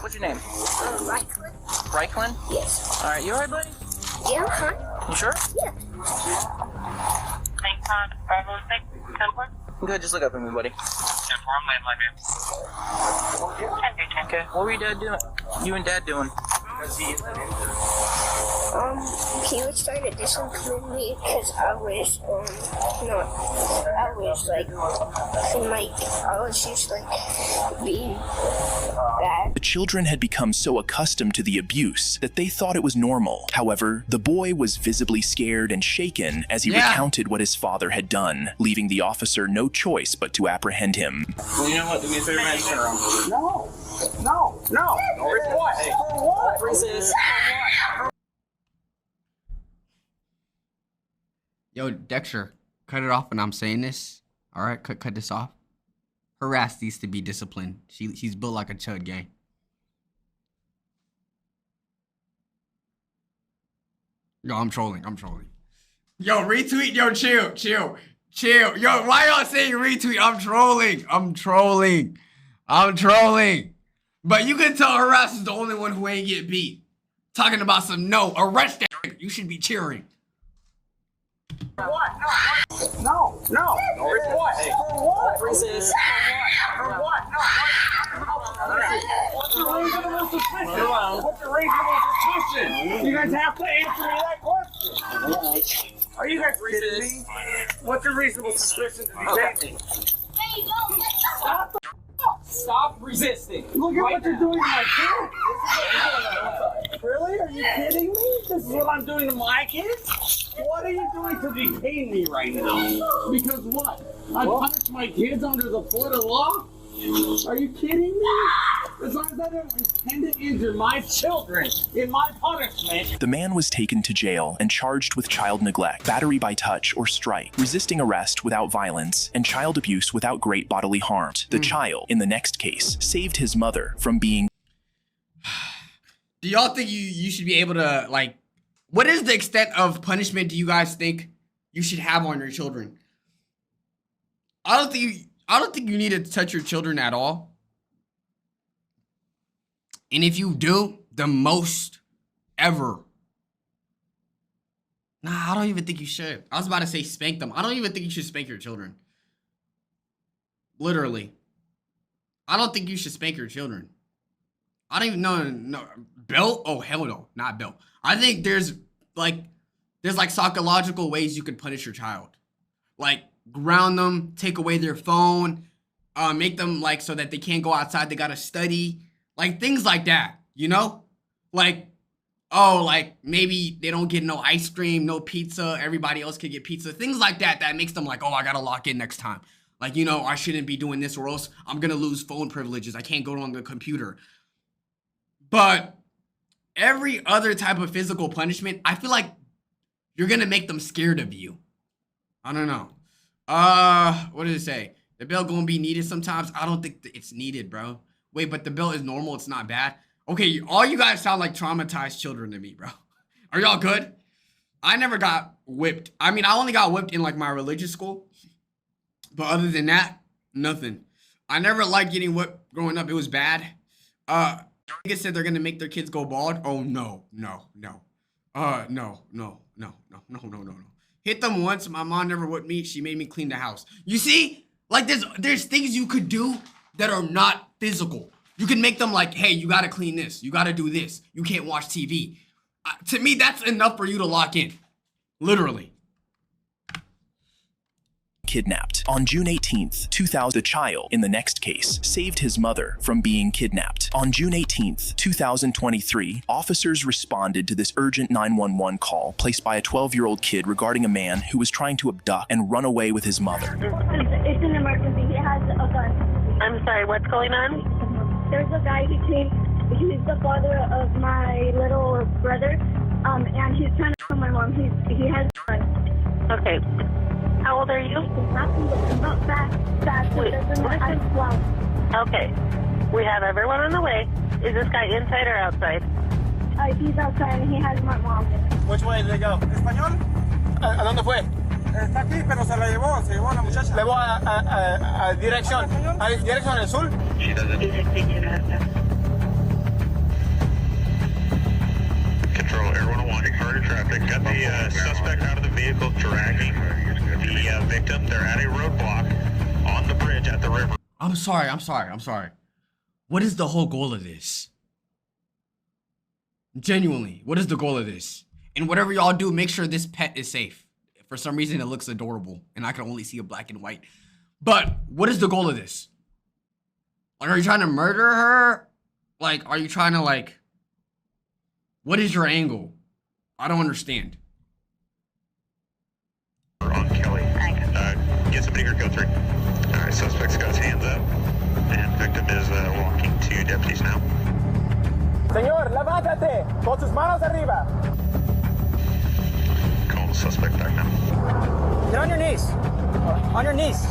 What's your name? Reichland. Reichland? Yes. All right, you all right, buddy? Yeah, huh? You sure? Yeah. Good, just look up at me, buddy. Okay, what were your dad doing? You and dad doing? He was trying to discipline me because I was just like being bad. The children had become so accustomed to the abuse that they thought it was normal. However, the boy was visibly scared and shaken as he recounted what his father had done, leaving the officer no choice but to apprehend him. Well, you know what? Do me a favor, man. Turn around. No. For what? For what? Resist. Yo, Dexter, cut it off when I'm saying this. All right, cut this off. Her ass needs to be disciplined. She's built like a chud gang. Yo, I'm trolling. Yo, retweet. Yo, chill. Yo, why y'all saying retweet? I'm trolling. But you can tell her ass is the only one who ain't get beat. Talking about some arrest that. You should be cheering. For what? No. For what? For what? Resist. For what? What's your reasonable suspicion? You guys have to answer me that question. Are you guys kidding me? What's your reasonable suspicion to detain me? Stop resisting. Look at what you're doing to my kids. Really? Are you kidding me? This is what I'm doing to my kids? What are you doing to detain me right now? Because what? I punish my kids under the Florida law? Are you kidding me? As long as I don't intend to injure my children in my punishment. The man was taken to jail and charged with child neglect, battery by touch or strike, resisting arrest without violence, and child abuse without great bodily harm. The child, in the next case, saved his mother from being... Do y'all think you should be able to, like... What is the extent of punishment do you guys think you should have on your children? I don't think you need to touch your children at all. And if you do, the most ever. Nah, I don't even think you should. I was about to say spank them. I don't even think you should spank your children. Literally. I don't think you should spank your children. I don't even know. No. Belt? Oh, hell no. Not belt. I think there's like psychological ways you could punish your child. Like ground them, take away their phone, make them like so that they can't go outside, they gotta study. Like things like that, you know? Like, oh, like maybe they don't get no ice cream, no pizza, everybody else could get pizza. Things like that makes them like, oh, I gotta lock in next time. Like, you know, I shouldn't be doing this or else I'm gonna lose phone privileges. I can't go on the computer. But every other type of physical punishment, I feel like you're gonna make them scared of you. I don't know. What did it say? The belt gonna be needed sometimes. I don't think it's needed, bro. Wait, but the belt is normal. It's not bad. Okay, all you guys sound like traumatized children to me, bro. Are y'all good? I never got whipped. I mean, I only got whipped in like my religious school. But other than that, nothing. I never liked getting whipped growing up. It was bad. Niggas said they're gonna make their kids go bald. Oh no. No. Hit them once. My mom never whipped me. She made me clean the house. You see? Like there's things you could do that are not physical. You can make them like, hey, you gotta clean this. You gotta do this. You can't watch TV. To me, that's enough for you to lock in. Literally. Kidnapped. On June 18th, 2000, the child, in the next case, saved his mother from being kidnapped. On June 18th, 2023, officers responded to this urgent 911 call placed by a 12-year-old kid regarding a man who was trying to abduct and run away with his mother. It's an emergency. He has a gun. I'm sorry, what's going on? There's a guy he's the father of my little brother, and he's trying to kill my mom. He has a gun. Okay. How old are you? Not fast. Okay. We have everyone on the way. Is this guy inside or outside? He's outside and he has my mom. Which way did they go? Español? ¿A dónde fue? está aquí, pero se llevó la muchacha. Le voy a dirección. ¿A dirección al sur? Control, Air 101, hard traffic. Got the suspect out of the vehicle dragging the victim. They're at a roadblock on the bridge at the river. I'm sorry. What is the whole goal of this? Genuinely, what is the goal of this? And whatever y'all do, make sure this pet is safe. For some reason, it looks adorable, and I can only see a black and white. But what is the goal of this? Like, are you trying to murder her? Like, are you trying to, like... What is your angle? I don't understand. On Kelly. Get somebody here, go 3. Alright, suspect's got his hands up. And victim is walking to deputies now. Señor, levántate, con tus manos arriba. Call the suspect back now. Get on your knees. On your knees.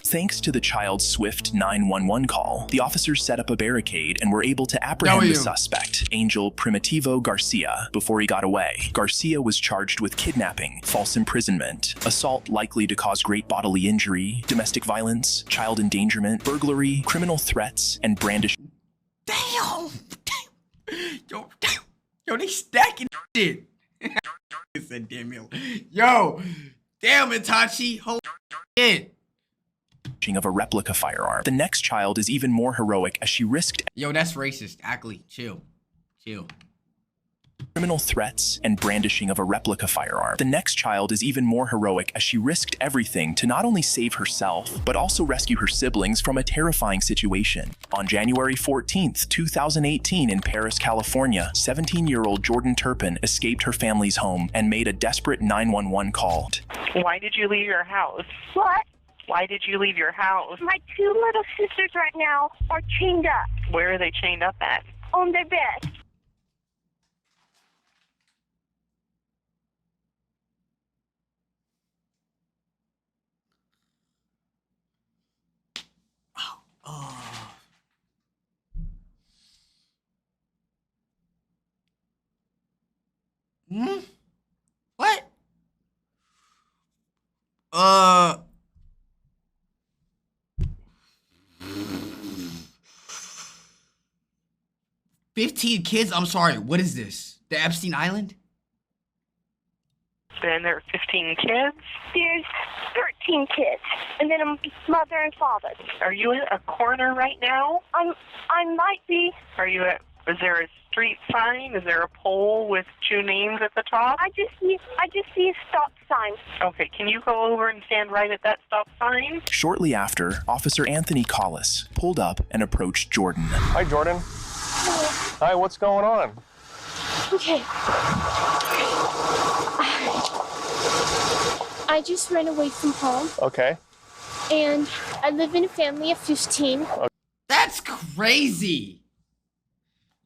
Thanks to the child's swift 911 call, the officers set up a barricade and were able to apprehend the suspect, Angel Primitivo Garcia, before he got away. Garcia was charged with kidnapping, false imprisonment, assault likely to cause great bodily injury, domestic violence, child endangerment, burglary, criminal threats, and brandishing. Damn! Yo, they stacking shit. It said damn it. Yo, damn Itachi, holy shit. Of a replica firearm. The next child is even more heroic as she risked. Yo, that's racist. Ackley, chill. Criminal threats and brandishing of a replica firearm. The next child is even more heroic as she risked everything to not only save herself, but also rescue her siblings from a terrifying situation. On January 14th, 2018 in Paris, California, 17-year-old Jordan Turpin escaped her family's home and made a desperate 911 call. Why did you leave your house? What? Why did you leave your house? My 2 little sisters right now are chained up. Where are they chained up at? On their bed. What? 15 kids? I'm sorry, what is this? The Epstein Island? Then there are 15 kids? There's 13 kids, and then a mother and father. Are you in a corner right now? I might be. Are you at, is there a street sign? Is there a pole with 2 names at the top? I just see a stop sign. Okay, can you go over and stand right at that stop sign? Shortly after, Officer Anthony Collis pulled up and approached Jordan. Hi, Jordan. Hi, what's going on? Okay. I just ran away from home. Okay. And I live in a family of 15. That's crazy.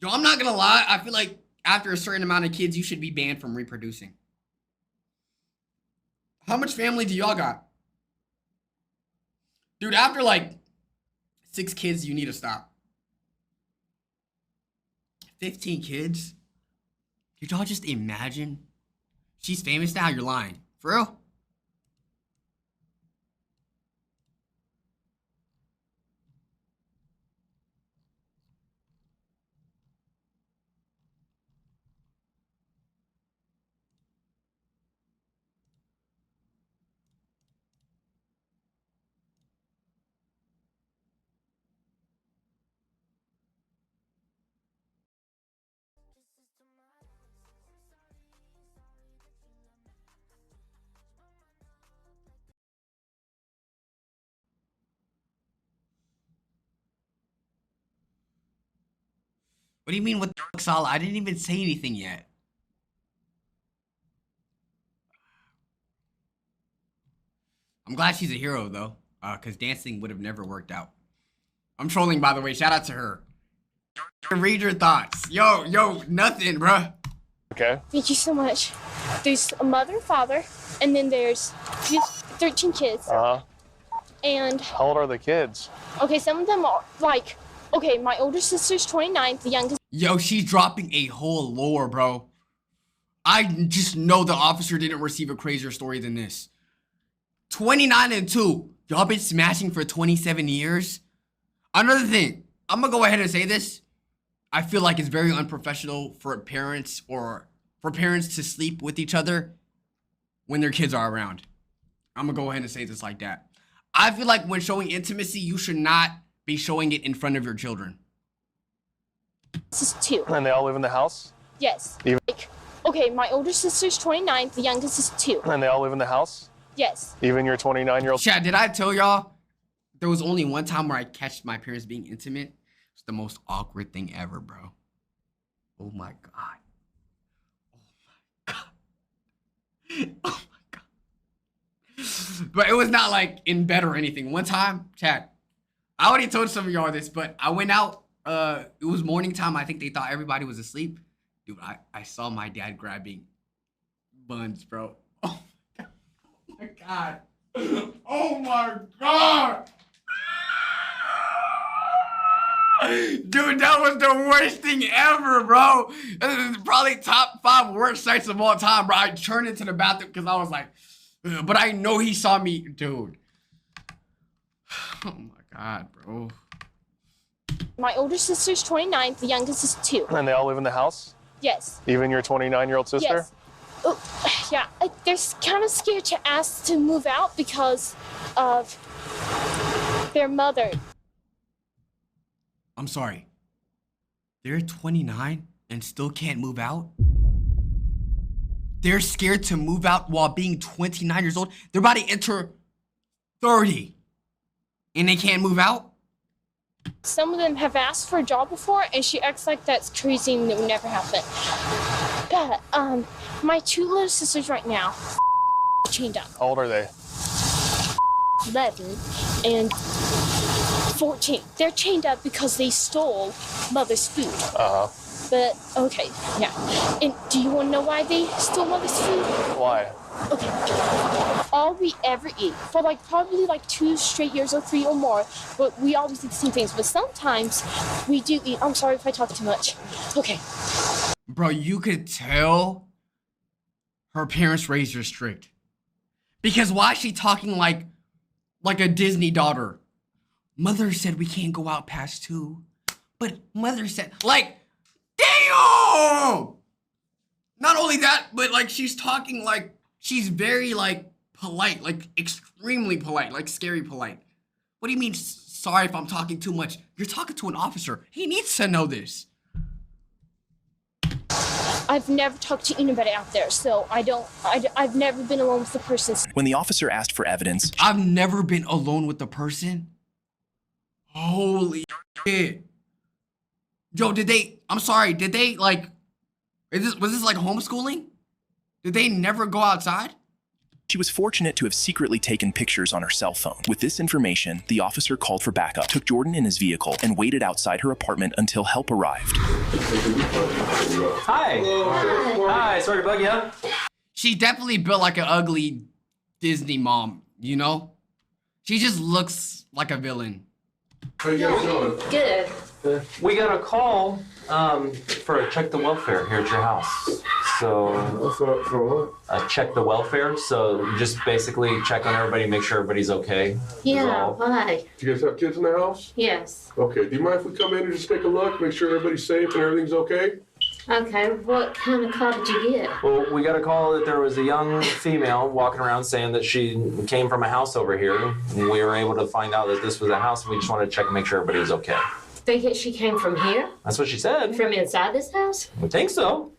Yo, I'm not gonna lie. I feel like after a certain amount of kids, you should be banned from reproducing. How much family do y'all got? Dude, after like 6 kids, you need to stop. 15 kids? Did y'all just imagine? She's famous now, you're lying. For real? What do you mean, what the fuck, Salah? I didn't even say anything yet. I'm glad she's a hero, though. Because dancing would have never worked out. I'm trolling, by the way. Shout out to her. Read your thoughts. Yo, nothing, bruh. Okay. Thank you so much. There's a mother and father, and then there's 13 kids. Uh-huh. And... How old are the kids? Okay, some of them are, like... Okay, my older sister's 29, the youngest... Yo, she's dropping a whole lore, bro. I just know the officer didn't receive a crazier story than this. 29 and 2. Y'all been smashing for 27 years? Another thing, I'm gonna go ahead and say this. I feel like it's very unprofessional for parents to sleep with each other when their kids are around. I'm gonna go ahead and say this like that. I feel like when showing intimacy, you should not be showing it in front of your children. This is 2. And they all live in the house? Yes. Even Okay, my older sister's 29, the youngest is 2. And they all live in the house? Yes. Even your 29-year-old? Chad, did I tell y'all there was only one time where I catched my parents being intimate? It's the most awkward thing ever, bro. Oh my God. Oh my God. But it was not like in bed or anything. One time, Chad, I already told some of y'all this, but I went out. It was morning time. I think they thought everybody was asleep. Dude, I saw my dad grabbing buns, bro. Oh my God. Oh my God. Dude, that was the worst thing ever, bro. This is probably top 5 worst sights of all time, bro. I turned into the bathroom because I was like, ugh, but I know he saw me, dude. Oh my God, bro. My older sister's 29, the youngest is 2. And they all live in the house? Yes. Even your 29-year-old sister? Yes. Oh, yeah, they're kind of scared to ask to move out because of their mother. I'm sorry. They're 29 and still can't move out? They're scared to move out while being 29 years old? They're about to enter 30 and they can't move out? Some of them have asked for a job before, and she acts like that's crazy and it would never happen. But, my 2 little sisters right now chained up. How old are they? 11 and 14. They're chained up because they stole mother's food. Uh-huh. But, okay, yeah. And do you want to know why they stole mother's food? Why? Okay. All we ever eat for probably 2 straight years or 3 or more, but we always eat the same things. But sometimes we do eat. I'm sorry if I talk too much. Okay. Bro, you could tell her parents raised her strict. Because why is she talking like a Disney daughter? Mother said we can't go out past 2. But mother said, damn! Not only that, but she's talking she's very polite, extremely polite, scary polite. What do you mean, sorry if I'm talking too much? You're talking to an officer. He needs to know this. I've never talked to anybody out there, so I've never been alone with the person. When the officer asked for evidence, I've never been alone with the person? Holy shit. Yo, was this homeschooling? Did they never go outside? she was fortunate to have secretly taken pictures on her cell phone. With this information, the officer called for backup, took Jordan in his vehicle, and waited outside her apartment until help arrived. Hi. Hi, sorry to bug you. She definitely built like an ugly Disney mom, you know? She just looks like a villain. How you guys doing? Good. We got a call for a check the welfare here at your house. So for what? Check the welfare. So just basically check on everybody, make sure everybody's okay. Yeah, why? Do you guys have kids in the house? Yes. Okay, do you mind if we come in and just take a look, make sure everybody's safe and everything's okay? Okay, what kind of call did you get? Well, we got a call that there was a young female walking around saying that she came from a house over here. And we were able to find out that this was a house, and we just wanted to check and make sure everybody was okay. Think that she came from here? That's what she said. From inside this house? We think so.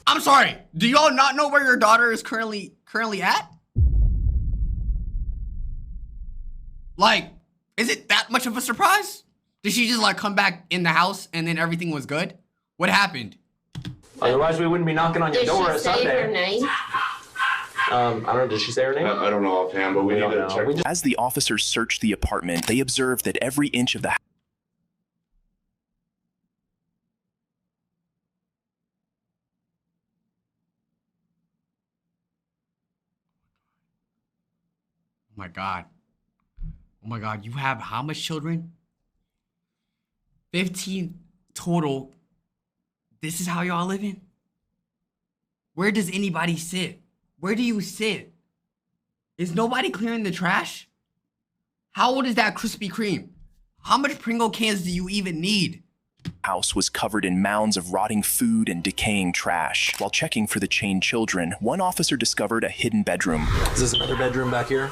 I'm sorry. Do y'all not know where your daughter is currently at? Like, is it that much of a surprise? Did she just like come back in the house and then everything was good? What happened? Otherwise, we wouldn't be knocking on your door at Sunday. Did she say her name? I don't know. Did she say her name? I don't know offhand, but we need to check. As the officers searched the apartment, they observed that every inch of the house. Oh my God. Oh my God. You have how much children? 15 total. This is how y'all living? Where does anybody sit? Where do you sit? Is nobody clearing the trash? How old is that Krispy Kreme? How much Pringle cans do you even need? House was covered in mounds of rotting food and decaying trash. While checking for the chained children, one officer discovered a hidden bedroom. Is this another bedroom back here?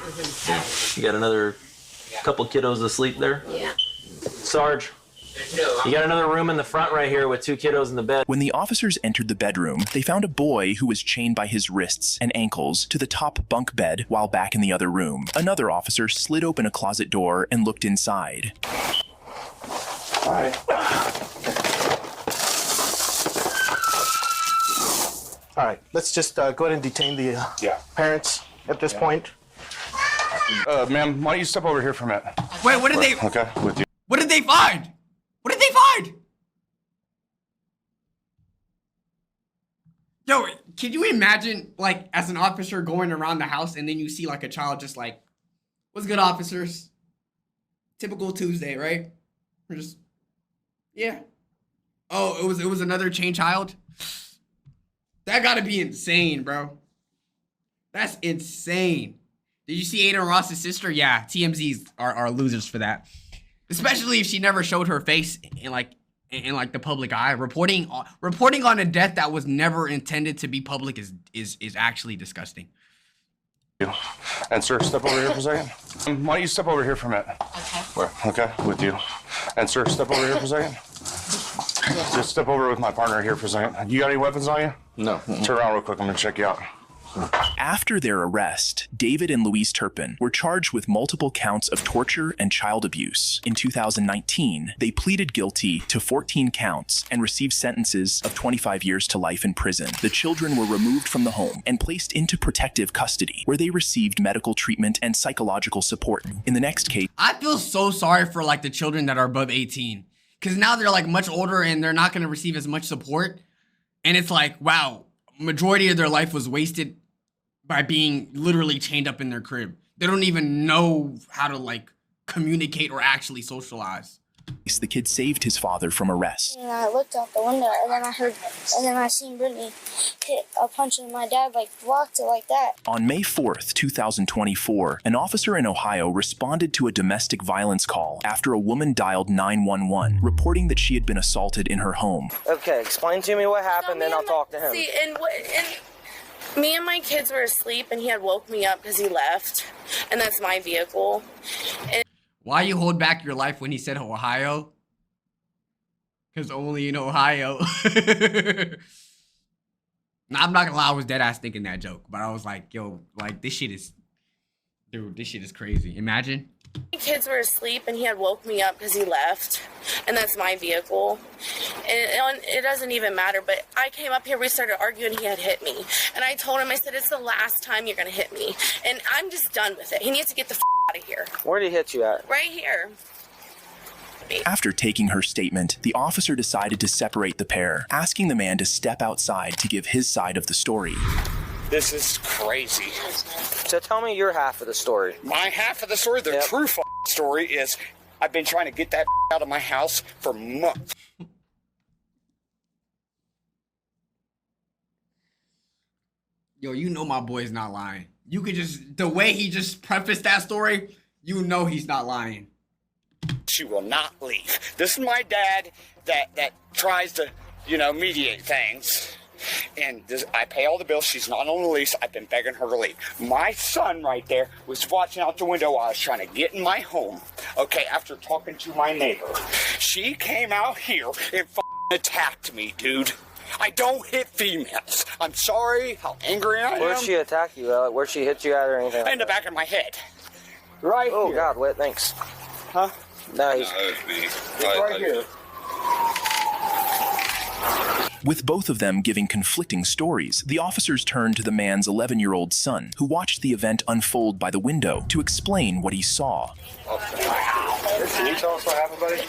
You got another couple kiddos asleep there? Yeah. Sarge, you got another room in the front right here with 2 kiddos in the bed. When the officers entered the bedroom, they found a boy who was chained by his wrists and ankles to the top bunk bed while back in the other room. Another officer slid open a closet door and looked inside. All right. All right, let's just go ahead and detain the parents at this point. Ma'am, why don't you step over here for a minute? Wait, what did they? Okay, with you. What did they find? What did they find? Yo, can you imagine, like, as an officer going around the house and then you see, like, a child just like, what's good, officers? Typical Tuesday, right? We're just, yeah. Oh, it was another chained child? That gotta be insane, bro. That's insane. Did you see Aiden Ross's sister? Yeah, TMZs are losers for that. Especially if she never showed her face in the public eye. Reporting on a death that was never intended to be public is actually disgusting. And sir, step over here for a second. Why don't you step over here for a minute? Okay. Where? Okay, with you. And sir, step over here for a second. Just step over with my partner here for a second. You got any weapons on you? No. Turn around real quick. I'm gonna check you out. After their arrest, David and Louise Turpin were charged with multiple counts of torture and child abuse. In 2019, they pleaded guilty to 14 counts and received sentences of 25 years to life in prison. The children were removed from the home and placed into protective custody, where they received medical treatment and psychological support. In the next case, I feel so sorry for like the children that are above 18, because now they're like much older and they're not going to receive as much support. And it's like, wow, majority of their life was wasted by being literally chained up in their crib. They don't even know how to like communicate or actually socialize. the kid saved his father from arrest. And I looked out the window, and then I seen Brittany hit a punch, and my dad like blocked it like that. On May 4th, 2024, an officer in Ohio responded to a domestic violence call after a woman dialed 911, reporting that she had been assaulted in her home. Okay, explain to me what happened, then I'll talk to him. See, and me and my kids were asleep, and he had woke me up because he left, and that's my vehicle. And why you hold back your life when he said Ohio? Because only in Ohio. Nah, I'm not gonna lie, I was dead ass thinking that joke, but I was like, yo, like this shit is, dude, this shit is crazy. Imagine. my kids were asleep, and he had woke me up because he left, and that's my vehicle. And it doesn't even matter, but I came up here, we started arguing, he had hit me. And I told him, I said, it's the last time you're gonna hit me. And I'm just done with it. He needs to get the out of here. Where did he hit you at? Right here. After taking her statement, the officer decided to separate the pair, asking the man to step outside to give his side of the story. This is crazy. So tell me your half of the story. My half of the story, the true story is I've been trying to get that out of my house for months. Yo, you know my boy's not lying. You could just, the way he just prefaced that story, you know he's not lying. She will not leave. This is my dad that tries to, mediate things. And I pay all the bills. She's not on the lease. I've been begging her to leave. My son right there was watching out the window while I was trying to get in my home. Okay, after talking to my neighbor. She came out here and attacked me, dude. I don't hit females. I'm sorry how angry I am. Where'd she attack you at? Where'd she hit you at or anything? In the back of my head. Right here. Oh, God, wait, thanks. Huh? No, he's right here. With both of them giving conflicting stories, the officers turned to the man's 11-year-old son, who watched the event unfold by the window, to explain what he saw. Can you tell us what happened, buddy?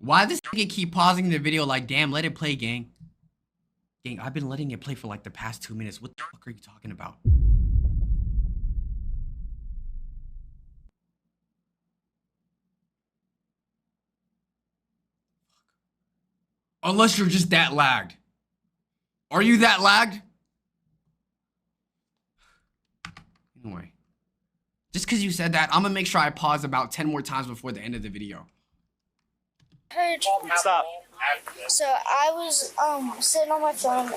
Why does nigga keep pausing the video like, damn, let it play, gang? Gang, I've been letting it play for like the past 2 minutes. What the fuck are you talking about? Unless you're just that lagged. Are you that lagged? Anyway. Just because you said that, I'm gonna make sure I pause about 10 more times before the end of the video. Heard. Stop. So I was sitting on my phone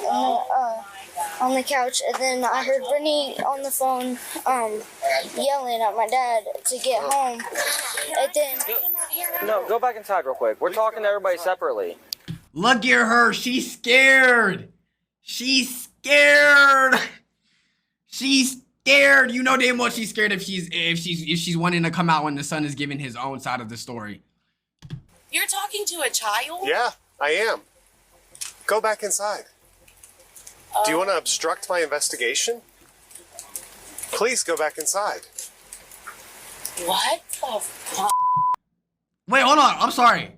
on the couch, and then I heard Brittany on the phone yelling at my dad to get home. And then No, go back inside real quick. We're talking to everybody separately. Look at her. She's scared. She's scared. She's scared. You know damn well she's scared if she's wanting to come out when the son is giving his own side of the story. You're talking to a child? Yeah, I am. Go back inside. Do you want to obstruct my investigation? Please go back inside. What the fuck? Wait, hold on. I'm sorry.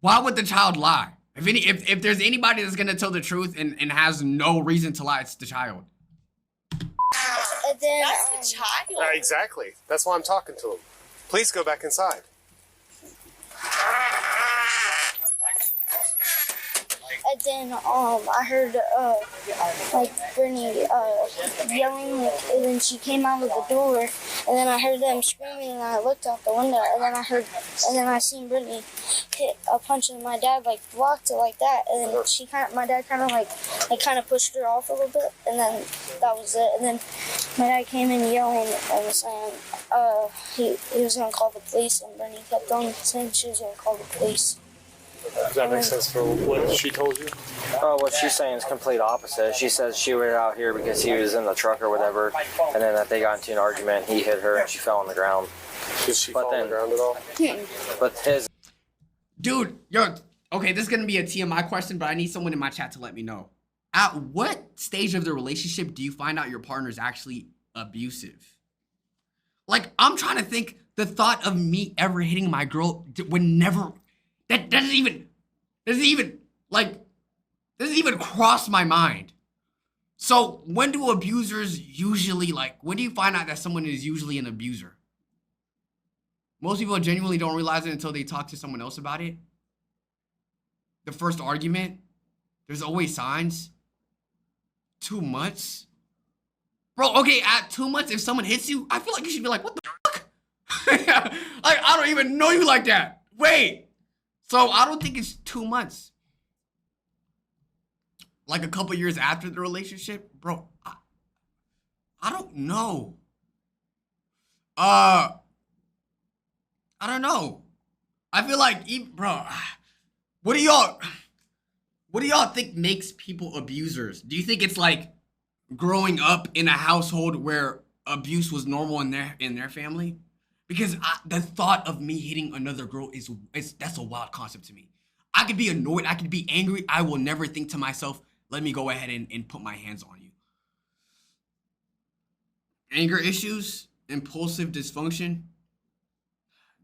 Why would the child lie? If there's anybody that's gonna tell the truth and has no reason to lie, it's the child. And then, That's the child. Exactly. That's why I'm talking to him. Please go back inside. And then I heard like Brittany yelling, and then she came out of the door, and then I heard them screaming, and I looked out the window, and then I seen Brittany hit a punch, and my dad like blocked it like that, and then my dad kind of pushed her off a little bit, and then that was it. And then my dad came in yelling and saying he was gonna call the police, and Brittany kept on saying she was gonna call the police. Does that make sense for what she told you? Oh, what she's saying is complete opposite. She says she was out here because he was in the truck or whatever, and then that they got into an argument, he hit her, and she fell on the ground. Did she fall on the ground at all? But his... Dude, yo, okay, this is gonna be a TMI question, but I need someone in my chat to let me know. At what stage of the relationship do you find out your partner is actually abusive? Like, I'm trying to think, the thought of me ever hitting my girl would never... That doesn't even cross my mind. So when do abusers usually, when do you find out that someone is usually an abuser? Most people genuinely don't realize it until they talk to someone else about it. The first argument, there's always signs. 2 months? Bro, okay, at 2 months, if someone hits you, I feel like you should be like, what the fuck? I don't even know you like that. Wait. So I don't think it's 2 months. Like a couple years after the relationship, bro. I don't know. I don't know. I feel like, bro. What do y'all think makes people abusers? Do you think it's like growing up in a household where abuse was normal in their family? Because the thought of me hitting another girl that's a wild concept to me. I could be annoyed, I could be angry. I will never think to myself, let me go ahead and put my hands on you. Anger issues, impulsive dysfunction.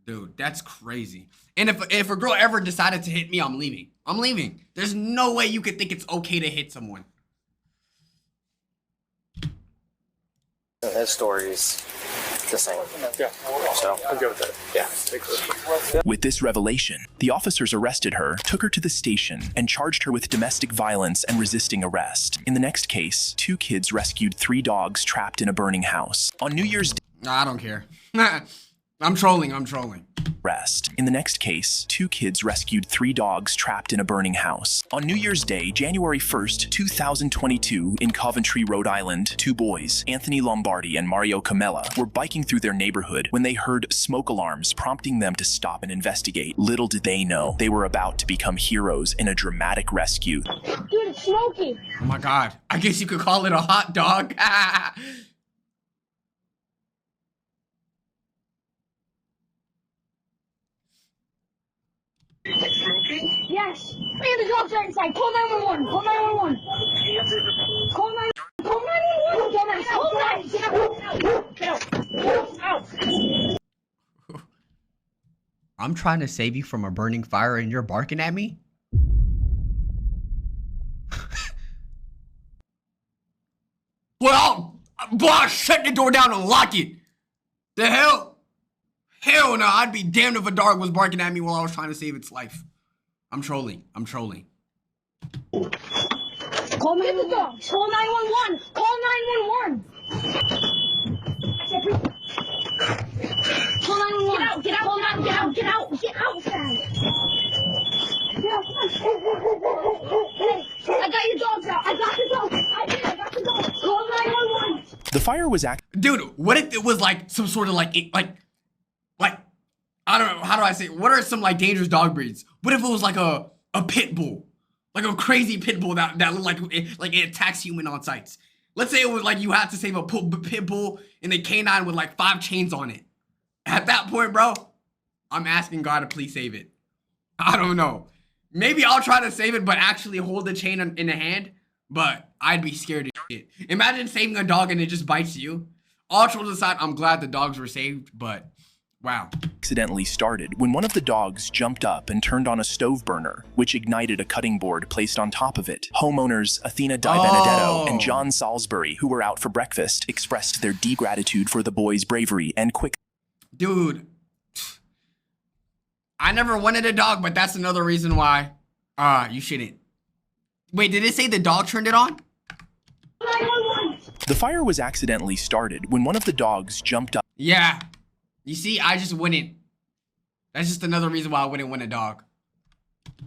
Dude, that's crazy. And if a girl ever decided to hit me, I'm leaving. I'm leaving. There's no way you could think it's okay to hit someone. His story's the same. Yeah. So I'm good with that. Yeah. With this revelation, the officers arrested her, took her to the station, and charged her with domestic violence and resisting arrest. In the next case, 2 kids rescued 3 dogs trapped in a burning house. On New Year's Day... Nah, I don't care. I'm trolling. Rest. In the next case, 2 kids rescued 3 dogs trapped in a burning house. On New Year's Day, January 1st, 2022, in Coventry, Rhode Island, 2 boys, Anthony Lombardi and Mario Camella, were biking through their neighborhood when they heard smoke alarms prompting them to stop and investigate. Little did they know, they were about to become heroes in a dramatic rescue. dude, it's smoking. Oh my God. I guess you could call it a hot dog. Yes. And the dogs are inside. Call 911. Call 911. Call 911. I'm trying to save you from a burning fire and you're barking at me? Well, boss, shut the door down and lock it. The hell? Hell no, I'd be damned if a dog was barking at me while I was trying to save its life. I'm trolling. Call 911. Call 911. Call 911. Call 911. Get out. Get out. Call 911. Get out. Get out. Get out. Get out. Hey, I got your dogs out. I got your dogs. I got your dogs. Call 911. The fire was Dude, what if it was like some sort of like I don't know, how do I say it? What are some like dangerous dog breeds? What if it was like a pit bull? Like a crazy pit bull that looked like it attacks human on sights. Let's say it was like you had to save a pit bull in a canine with like 5 chains on it. At that point, bro, I'm asking God to please save it. I don't know. Maybe I'll try to save it, but actually hold the chain in the hand. But I'd be scared of shit. Imagine saving a dog and it just bites you. All trolls aside, I'm glad the dogs were saved, but wow. Accidentally started when one of the dogs jumped up and turned on a stove burner, which ignited a cutting board placed on top of it. Homeowners Athena Di Benedetto and John Salisbury, who were out for breakfast, expressed their deep gratitude for the boys' bravery and quick. Dude, I never wanted a dog, but that's another reason why you shouldn't. Wait, did it say the dog turned it on? The fire was accidentally started when one of the dogs jumped up. Yeah. You see, I just wouldn't. That's just another reason why I wouldn't want a dog.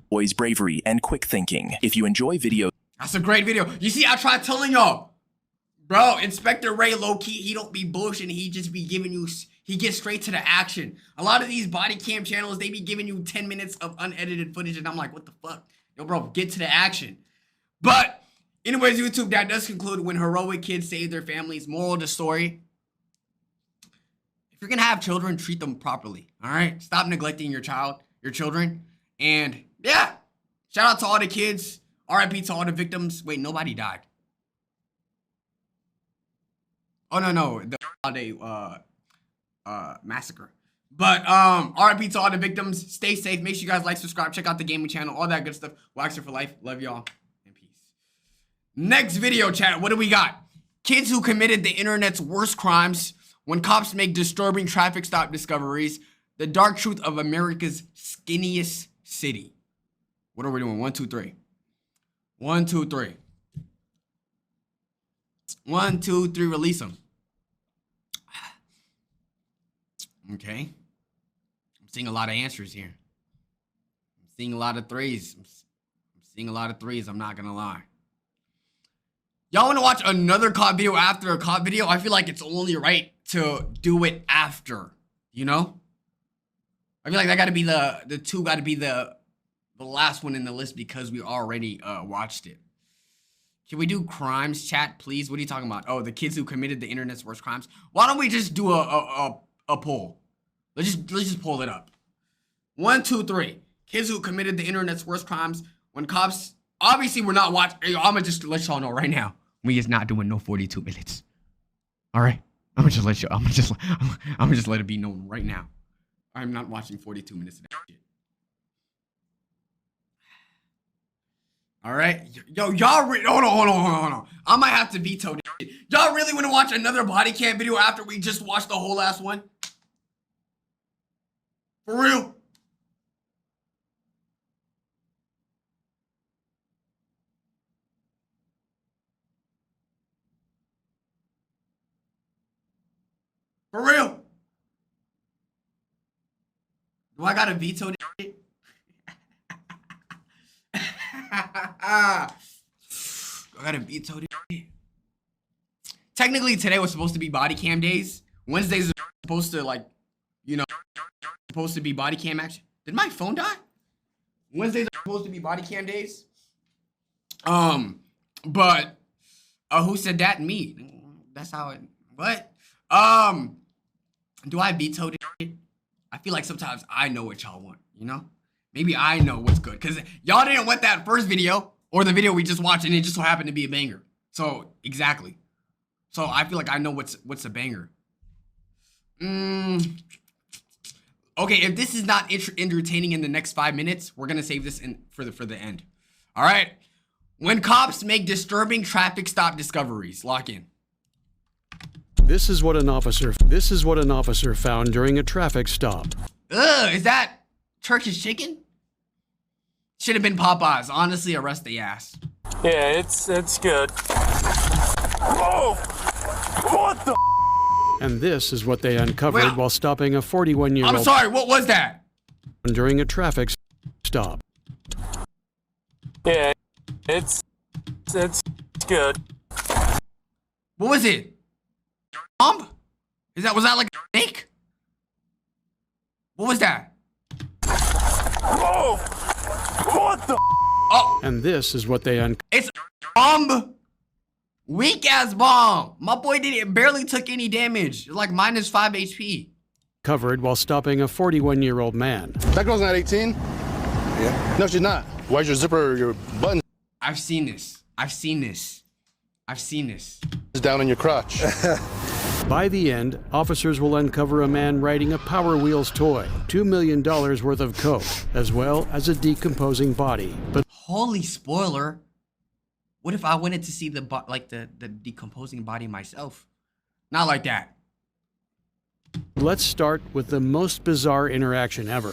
Boys' bravery and quick thinking. If you enjoy videos. That's a great video. You see, I tried telling y'all. Bro, Inspector Ray, low-key, he don't be bullshitting. He just be giving you, he gets straight to the action. A lot of these body cam channels, they be giving you 10 minutes of unedited footage, and I'm like, what the fuck? Yo, bro, get to the action. But, anyways, YouTube, that does conclude when heroic kids save their families. Moral of the story. If you're gonna have children, treat them properly, all right? Stop neglecting your children. And, yeah, shout out to all the kids. RIP to all the victims. Wait, nobody died. Oh, no, the holiday massacre. But RIP to all the victims. Stay safe. Make sure you guys like, subscribe, check out the gaming channel, all that good stuff. YXL for life. Love y'all. And peace. Next video, chat. What do we got? Kids who committed the internet's worst crimes when cops make disturbing traffic stop discoveries. The dark truth of America's skinniest city. What are we doing? 1, 2, 3. 1, 2, 3. 1, 2, 3, release them. Okay. I'm seeing a lot of answers here. I'm seeing a lot of threes. I'm seeing a lot of threes, I'm not gonna lie. Y'all wanna watch another COD video after a COD video? I feel like it's only right to do it after, you know? I feel like that gotta be the two gotta be the last one in the list because we already watched it. Can we do crimes, chat, please? What are you talking about? Oh, the kids who committed the internet's worst crimes. Why don't we just do a poll? Let's just pull it up. 1, 2, 3. Kids who committed the internet's worst crimes when cops. Obviously, we're not watching. I'm gonna just let y'all know right now. We is not doing no 42 minutes. All right. I'm gonna just let you. I'm gonna just let it be known right now. I'm not watching 42 minutes of that shit. All right, yo, y'all. Hold on. I might have to veto this shit. Y'all really want to watch another body cam video after we just watched the whole last one? For real? For real? Do I gotta veto this shit? I gotta veto this shit. Technically, today was supposed to be body cam days. Wednesdays are supposed to, like, you know, supposed to be body cam action. Did my phone die? Wednesdays are supposed to be body cam days. But who said that? Me. That's how it. What? Do I veto this shit? I feel like sometimes I know what y'all want, you know? Maybe I know what's good. Because y'all didn't want that first video or the video we just watched and it just so happened to be a banger. So, exactly. So, I feel like I know what's a banger. Okay, if this is not entertaining in the next 5 minutes, we're going to save this for the end. All right. When cops make disturbing traffic stop discoveries. Lock in. This is what an officer found during a traffic stop. Ugh, is that Church's chicken? Should have been Popeyes. Honestly, arrest the ass. Yeah, it's good. Oh! What the? And this is what they uncovered while stopping a 41-year-old. I'm sorry, what was that? During a traffic stop. Yeah, it's good. What was it? Was that like a snake? What was that? Oh! What the? Oh! And this is what they uncovered. It's a bomb. Weak ass bomb. My boy barely took any damage. Like -5 HP. Covered while stopping a 41-year-old man. That girl's not 18? Yeah. No, she's not. Why's your zipper, your button? I've seen this. I've seen this. I've seen this. It's down in your crotch. By the end, officers will uncover a man riding a Power Wheels toy, $2 million worth of coke, as well as a decomposing body. But holy spoiler. What if I wanted to see the decomposing body myself? Not like that. Let's start with the most bizarre interaction ever.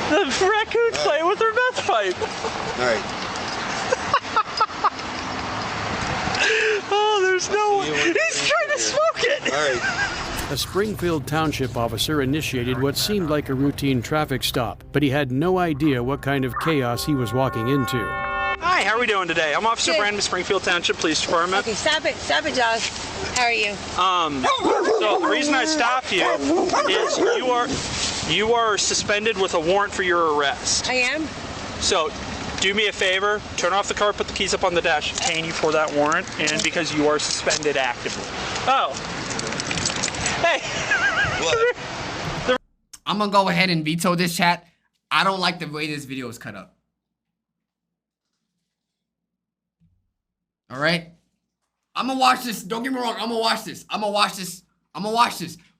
The raccoon's playing with her meth pipe. All right. Oh, there's no one. He's trying to smoke it. All right. A Springfield Township officer initiated what seemed like a routine traffic stop, but he had no idea what kind of chaos he was walking into. Hi, how are we doing today? I'm Officer Brandon with Springfield Township Police Department. Okay, stop it, Josh. How are you? So the reason I stopped you is you are suspended with a warrant for your arrest. I am? So do me a favor, turn off the car, put the keys up on the dash, detain you for that warrant, and because you are suspended actively. Oh. Hey. What? I'm gonna go ahead and veto this, chat. I don't like the way this video is cut up. All right? I'm gonna watch this. Don't get me wrong. I'm gonna watch this.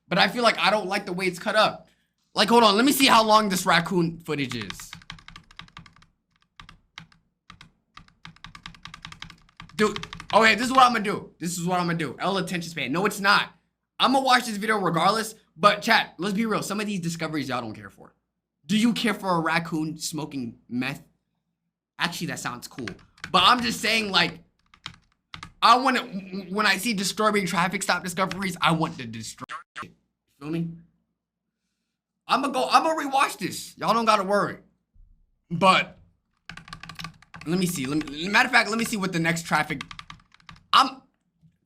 But I feel like I don't like the way it's cut up. Like, hold on. Let me see how long this raccoon footage is. Dude. Okay, this is what I'm gonna do. L attention span. No, it's not. I'm gonna watch this video regardless. But chat, let's be real. Some of these discoveries y'all don't care for. Do you care for a raccoon smoking meth? Actually, that sounds cool. But I'm just saying, like, I want to, when I see disturbing traffic stop discoveries, I want to destroy it. Feel me? I'm gonna rewatch this. Y'all don't gotta worry. But let me see. Matter of fact, let me see what the next traffic.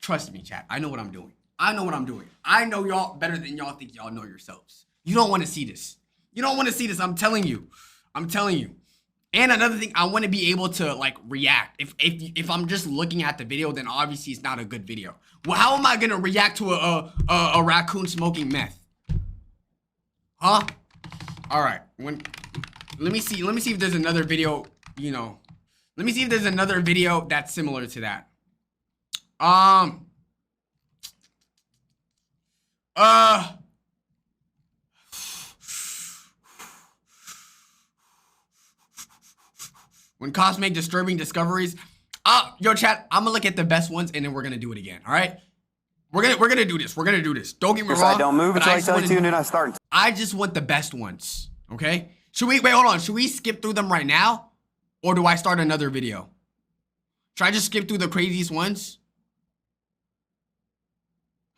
Trust me, chat. I know what I'm doing. I know y'all better than y'all think y'all know yourselves. You don't want to see this. I'm telling you. And another thing, I want to be able to like react. If I'm just looking at the video, then obviously it's not a good video. Well, how am I gonna react to a raccoon smoking meth? Huh? All right. Let me see if there's another video. You know, let me see if there's another video that's similar to that. When cops make disturbing discoveries, yo chat, I'm gonna look at the best ones and then we're gonna do it again. All right, we're gonna do this. Don't get me wrong. I don't move until I tell you to, and then I start. I just want the best ones. Okay. Should we wait? Hold on. Should we skip through them right now, or do I start another video? Should I just skip through the craziest ones?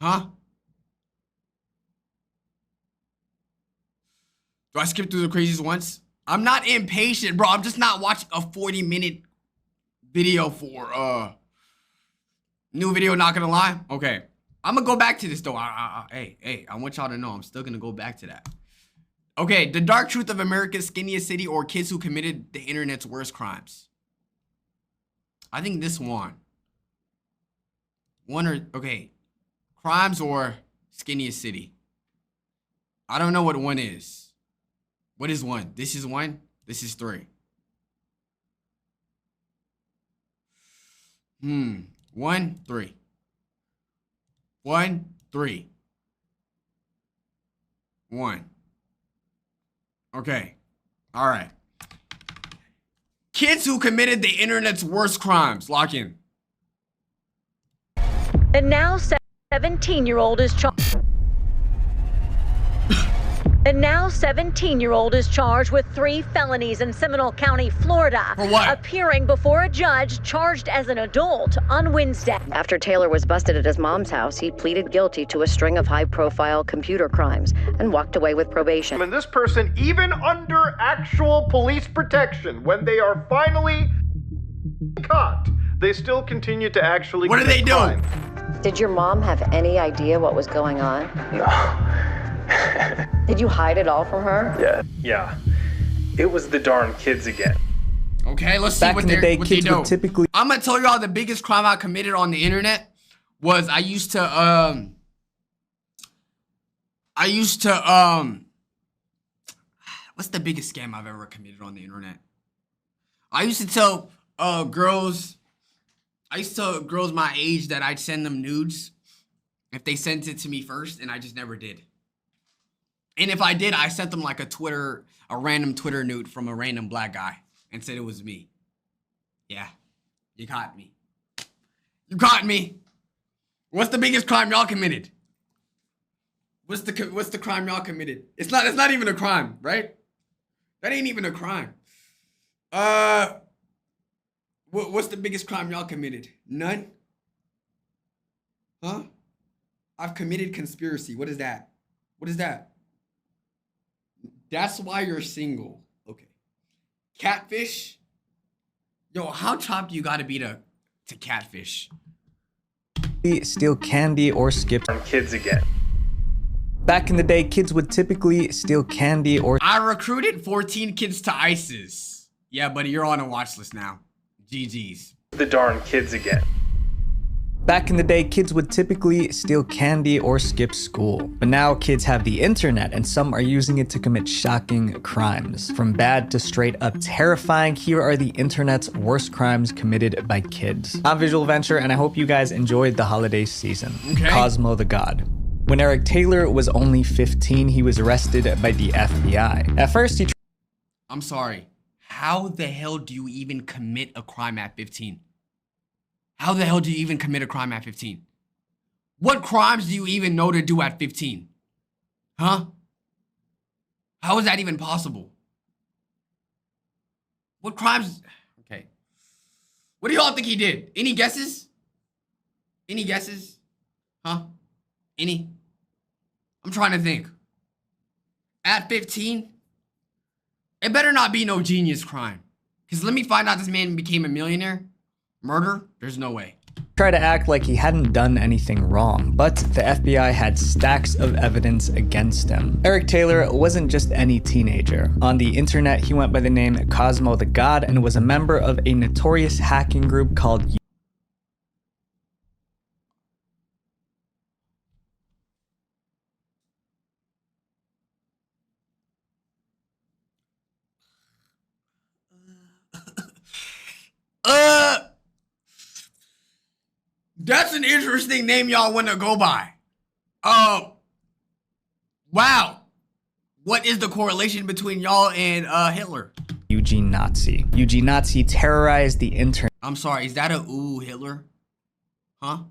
Huh? Do I skip through the craziest ones? I'm not impatient, bro. I'm just not watching a 40-minute video for new video, not gonna lie. Okay. I'm gonna go back to this though. Hey, I want y'all to know I'm still gonna go back to that. Okay, the dark truth of America's skinniest city, or kids who committed the internet's worst crimes. I think this one. Okay. Crimes or skinniest city. I don't know what one is. What is one? This is one. This is three. 1, 3. 1, 3. 1. Okay. All right. Kids who committed the internet's worst crimes. Lock in. And now 17-year-old is charged. The now 17-year-old is charged with 3 felonies in Seminole County, Florida. For what? Appearing before a judge charged as an adult on Wednesday. After Taylor was busted at his mom's house, he pleaded guilty to a string of high-profile computer crimes and walked away with probation. And this person, even under actual police protection, when they are finally caught, they still continue to actually What do they do? Did your mom have any idea what was going on? No. Did you hide it all from her? Yeah. It was the darn kids again. Okay, let's see Back what in the they day, what kids they do. would typically- I'm gonna tell y'all the biggest crime I committed on the internet was I used to what's the biggest scam I've ever committed on the internet? I used to tell girls my age that I'd send them nudes if they sent it to me first, and I just never did. And if I did, I sent them like a random Twitter nude from a random black guy and said it was me. Yeah, you caught me. You caught me. What's the biggest crime y'all committed? What's the crime y'all committed? It's not even a crime, right? That ain't even a crime. What's the biggest crime y'all committed? None? Huh? I've committed conspiracy. What is that? What is that? That's why you're single. Okay. Catfish? Yo, how chopped you gotta be to catfish? Steal candy or skip from kids again. Back in the day, kids would typically steal candy or... I recruited 14 kids to ISIS. Yeah, buddy, you're on a watch list now. GG's. The darn kids again. Back in the day, kids would typically steal candy or skip school. But now kids have the internet and some are using it to commit shocking crimes. From bad to straight up terrifying, here are the internet's worst crimes committed by kids. I'm Visual Venture and I hope you guys enjoyed the holiday season. Okay. Cosmo the God. When Eric Taylor was only 15, he was arrested by the FBI. At first, I'm sorry. How the hell do you even commit a crime at 15? How the hell do you even commit a crime at 15? What crimes do you even know to do at 15? Huh? How is that even possible? What crimes? Okay. What do y'all think he did? Any guesses? Any guesses? Huh? Any? I'm trying to think. At 15? It better not be no genius crime. Because let me find out this man became a millionaire. Murder? There's no way. tried to act like he hadn't done anything wrong, but the FBI had stacks of evidence against him. Eric Taylor wasn't just any teenager. On the internet, he went by the name Cosmo the God and was a member of a notorious hacking group called That's an interesting name y'all want to go by. Wow. What is the correlation between y'all and Hitler? Eugene Nazi. Eugene Nazi terrorized the internet. I'm sorry, is that a ooh Hitler? Huh?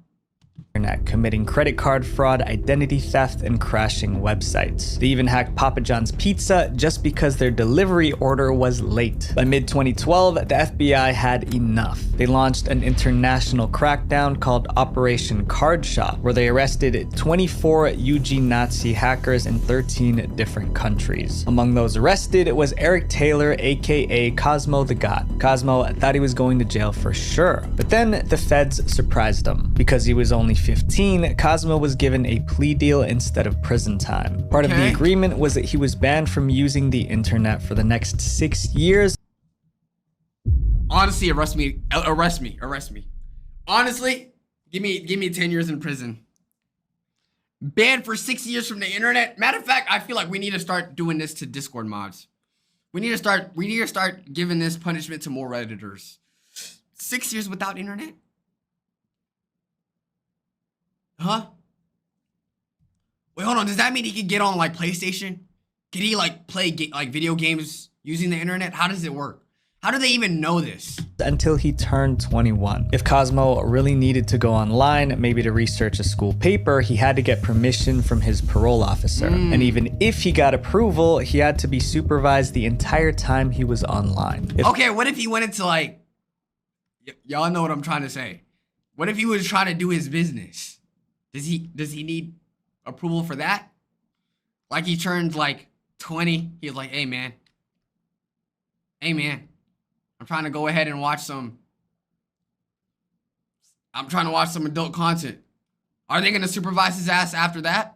Committing credit card fraud, identity theft, and crashing websites. They even hacked Papa John's Pizza just because their delivery order was late. By mid-2012, the FBI had enough. They launched an international crackdown called Operation Card Shop, where they arrested 24 Eugene Nazi hackers in 13 different countries. Among those arrested was Eric Taylor, aka Cosmo the God. Cosmo thought he was going to jail for sure, but then the feds surprised him. Because he was only 15, Cosmo was given a plea deal instead of prison time. Part of the agreement was that he was banned from using the internet for the next 6 years. Honestly, arrest me. Honestly, give me 10 years in prison. Banned for 6 years from the internet. Matter of fact, I feel like we need to start doing this to Discord mods. We need to start giving this punishment to more Redditors. 6 years without internet? Huh? Wait, hold on. Does that mean he could get on like PlayStation? Can he like play like video games using the internet? How does it work? How do they even know this? Until he turned 21. If Cosmo really needed to go online, maybe to research a school paper, he had to get permission from his parole officer. And even if he got approval, he had to be supervised the entire time he was online. Okay, what if he went into like, y'all know what I'm trying to say. What if he was trying to do his business? Does he need approval for that? Like he turned like 20, he's like, hey man, I'm trying to go ahead and watch some adult content. Are they gonna supervise his ass after that?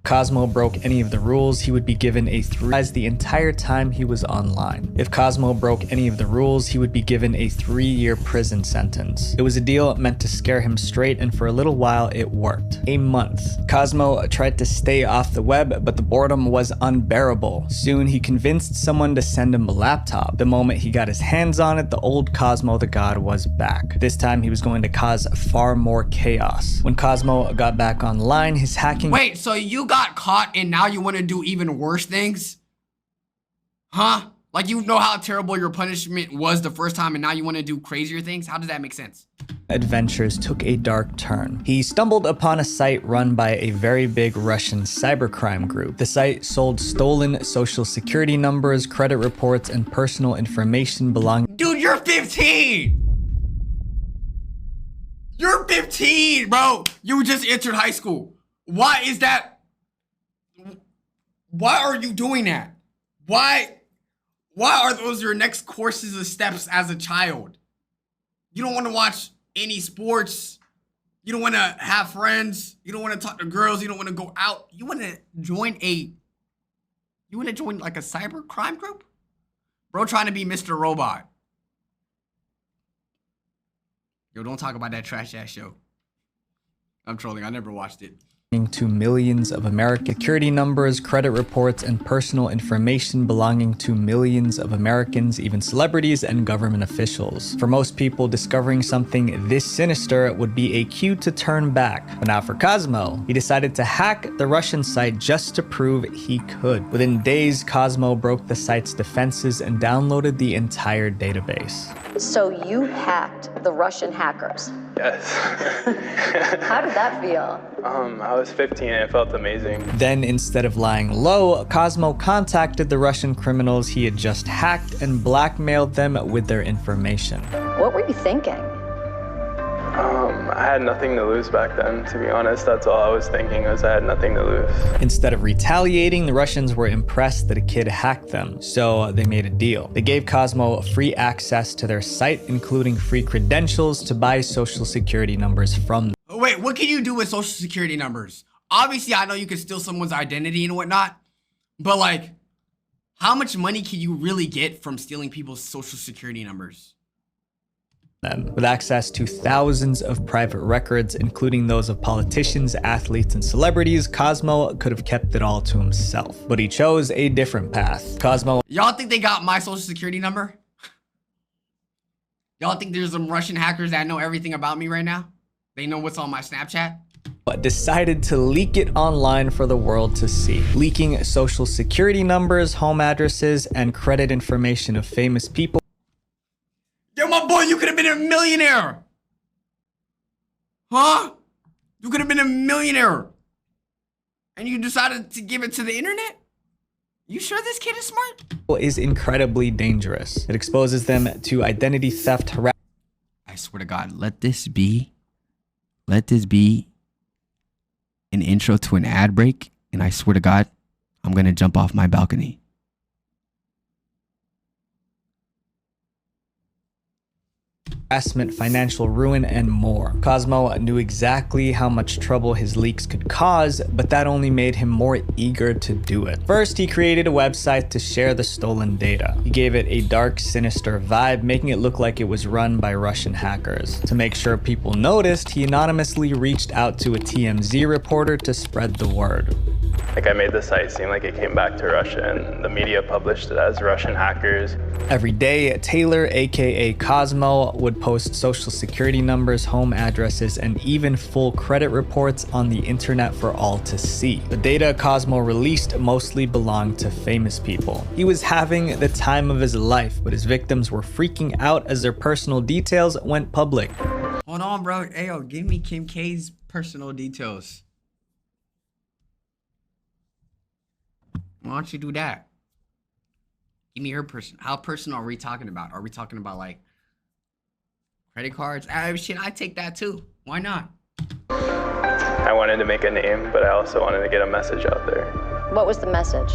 Cosmo broke any of the rules, he would be given a 3 the entire time he was online. If Cosmo broke any of the rules, he would be given a 3-year prison sentence. It was a deal meant to scare him straight, and for a little while it worked. A month. Cosmo tried to stay off the web, but the boredom was unbearable. Soon he convinced someone to send him a laptop. The moment he got his hands on it, the old Cosmo the God was back. This time he was going to cause far more chaos. When Cosmo got back online, his hacking— Wait, so you got caught and now you want to do even worse things? Huh? Like, you know how terrible your punishment was the first time and now you want to do crazier things? How does that make sense? Adventures took a dark turn. He stumbled upon a site run by a very big Russian cybercrime group. The site sold stolen social security numbers, credit reports, and personal information belonging— Dude, you're 15! You're 15, bro! You just entered high school. Why is that? Why are you doing that? Why are those your next courses of steps as a child? You don't want to watch any sports. You don't want to have friends. You don't want to talk to girls. You don't want to go out. You want to join like a cyber crime group? Bro trying to be Mr. Robot. Yo, don't talk about that trash ass show. I'm trolling. I never watched it. To millions of American security numbers, credit reports, and personal information belonging to millions of Americans, even celebrities and government officials. For most people, discovering something this sinister would be a cue to turn back. But not for Cosmo. He decided to hack the Russian site just to prove he could. Within days, Cosmo broke the site's defenses and downloaded the entire database. So you hacked the Russian hackers? Yes. How did that feel? I was 15 and it felt amazing. Then, instead of lying low, Cosmo contacted the Russian criminals he had just hacked and blackmailed them with their information. What were you thinking? I had nothing to lose back then, to be honest. That's all I was thinking, was I had nothing to lose. Instead of retaliating, the Russians were impressed that a kid hacked them, so they made a deal. They gave Cosmo free access to their site, including free credentials to buy social security numbers from them. Wait, what can you do with social security numbers? Obviously, I know you can steal someone's identity and whatnot, but like, how much money can you really get from stealing people's social security numbers? With access to thousands of private records, including those of politicians, athletes, and celebrities, Cosmo could have kept it all to himself. But he chose a different path. Y'all think they got my social security number? Y'all think there's some Russian hackers that know everything about me right now? They know what's on my Snapchat? But decided to leak it online for the world to see. Leaking social security numbers, home addresses, and credit information of famous people. Yo, my boy, you could have been a millionaire. Huh? You could have been a millionaire. And you decided to give it to the internet? You sure this kid is smart? Is incredibly dangerous. It exposes them to identity theft, harassment. I swear to God, let this be an intro to an ad break. And I swear to God, I'm going to jump off my balcony. Harassment, financial ruin, and more. Cosmo knew exactly how much trouble his leaks could cause, but that only made him more eager to do it. First, he created a website to share the stolen data. He gave it a dark, sinister vibe, making it look like it was run by Russian hackers. To make sure people noticed, he anonymously reached out to a TMZ reporter to spread the word. Like, I made the site seem like it came back to Russia, and the media published it as Russian hackers. Every day, Taylor, aka Cosmo, would post social security numbers, home addresses, and even full credit reports on the internet for all to see. The data Cosmo released mostly belonged to famous people. He was having the time of his life, but his victims were freaking out as their personal details went public. Hold on, bro. Hey, yo, give me Kim K's personal details. Why don't you do that? Give me her How personal are we talking about? Are we talking about like credit cards? Shit, I take that too. Why not? I wanted to make a name, but I also wanted to get a message out there. What was the message?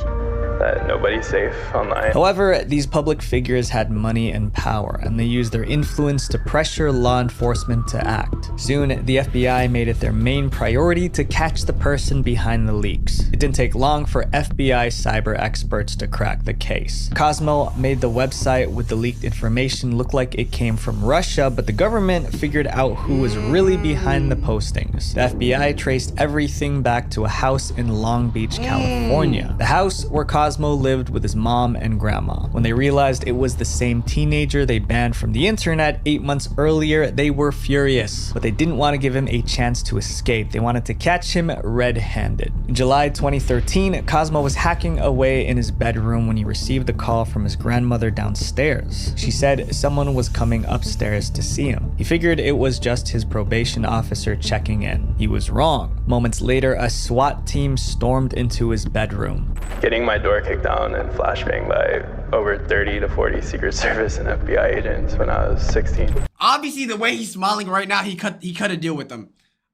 That nobody's safe online. However, these public figures had money and power, and they used their influence to pressure law enforcement to act. Soon, the FBI made it their main priority to catch the person behind the leaks. It didn't take long for FBI cyber experts to crack the case. Cosmo made the website with the leaked information look like it came from Russia, but the government figured out who was really behind the postings. The FBI traced everything back to a house in Long Beach, California. The house where Cosmo lived with his mom and grandma. When they realized it was the same teenager they banned from the internet 8 months earlier, they were furious. But they didn't want to give him a chance to escape. They wanted to catch him red-handed. In July 2013, Cosmo was hacking away in his bedroom when he received a call from his grandmother downstairs. She said someone was coming upstairs to see him. He figured it was just his probation officer checking in. He was wrong. Moments later, a SWAT team stormed into his bedroom. Getting my door kicked down and flashbanged by over 30 to 40 Secret Service and FBI agents when I was 16. Obviously, the way he's smiling right now, he cut a deal with them.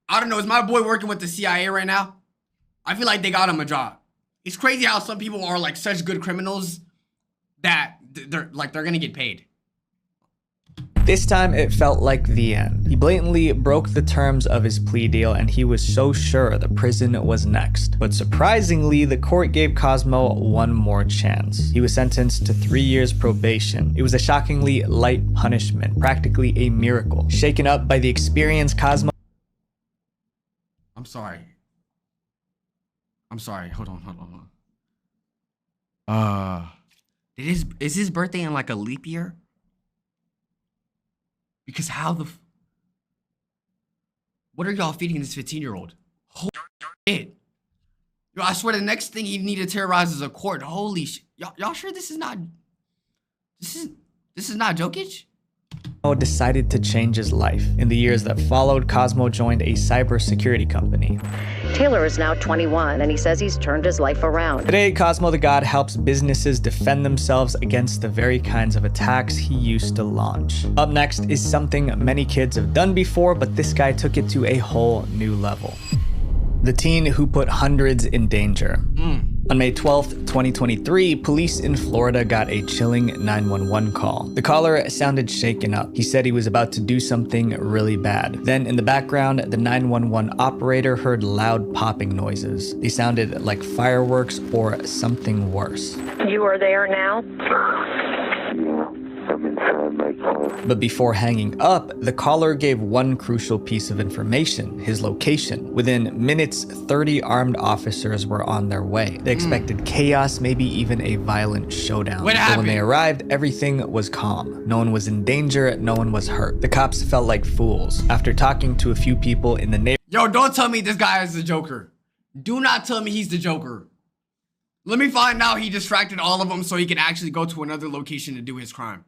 I don't know. Is my boy working with the CIA right now? I feel like they got him a job. It's crazy how some people are like such good criminals that they're gonna get paid. This time, it felt like the end. He blatantly broke the terms of his plea deal, and he was so sure the prison was next. But surprisingly, the court gave Cosmo one more chance. He was sentenced to 3 years probation. It was a shockingly light punishment, practically a miracle. Shaken up by the experience, Cosmo... I'm sorry. Hold on. Is his birthday in like a leap year? Because what are y'all feeding this 15-year-old? Holy shit. Yo, I swear the next thing you need to terrorize is a court. Holy shit. Y'all sure this is not Jokic? Decided to change his life. In the years that followed, Cosmo joined a cybersecurity company. Taylor is now 21, and he says he's turned his life around. Today, Cosmo the God helps businesses defend themselves against the very kinds of attacks he used to launch. Up next is something many kids have done before, but this guy took it to a whole new level. The teen who put hundreds in danger. On May 12th, 2023, police in Florida got a chilling 911 call. The caller sounded shaken up. He said he was about to do something really bad. Then in the background, the 911 operator heard loud popping noises. They sounded like fireworks or something worse. You are there now? But before hanging up, the caller gave one crucial piece of information, his location. Within minutes, 30 armed officers were on their way. They expected chaos, maybe even a violent showdown. What but happened? when they arrived, everything was calm. No one was in danger, no one was hurt. The cops felt like fools. After talking to a few people in the neighborhood... Yo, don't tell me this guy is the Joker. Do not tell me he's the Joker. Let me find out he distracted all of them so he can actually go to another location to do his crime.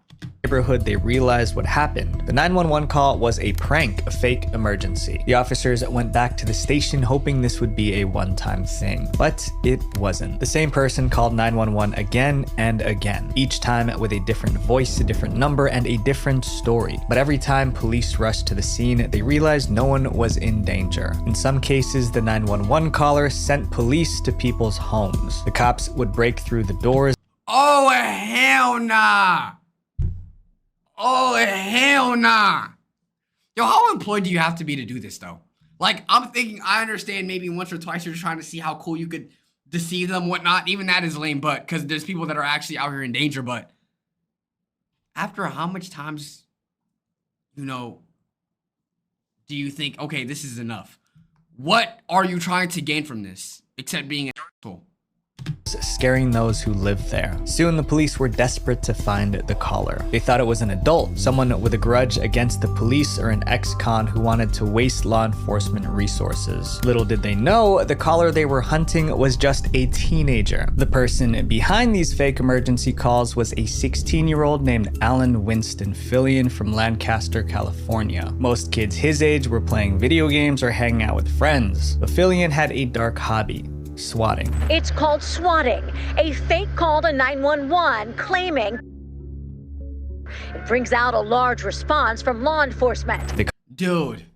They realized what happened. The 911 call was a prank, a fake emergency. The officers went back to the station hoping this would be a one-time thing, but it wasn't. The same person called 911 again and again, each time with a different voice, a different number, and a different story. But every time police rushed to the scene, they realized no one was in danger. In some cases, the 911 caller sent police to people's homes. The cops would break through the doors. Oh, hell nah. Oh, hell nah. Yo, how employed do you have to be to do this, though? Like, I'm thinking, I understand maybe once or twice you're trying to see how cool you could deceive them, whatnot. Even that is lame, but because there's people that are actually out here in danger. But after how much times, do you think, okay, this is enough? What are you trying to gain from this? except being an asshole. Scaring those who lived there. Soon the police were desperate to find the caller. They thought it was an adult, someone with a grudge against the police or an ex-con who wanted to waste law enforcement resources. Little did they know, the caller they were hunting was just a teenager. The person behind these fake emergency calls was a 16-year-old named Alan Winston Fillion from Lancaster, California. Most kids his age were playing video games or hanging out with friends, but Fillion had a dark hobby: swatting. It's called swatting, a fake call to 911 claiming it brings out a large response from law enforcement. Dude,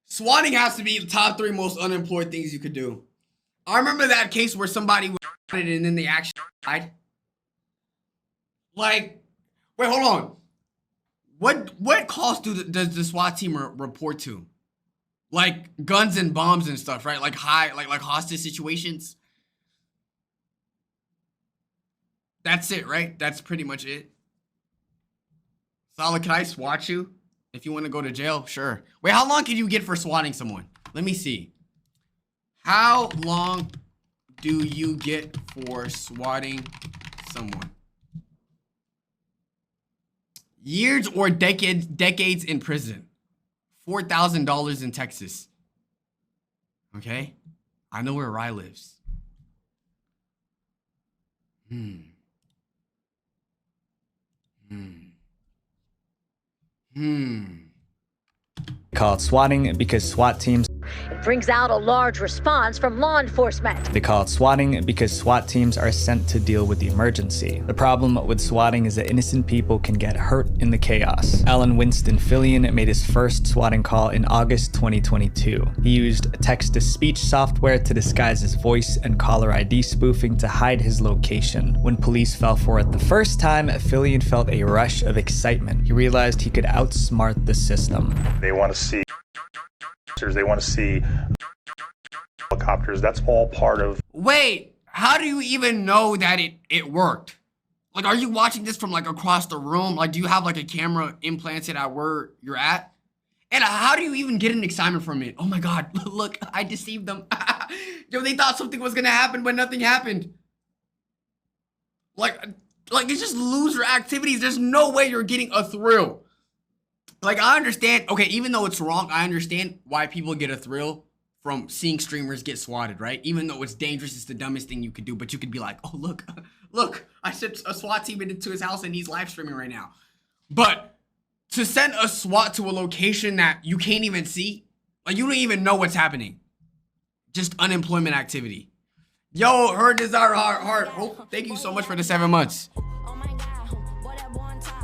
swatting has to be the top 3 most unemployed things you could do. I remember that case where somebody was swatted and then they actually died. Like, wait, hold on. What calls does the SWAT team report to? Like guns and bombs and stuff, right? Like like hostage situations. That's it, right? That's pretty much it. Salah, can I swat you? If you want to go to jail, sure. Wait, how long can you get for swatting someone? Let me see. How long do you get for swatting someone? Years or decades in prison. $4,000 in Texas. Okay? I know where Rye lives. Call it swatting because SWAT teams It brings out a large response from law enforcement. They call it swatting because SWAT teams are sent to deal with the emergency. The problem with swatting is that innocent people can get hurt in the chaos. Alan Winston Fillion made his first swatting call in August 2022. He used text-to-speech software to disguise his voice and caller ID spoofing to hide his location. When police fell for it the first time, Fillion felt a rush of excitement. He realized he could outsmart the system. They want to see they want to see helicopters. That's all part of. Wait, how do you even know that it worked? Like, are you watching this from like across the room? Like, do you have like a camera implanted at where you're at? And how do you even get an excitement from it? Oh my God, look, I deceived them. Yo, they thought something was gonna happen, but nothing happened. Like it's just loser activities. There's no way you're getting a thrill. Like, I understand, okay, even though it's wrong, I understand why people get a thrill from seeing streamers get swatted, right? Even though it's dangerous, it's the dumbest thing you could do, but you could be like, oh, look, I sent a SWAT team into his house and he's live streaming right now. But to send a SWAT to a location that you can't even see, like, you don't even know what's happening. Just unemployment activity. Yo, her desire heart. Oh, thank you so much for the 7 months.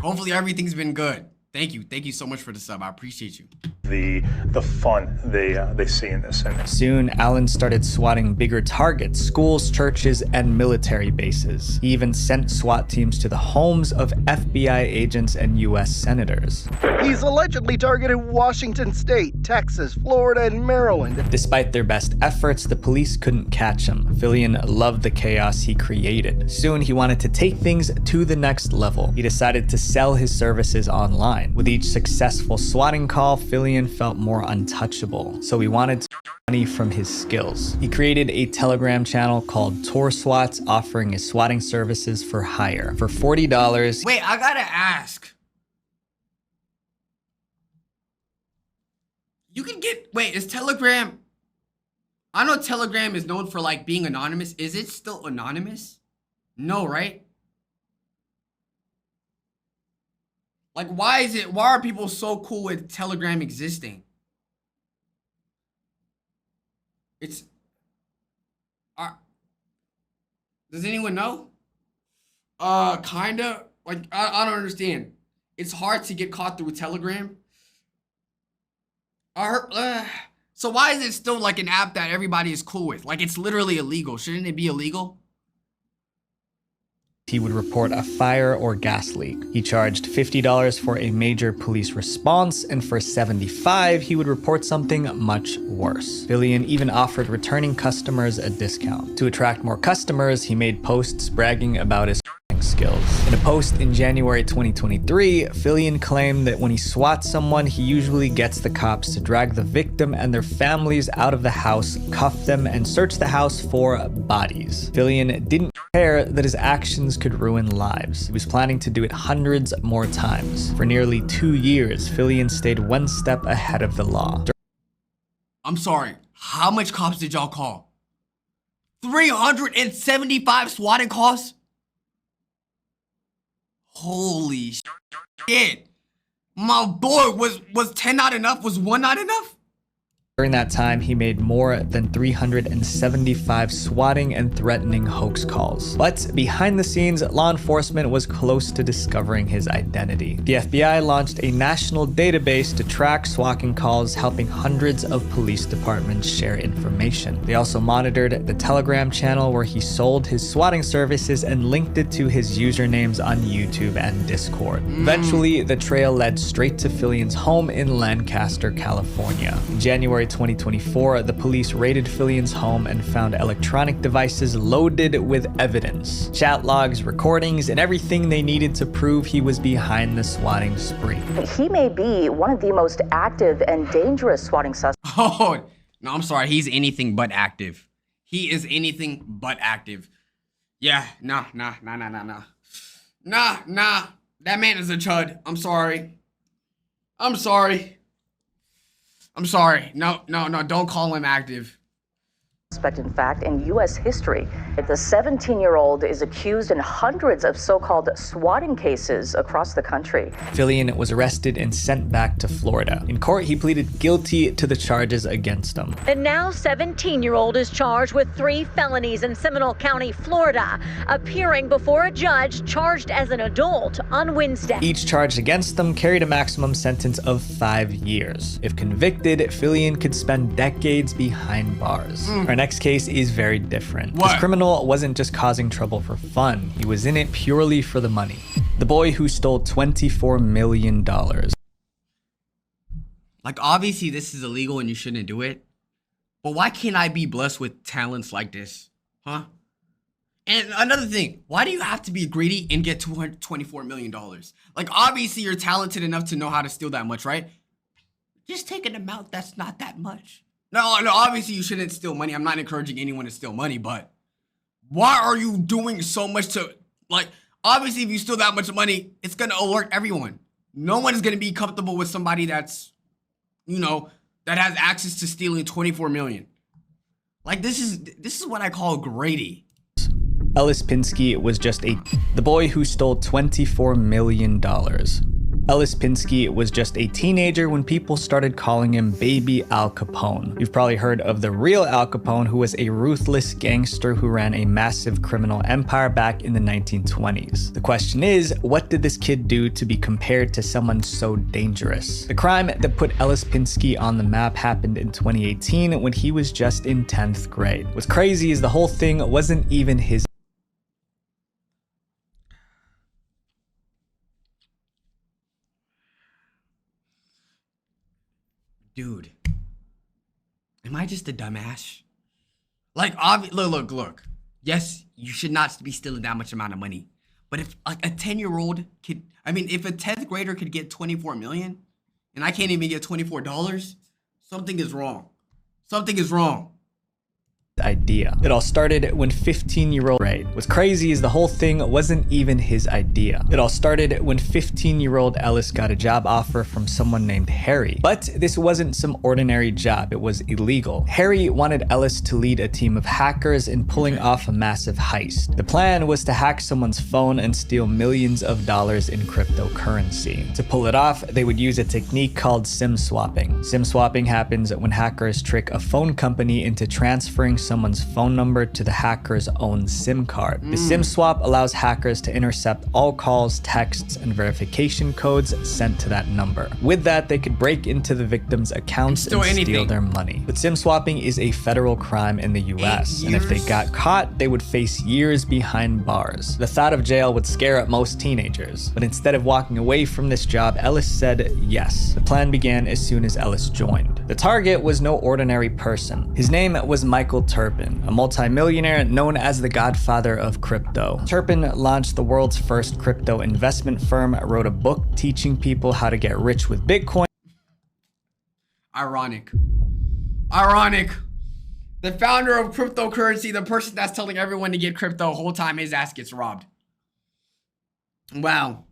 Hopefully everything's been good. Thank you so much for the sub. I appreciate you. The fun they see in this. And soon, Alan started swatting bigger targets, schools, churches, and military bases. He even sent SWAT teams to the homes of FBI agents and US senators. He's allegedly targeted Washington State, Texas, Florida, and Maryland. Despite their best efforts, the police couldn't catch him. Fillion loved the chaos he created. Soon, he wanted to take things to the next level. He decided to sell his services online. With each successful swatting call, Fillion felt more untouchable, so he wanted money from his skills. He created a Telegram channel called Tour Swats, offering his swatting services for hire. For $40. Wait, I gotta ask. You can get, wait, is Telegram, I know Telegram is known for like being anonymous. Is it still anonymous? No, right? Like, why are people so cool with Telegram existing? It's, does anyone know? Kinda, like, I don't understand. It's hard to get caught through Telegram. So why is it still like an app that everybody is cool with? Like, it's literally illegal. Shouldn't it be illegal? He would report a fire or gas leak. He charged $50 for a major police response, and for $75, he would report something much worse. Fillion even offered returning customers a discount. To attract more customers, he made posts bragging about his dog skills. In a post in January 2023, Fillion claimed that when he swats someone, he usually gets the cops to drag the victim and their families out of the house, cuff them, and search the house for bodies. Fillion didn't care that his actions could ruin lives. He was planning to do it hundreds more times. For nearly 2 years, Fillion stayed one step ahead of the law. I'm sorry, how much cops did y'all call? 375 swatting calls? Holy shit. My boy, was 10 not enough? Was 1 not enough? During that time, he made more than 375 swatting and threatening hoax calls. But behind the scenes, law enforcement was close to discovering his identity. The FBI launched a national database to track swatting calls, helping hundreds of police departments share information. They also monitored the Telegram channel where he sold his swatting services and linked it to his usernames on YouTube and Discord. Eventually, the trail led straight to Fillion's home in Lancaster, California. In January 2024, the police raided Fillion's home and found electronic devices loaded with evidence. Chat logs, recordings, and everything they needed to prove he was behind the swatting spree. He may be one of the most active and dangerous swatting suspects. Oh, no, I'm sorry. He's anything but active. He is anything but active. Yeah, nah. That man is a chud. I'm sorry. No, don't call him active. In fact, in U.S. history, the 17-year-old is accused in hundreds of so-called swatting cases across the country. Fillion was arrested and sent back to Florida. In court, he pleaded guilty to the charges against him. The now 17-year-old is charged with 3 felonies in Seminole County, Florida, appearing before a judge charged as an adult on Wednesday. Each charge against them carried a maximum sentence of 5 years. If convicted, Fillion could spend decades behind bars. Our next case is very different. This criminal wasn't just causing trouble for fun. He was in it purely for the money. The boy who stole $24 million. Like, obviously this is illegal and you shouldn't do it. But why can't I be blessed with talents like this? Huh? And another thing, why do you have to be greedy and get $24 million? Like, obviously you're talented enough to know how to steal that much, right? Just take an amount that's not that much. No, obviously you shouldn't steal money. I'm not encouraging anyone to steal money, but why are you doing so much to, like, obviously if you steal that much money, it's gonna alert everyone. No one is gonna be comfortable with somebody that's, you know, that has access to stealing 24 million. Like, this is what I call greedy. Ellis Pinsky was just the boy who stole $24 million. Ellis Pinsky was just a teenager when people started calling him Baby Al Capone. You've probably heard of the real Al Capone, who was a ruthless gangster who ran a massive criminal empire back in the 1920s. The question is, what did this kid do to be compared to someone so dangerous? The crime that put Ellis Pinsky on the map happened in 2018 when he was just in 10th grade. What's crazy is the whole thing wasn't even his. Dude, am I just a dumbass? Like, look. Yes, you should not be stealing that much amount of money. But if like a 10-year-old kid, if a 10th grader could get 24 million and I can't even get $24, something is wrong. Something is wrong. Idea. It all started when 15-year-old Ray. What's crazy is the whole thing wasn't even his idea. It all started when 15-year-old Ellis got a job offer from someone named Harry. But this wasn't some ordinary job, it was illegal. Harry wanted Ellis to lead a team of hackers in pulling off a massive heist. The plan was to hack someone's phone and steal millions of dollars in cryptocurrency. To pull it off, they would use a technique called SIM swapping. SIM swapping happens when hackers trick a phone company into transferring someone's phone number to the hacker's own SIM card. The SIM swap allows hackers to intercept all calls, texts, and verification codes sent to that number. With that, they could break into the victim's accounts and steal their money. But SIM swapping is a federal crime in the US, and if they got caught, they would face years behind bars. The thought of jail would scare up most teenagers, but instead of walking away from this job, Ellis said yes. The plan began as soon as Ellis joined. The target was no ordinary person. His name was Michael Turpin, a multimillionaire known as the godfather of crypto. Turpin launched the world's first crypto investment firm, wrote a book teaching people how to get rich with Bitcoin. Ironic. The founder of cryptocurrency, the person that's telling everyone to get crypto, the whole time his ass gets robbed. Wow.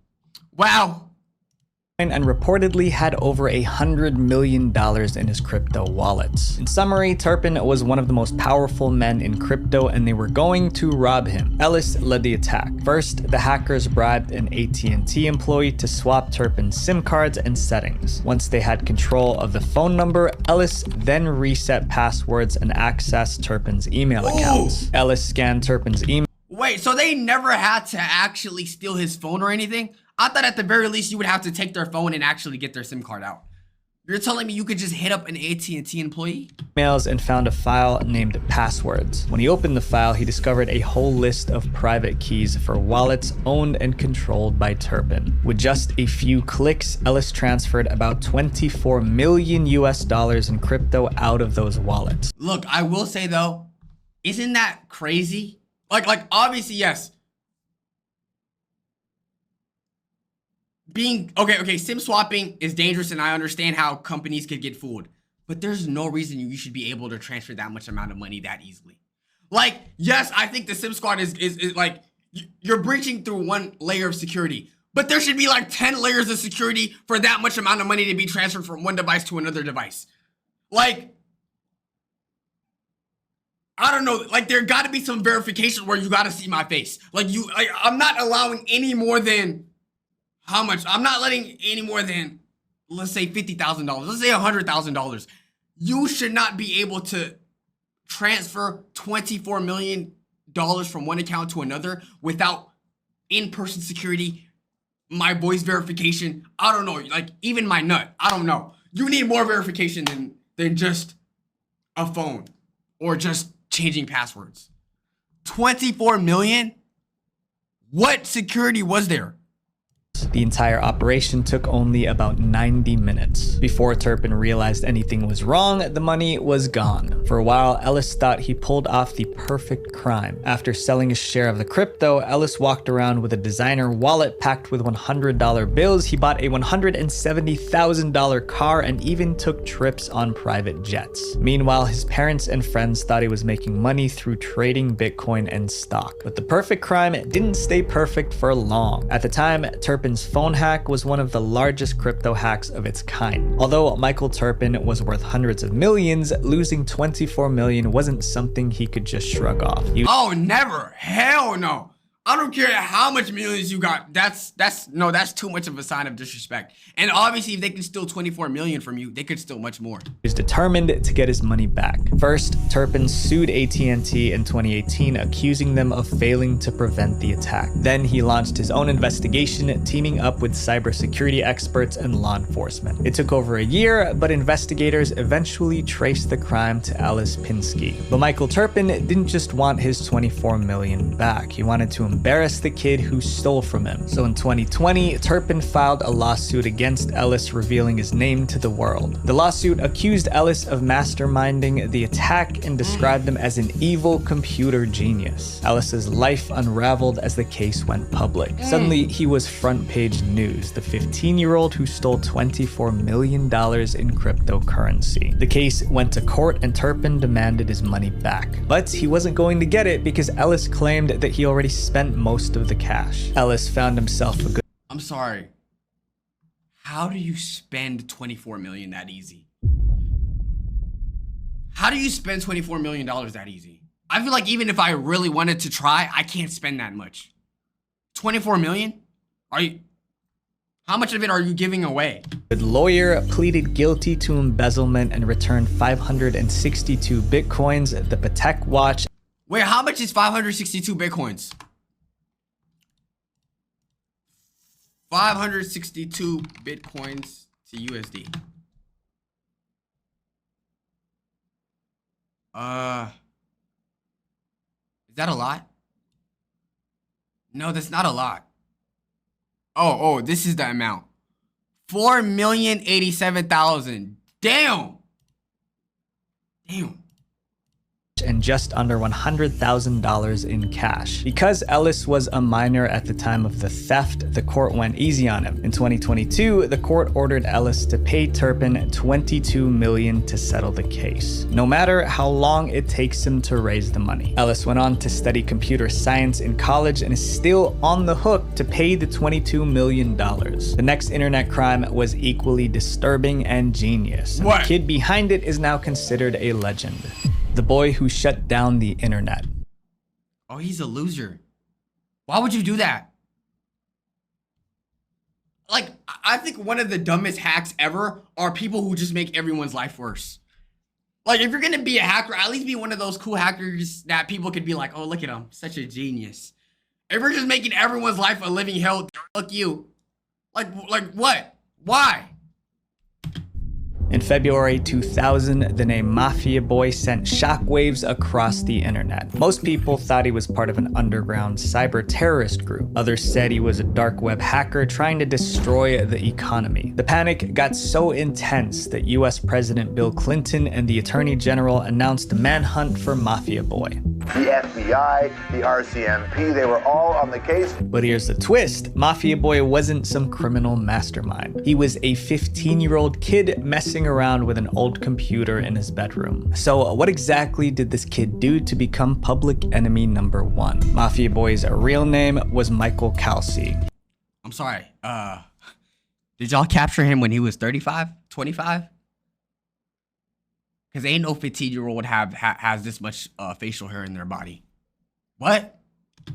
And reportedly had over $100 million in his crypto wallets. In summary, Turpin was one of the most powerful men in crypto and they were going to rob him. Ellis led the attack. First, the hackers bribed an AT&T employee to swap Turpin's SIM cards and settings. Once they had control of the phone number, Ellis then reset passwords and accessed Turpin's email accounts. Ellis scanned Turpin's email. Wait, so they never had to actually steal his phone or anything? I thought at the very least you would have to take their phone and actually get their SIM card out. You're telling me you could just hit up an AT&T employee? Emails and found a file named Passwords. When he opened the file, he discovered a whole list of private keys for wallets owned and controlled by Turpin. With just a few clicks, Ellis transferred about $24 million in crypto out of those wallets. Look, I will say though, isn't that crazy? Like obviously, yes. Okay, SIM swapping is dangerous and I understand how companies could get fooled. But there's no reason you should be able to transfer that much amount of money that easily. Like, yes, I think the SIM squad is like, you're breaching through one layer of security. But there should be like 10 layers of security for that much amount of money to be transferred from one device to another device. Like, I don't know, like there gotta be some verification where you gotta see my face. I'm not allowing any more than, how much? I'm not letting any more than, let's say $50,000. Let's say $100,000. You should not be able to transfer $24 million from one account to another without in-person security, my voice verification. I don't know, like even my nut. I don't know. You need more verification than just a phone or just changing passwords. 24 million? What security was there? The entire operation took only about 90 minutes. Before Turpin realized anything was wrong, the money was gone. For a while, Ellis thought he pulled off the perfect crime. After selling his share of the crypto, Ellis walked around with a designer wallet packed with $100 bills. He bought a $170,000 car and even took trips on private jets. Meanwhile, his parents and friends thought he was making money through trading Bitcoin and stock. But the perfect crime didn't stay perfect for long. At the time, Turpin's phone hack was one of the largest crypto hacks of its kind. Although Michael Turpin was worth hundreds of millions, losing 24 million wasn't something he could just shrug off. Oh, never. Hell no. I don't care how much millions you got. That's too much of a sign of disrespect. And obviously, if they can steal 24 million from you, they could steal much more. He was determined to get his money back. First, Turpin sued AT&T in 2018, accusing them of failing to prevent the attack. Then he launched his own investigation, teaming up with cybersecurity experts and law enforcement. It took over a year, but investigators eventually traced the crime to Alice Pinsky. But Michael Turpin didn't just want his 24 million back. He wanted to embarrass the kid who stole from him. So in 2020, Turpin filed a lawsuit against Ellis, revealing his name to the world. The lawsuit accused Ellis of masterminding the attack and described him as an evil computer genius. Ellis's life unraveled as the case went public. Suddenly, he was front page news, the 15-year-old who stole $24 million in cryptocurrency. The case went to court and Turpin demanded his money back. But he wasn't going to get it because Ellis claimed that he already spent most of the cash. Ellis found himself a good— I'm sorry. How do you spend 24 million that easy? How do you spend $24 million that easy? I feel like even if I really wanted to try, I can't spend that much. 24 million? How much of it are you giving away? The lawyer pleaded guilty to embezzlement and returned 562 Bitcoins. The Patek watch— Wait, how much is 562 Bitcoins? 562 Bitcoins to USD. Is that a lot? No, that's not a lot. Oh, this is the amount. 4,087,000. Damn. and just under $100,000 in cash. Because Ellis was a minor at the time of the theft, the court went easy on him. In 2022, the court ordered Ellis to pay Turpin $22 million to settle the case, no matter how long it takes him to raise the money. Ellis went on to study computer science in college and is still on the hook to pay the $22 million. The next internet crime was equally disturbing and genius. And the kid behind it is now considered a legend. The boy who shut down the internet. Oh, he's a loser. Why would you do that? Like, I think one of the dumbest hacks ever are people who just make everyone's life worse. Like, if you're gonna be a hacker, at least be one of those cool hackers that people could be like, oh, look at him, such a genius. If you're just making everyone's life a living hell, fuck you. Like what? Why? In February 2000, the name Mafia Boy sent shockwaves across the internet. Most people thought he was part of an underground cyber terrorist group. Others said he was a dark web hacker trying to destroy the economy. The panic got so intense that US President Bill Clinton and the Attorney General announced a manhunt for Mafia Boy. The FBI, the RCMP, they were all on the case. But here's the twist. Mafia Boy wasn't some criminal mastermind. He was a 15-year-old kid messing around with an old computer in his bedroom. So what exactly did this kid do to become public enemy number one? Mafia Boy's real name was Michael Calci. I'm sorry, did y'all capture him when he was 35, 25? Because ain't no 15-year-old has this much facial hair in their body. What?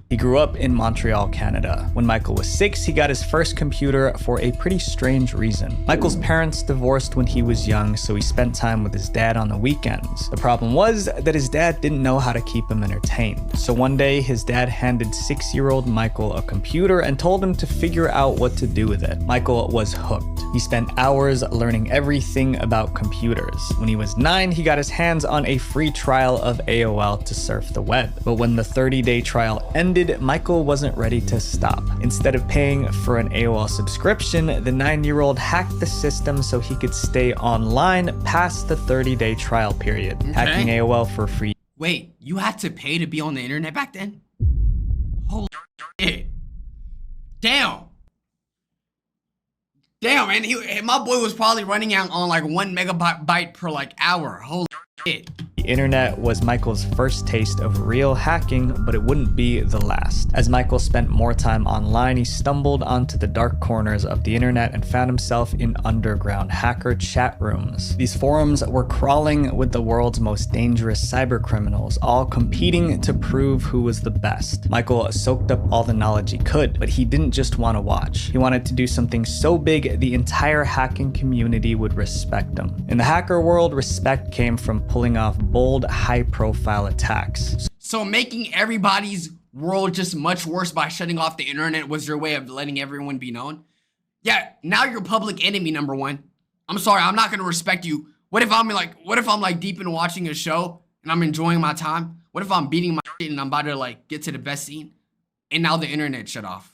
He grew up in Montreal, Canada. When Michael was 6, he got his first computer for a pretty strange reason. Michael's parents divorced when he was young, so he spent time with his dad on the weekends. The problem was that his dad didn't know how to keep him entertained. So one day, his dad handed 6-year-old Michael a computer and told him to figure out what to do with it. Michael was hooked. He spent hours learning everything about computers. When he was 9, he got his hands on a free trial of AOL to surf the web. But when the 30-day trial ended, Michael wasn't ready to stop. Instead of paying for an AOL subscription, the 9-year-old hacked the system so he could stay online past the 30-day trial period. Okay. Hacking AOL for free. Wait, you had to pay to be on the internet back then? Holy shit. Damn. Damn, man, my boy was probably running out on like 1 megabyte per like hour. Holy shit. The internet was Michael's first taste of real hacking, but it wouldn't be the last. As Michael spent more time online, he stumbled onto the dark corners of the internet and found himself in underground hacker chat rooms. These forums were crawling with the world's most dangerous cyber criminals, all competing to prove who was the best. Michael soaked up all the knowledge he could, but he didn't just want to watch. He wanted to do something so big the entire hacking community would respect him. In the hacker world, respect came from pulling off bold, high-profile attacks. So making everybody's world just much worse by shutting off the internet was your way of letting everyone be known? Yeah, now you're public enemy number one. I'm sorry, I'm not gonna respect you. What if I'm like deep in watching a show and I'm enjoying my time? What if I'm beating my shit and I'm about to like get to the best scene and now the internet shut off?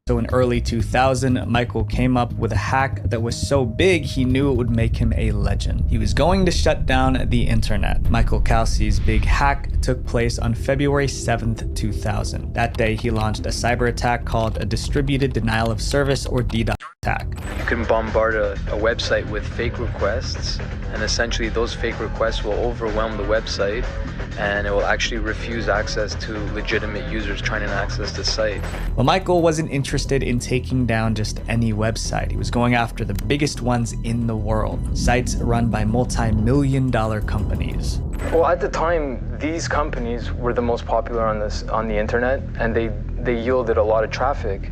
So in early 2000, Michael came up with a hack that was so big he knew it would make him a legend. He was going to shut down the internet. Michael Calci's big hack took place on February 7th, 2000. That day, he launched a cyber attack called a distributed denial of service or DDoS attack. You can bombard a website with fake requests, and essentially those fake requests will overwhelm the website and it will actually refuse access to legitimate users trying to access the site. Well, Michael wasn't interested in taking down just any website. He was going after the biggest ones in the world, sites run by multi-million-dollar companies. Well, at the time, these companies were the most popular on the internet, and they yielded a lot of traffic.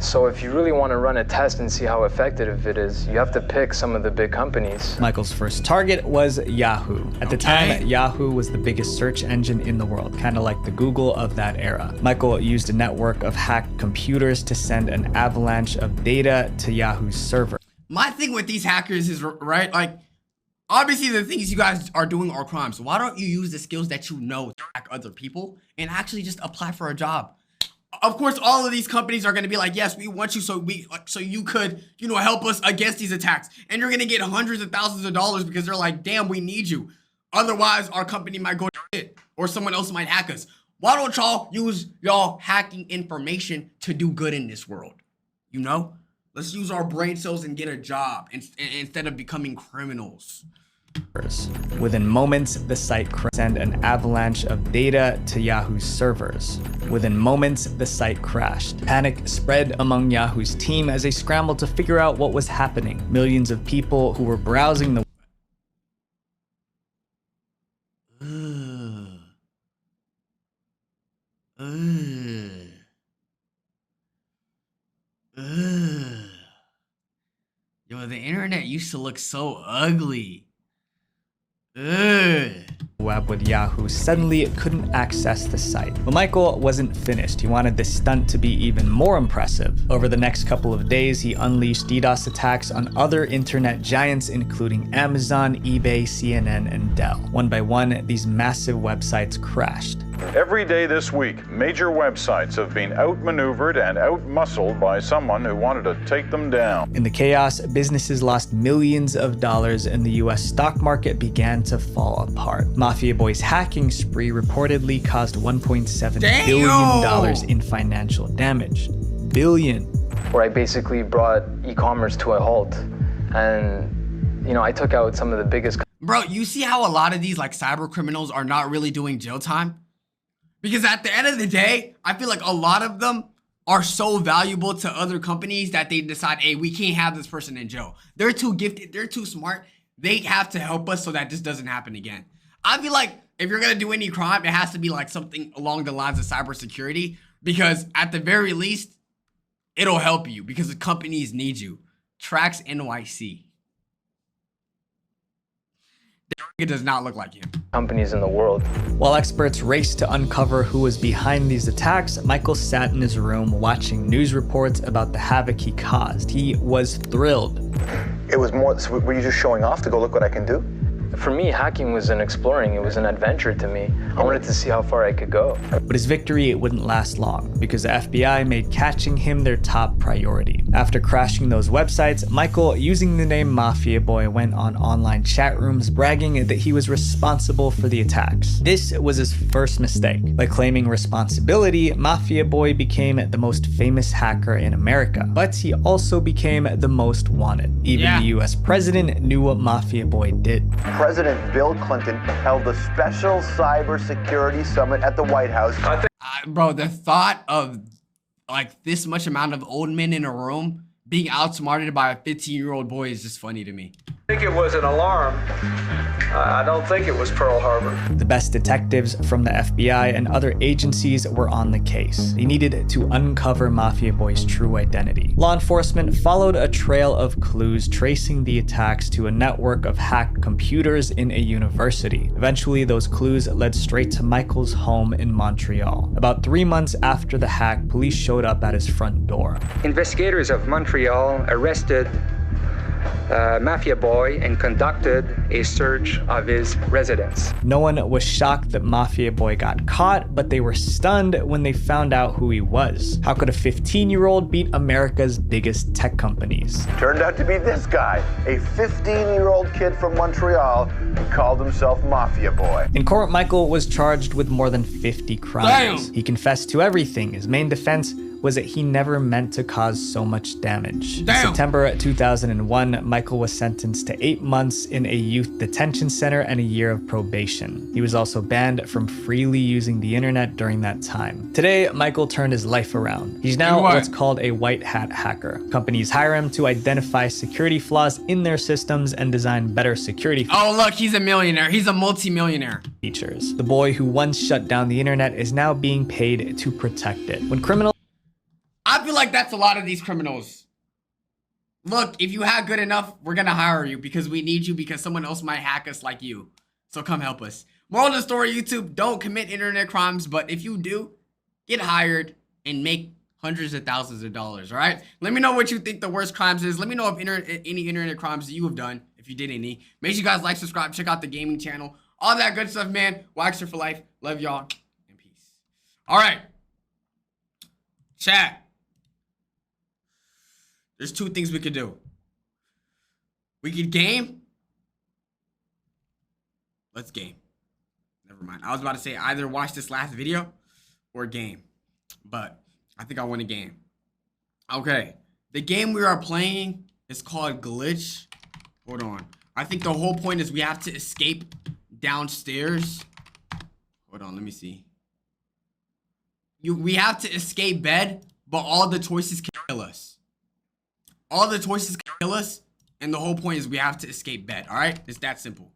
So if you really want to run a test and see how effective it is, you have to pick some of the big companies. Michael's first target was Yahoo. At the time, Yahoo was the biggest search engine in the world, kind of like the Google of that era. Michael used a network of hacked computers to send an avalanche of data to Yahoo's server. My thing with these hackers is, right, like, obviously the things you guys are doing are crimes. Why don't you use the skills that you know to hack other people and actually just apply for a job? Of course, all of these companies are going to be like, yes, we want you so you could, help us against these attacks. And you're going to get hundreds of thousands of dollars because they're like, damn, we need you. Otherwise, our company might go to shit, or someone else might hack us. Why don't y'all use y'all hacking information to do good in this world? You know? Let's use our brain cells and get a job instead of becoming criminals. Within moments, the site sent an avalanche of data to Yahoo's servers. Within moments, the site crashed. Panic spread among Yahoo's team as they scrambled to figure out what was happening. Millions of people who were browsing the Yo, the internet used to look so ugly. web with Yahoo suddenly couldn't access the site. But Michael wasn't finished. He wanted this stunt to be even more impressive. Over the next couple of days, he unleashed DDoS attacks on other internet giants, including Amazon, eBay, CNN, and Dell. One by one, these massive websites crashed. Every day this week, major websites have been outmaneuvered and outmuscled by someone who wanted to take them down. In the chaos, businesses lost millions of dollars and the US stock market began to fall apart. Mafia Boy's hacking spree reportedly caused $1.7 billion in financial damage. Billion. Where I basically brought e-commerce to a halt. And, you know, I took out some of the biggest... Bro, you see how a lot of these like cyber criminals are not really doing jail time? Because at the end of the day, I feel like a lot of them are so valuable to other companies that they decide, hey, we can't have this person in jail. They're too gifted. They're too smart. They have to help us so that this doesn't happen again. I feel like if you're going to do any crime, it has to be like something along the lines of cybersecurity, because at the very least, it'll help you because the companies need you. Tracks NYC. It does not look like him. Companies in the world. While experts raced to uncover who was behind these attacks, Michael sat in his room watching news reports about the havoc he caused. He was thrilled. It was more, so were you just showing off to go look what I can do? For me, hacking was an exploring. It was an adventure to me. I wanted to see how far I could go. But his victory wouldn't last long because the FBI made catching him their top priority. After crashing those websites, Michael, using the name Mafia Boy, went on online chat rooms bragging that he was responsible for the attacks. This was his first mistake. By claiming responsibility, Mafia Boy became the most famous hacker in America. But he also became the most wanted. Even the US president knew what Mafia Boy did. President Bill Clinton held a special cybersecurity summit at the White House. Bro, the thought of like this much amount of old men in a room being outsmarted by a 15-year-old boy is just funny to me. I think it was an alarm. I don't think it was Pearl Harbor. The best detectives from the FBI and other agencies were on the case. They needed to uncover Mafia Boy's true identity. Law enforcement followed a trail of clues tracing the attacks to a network of hacked computers in a university. Eventually, those clues led straight to Michael's home in Montreal. About 3 months after the hack, police showed up at his front door. Investigators of Montreal arrested Mafia Boy and conducted a search of his residence. No one was shocked that Mafia Boy got caught, but they were stunned when they found out who he was. How could a 15-year-old beat America's biggest tech companies? Turned out to be this guy, a 15-year-old kid from Montreal who called himself Mafia Boy. In court, Michael was charged with more than 50 crimes. Damn. He confessed to everything. His main defense was that he never meant to cause so much damage. Damn. In September 2001, Michael was sentenced to 8 months in a youth detention center and a year of probation. He was also banned from freely using the internet during that time. Today, Michael turned his life around. He's now what's called a white hat hacker. Companies hire him to identify security flaws in their systems and design better security Oh, look, he's a millionaire. He's a multi-millionaire. Features. The boy who once shut down the internet is now being paid to protect it. When criminals I feel like that's a lot of these criminals. Look, if you hack good enough, we're gonna hire you because we need you because someone else might hack us like you. So come help us. Moral of the story, YouTube, don't commit internet crimes, but if you do, get hired and make hundreds of thousands of dollars, all right? Let me know what you think the worst crimes is. Let me know if any internet crimes you have done, if you did any. Make sure you guys like, subscribe, check out the gaming channel. All that good stuff, man. YXL for life. Love y'all. And peace. All right. Chat. There's two things we could do. We could game. Let's game. Never mind. I was about to say either watch this last video or game. But I think I want a game. Okay. The game we are playing is called Glitch. Hold on. I think the whole point is we have to escape downstairs. Hold on, let me see. We have to escape bed, but all the choices can kill us. All the choices can kill us, and the whole point is we have to escape bed, alright? It's that simple.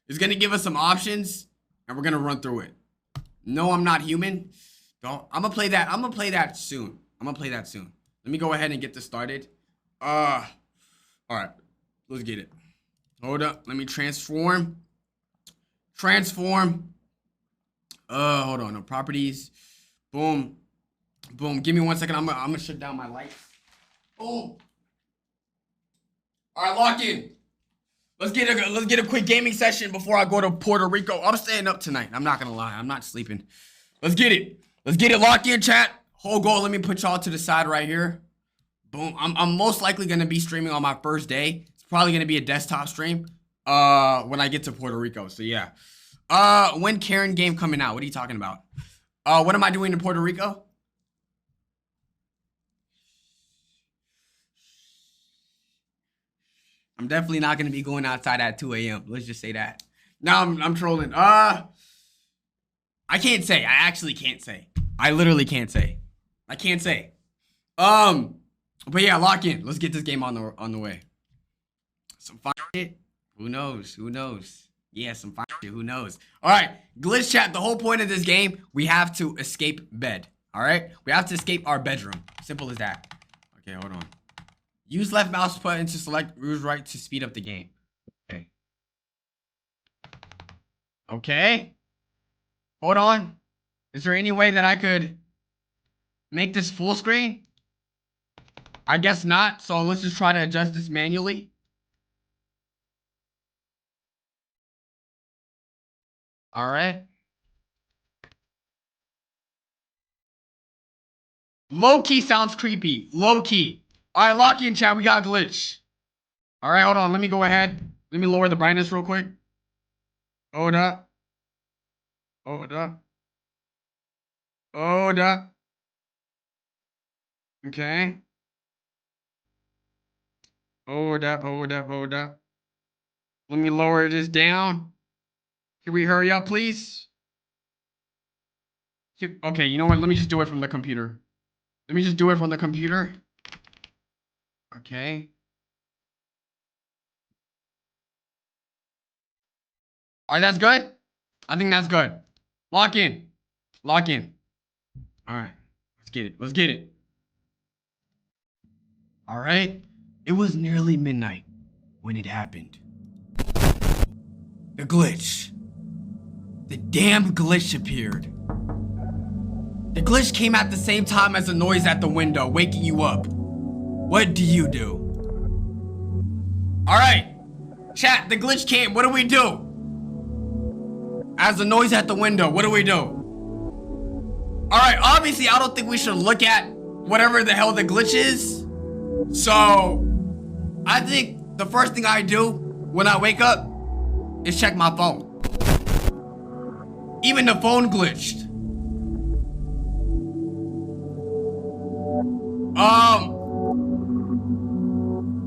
It's gonna give us some options, and we're gonna run through it. No, I'm not human. I'm gonna play that soon. Let me go ahead and get this started. Alright. Let's get it. Hold up. Let me transform. Hold on. No properties. Boom. Boom. Give me 1 second. I'm gonna shut down my lights. Boom. Alright, lock in. Let's get a quick gaming session before I go to Puerto Rico. I'm staying up tonight. I'm not gonna lie. I'm not sleeping. Let's get it. Lock in, chat. Whole goal. Let me put y'all to the side right here. Boom. I'm most likely gonna be streaming on my first day. It's probably gonna be a desktop stream. When I get to Puerto Rico. So yeah. When Karen game coming out? What are you talking about? What am I doing in Puerto Rico? I'm definitely not gonna be going outside at 2 a.m. Let's just say that. No, I'm trolling. I can't say. I actually can't say. I literally can't say. I can't say. But yeah, lock in. Let's get this game on the way. Some fun shit. Who knows? Yeah, some fun shit. Who knows? All right, glitch chat. The whole point of this game, we have to escape bed. All right, we have to escape our bedroom. Simple as that. Okay, hold on. Use left mouse button to select, use right to speed up the game. Okay. Hold on. Is there any way that I could make this full screen? I guess not. So let's just try to adjust this manually. All right. Low key sounds creepy. Low key. All right, lock in, chat. We got glitch. All right, hold on. Let me go ahead. Let me lower the brightness real quick. Hold up. Okay. Hold up. Let me lower this down. Can we hurry up, please? Okay, you know what? Let me just do it from the computer. Okay. All right, that's good? I think that's good. Lock in. All right, let's get it. All right, it was nearly midnight when it happened. The glitch. The damn glitch appeared. The glitch came at the same time as the noise at the window, waking you up. What do you do? All right, chat, the glitch came. What do we do? As the noise at the window, what do we do? All right, obviously, I don't think we should look at whatever the hell the glitch is. So, I think the first thing I do when I wake up is check my phone. Even the phone glitched.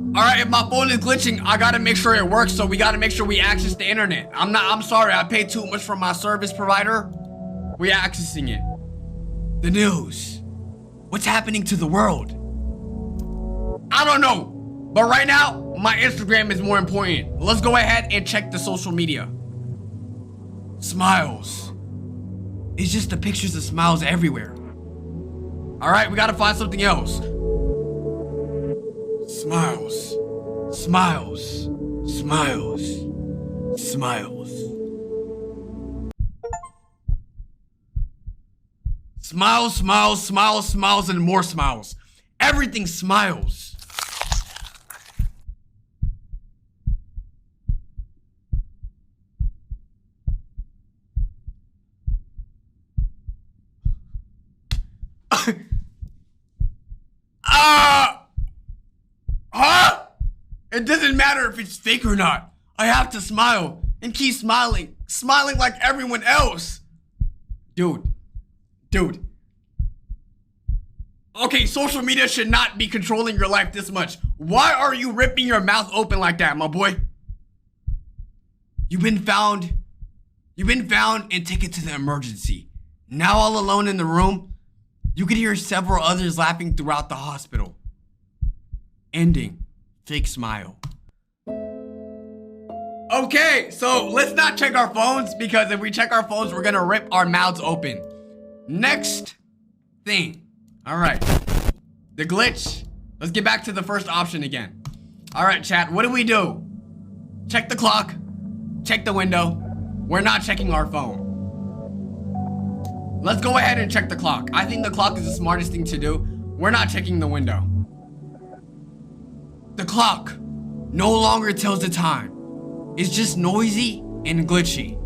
Alright, if my phone is glitching, I gotta make sure it works, so we gotta make sure we access the internet. I'm sorry, I paid too much for my service provider. We're accessing it. The news. What's happening to the world? I don't know. But right now, my Instagram is more important. Let's go ahead and check the social media. Smiles. It's just the pictures of smiles everywhere. Alright, we gotta find something else. Smiles. Smiles. Smiles. Smiles. Smiles, smiles, smiles, smiles, and more smiles. Everything smiles. It doesn't matter if it's fake or not. I have to smile and keep smiling smiling like everyone else. Dude. Okay, social media should not be controlling your life this much. Why are you ripping your mouth open like that, my boy? You've been found and taken to the emergency. Now all alone in the room, you could hear several others laughing throughout the hospital. Ending. Fake smile. Okay, so let's not check our phones, because if we check our phones, we're gonna rip our mouths open. Next thing. All right, the glitch. Let's get back to the first option again. All right, chat, what do we do? Check the clock, check the window. We're not checking our phone. Let's go ahead and check the clock. I think the clock is the smartest thing to do. We're not checking the window. The clock no longer tells the time. It's just noisy and glitchy.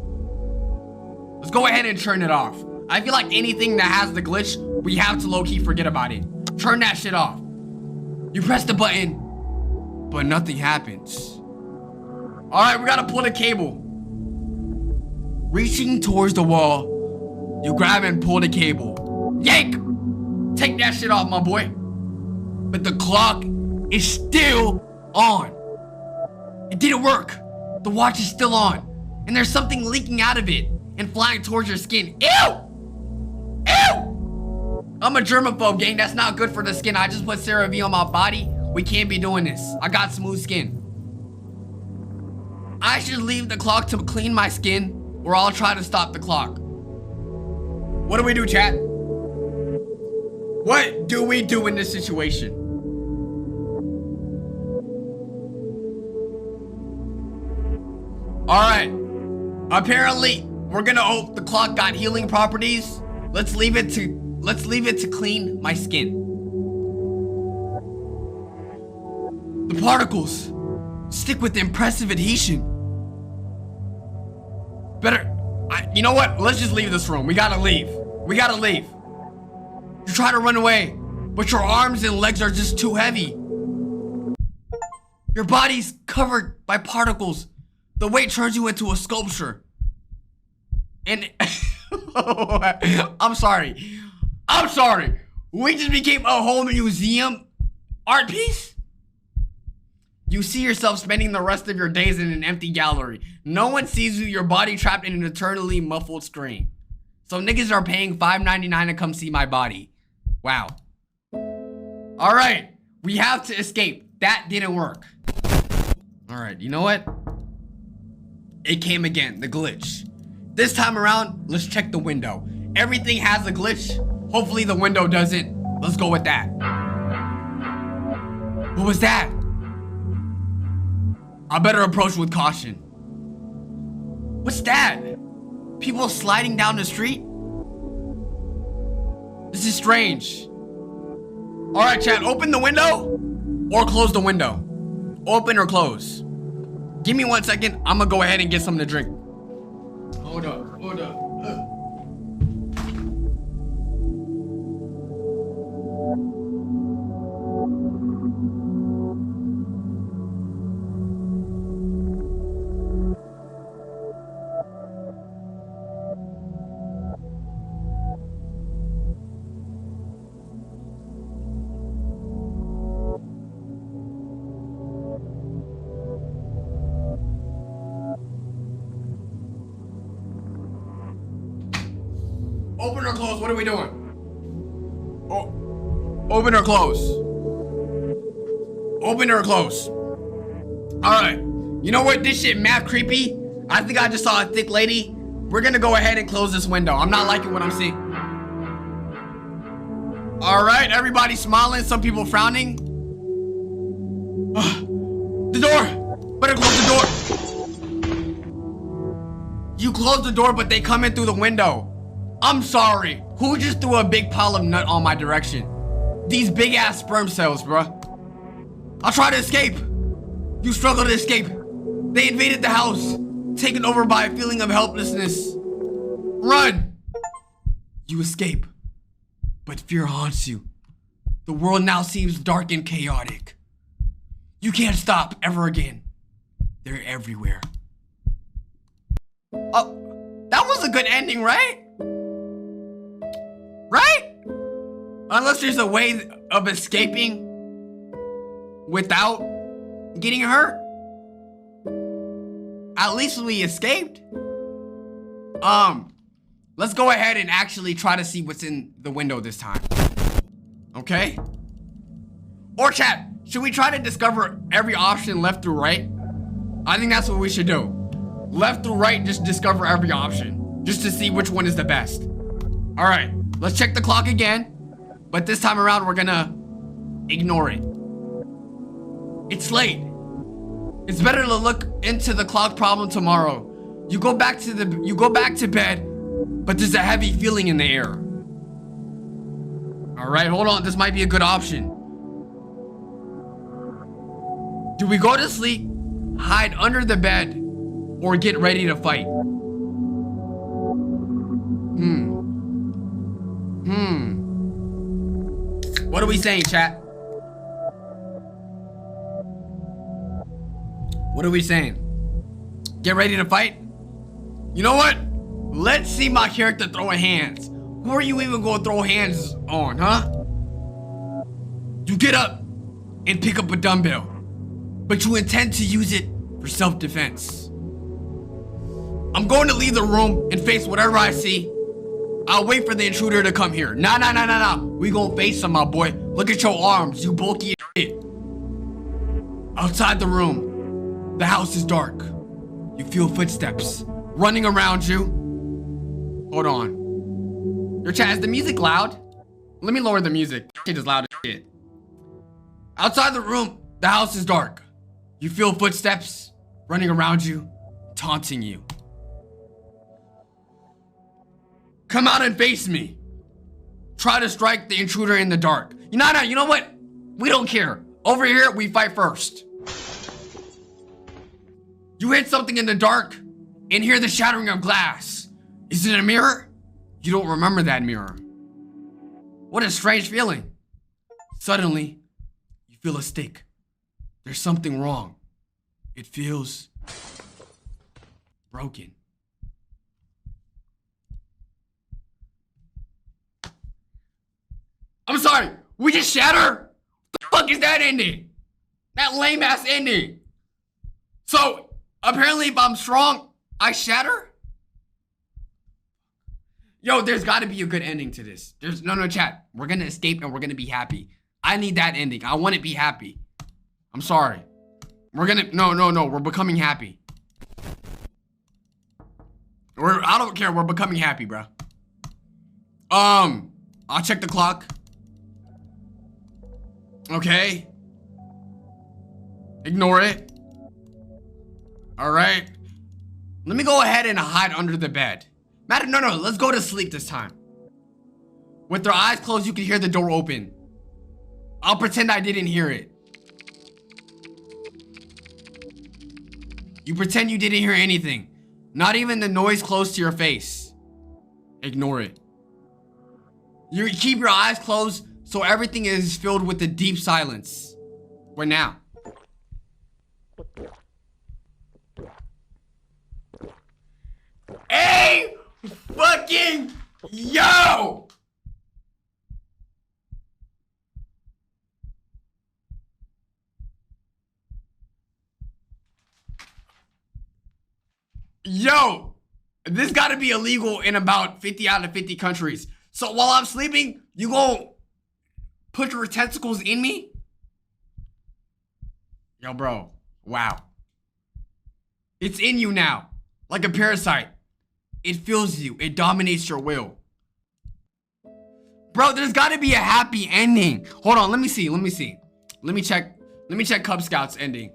Let's go ahead and turn it off. I feel like anything that has the glitch, we have to low-key forget about it. Turn that shit off. You press the button, but nothing happens. All right, we gotta pull the cable. Reaching towards the wall, you grab and pull the cable. Yank! Take that shit off, my boy. But the clock is still on. It didn't work. The watch is still on. And there's something leaking out of it and flying towards your skin. Ew! Ew! I'm a germaphobe, gang. That's not good for the skin. I just put CeraVe on my body. We can't be doing this. I got smooth skin. I should leave the clock to clean my skin, or I'll try to stop the clock. What do we do, chat? What do we do in this situation? All right. Apparently, we're gonna hope the clock got healing properties. Let's leave it to clean my skin. The particles stick with impressive adhesion. You know what? Let's just leave this room. We gotta leave. We gotta leave. You try to run away, but your arms and legs are just too heavy. Your body's covered by particles. The weight turns you into a sculpture. And I'm sorry. We just became a whole museum art piece? You see yourself spending the rest of your days in an empty gallery. No one sees you, your body trapped in an eternally muffled screen. So niggas are paying $5.99 to come see my body. Wow. All right, we have to escape. That didn't work. All right, you know what? It came again, the glitch. This time around, let's check the window. Everything has a glitch. Hopefully the window doesn't. Let's go with that. What was that? I better approach with caution. What's that? People sliding down the street? This is strange. All right, chat, open the window or close the window. Open or close. Give me 1 second. I'm gonna go ahead and get something to drink. Hold up. Open or close? What are we doing? Oh, open or close? Open or close? Alright. You know what? This shit mad creepy. I think I just saw a thick lady. We're gonna go ahead and close this window. I'm not liking what I'm seeing. Alright, everybody smiling, some people frowning. The door! Better close the door. You close the door, but they come in through the window. I'm sorry. Who just threw a big pile of nut on my direction? These big ass sperm cells, bruh. I'll try to escape. You struggle to escape. They invaded the house, taken over by a feeling of helplessness. Run! You escape, but fear haunts you. The world now seems dark and chaotic. You can't stop ever again. They're everywhere. Oh, that was a good ending, right? Right? Unless there's a way of escaping without getting hurt. At least we escaped. Let's go ahead and actually try to see what's in the window this time. Okay? Or chat, should we try to discover every option left through right? I think that's what we should do. Left through right, just discover every option. Just to see which one is the best. Alright, let's check the clock again. But this time around, we're gonna ignore it. It's late. It's better to look into the clock problem tomorrow. You go back to bed, but there's a heavy feeling in the air. Alright, hold on. This might be a good option. Do we go to sleep, hide under the bed, or get ready to fight? What are we saying, chat? What are we saying? Get ready to fight? You know what? Let's see my character throwing hands. Who are you even gonna throw hands on, huh? You get up and pick up a dumbbell, but you intend to use it for self-defense. I'm going to leave the room and face whatever I see. I'll wait for the intruder to come here. Nah. We gonna face him, my boy. Look at your arms, you bulky as shit. Outside the room, the house is dark. You feel footsteps running around you. Hold on. Your chat, is the music loud? Let me lower the music. Shit is loud as shit. Outside the room, the house is dark. You feel footsteps running around you, taunting you. Come out and face me. Try to strike the intruder in the dark. You know what? We don't care. Over here, we fight first. You hit something in the dark and hear the shattering of glass. Is it a mirror? You don't remember that mirror. What a strange feeling. Suddenly, you feel a stick. There's something wrong. It feels broken. I'm sorry, we just shatter? What the fuck is that ending? That lame ass ending. So, apparently if I'm strong, I shatter? Yo, there's gotta be a good ending to this. No, chat. We're gonna escape and we're gonna be happy. I need that ending. I want to be happy. I'm sorry. No, we're becoming happy. I don't care, we're becoming happy, bro. I'll check the clock. Okay. Ignore it. Alright. Let me go ahead and hide under the bed. No, let's go to sleep this time. With their eyes closed, you can hear the door open. I'll pretend I didn't hear it. You pretend you didn't hear anything. Not even the noise close to your face. Ignore it. You keep your eyes closed so everything is filled with a deep silence. What now? Hey! Fucking yo! Yo! This gotta be illegal in about 50 out of 50 countries. So while I'm sleeping, you gon' put your tentacles in me? Yo, bro. Wow. It's in you now. Like a parasite. It fills you. It dominates your will. Bro, there's gotta be a happy ending. Hold on, let me see. Let me check Cub Scouts ending.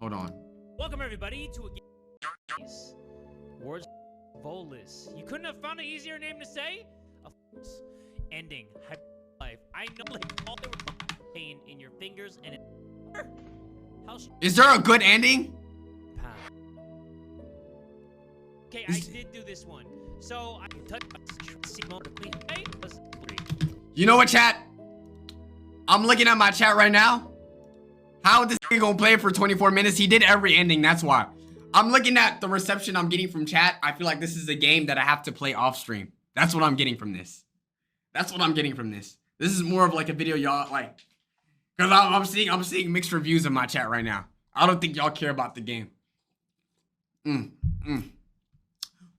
Hold on. Welcome everybody to a game. Words Volus. You couldn't have found an easier name to say? Ending. Life. I know like all the pain in your fingers and Is there a good ending? Okay, I did do this one. So I touched You know what, chat? I'm looking at my chat right now. How is this nigga gonna play for 24 minutes? He did every ending, that's why. I'm looking at the reception I'm getting from chat. I feel like this is a game that I have to play off stream. That's what I'm getting from this. That's what I'm getting from this. This is more of like a video y'all like, cause I'm seeing mixed reviews in my chat right now. I don't think y'all care about the game.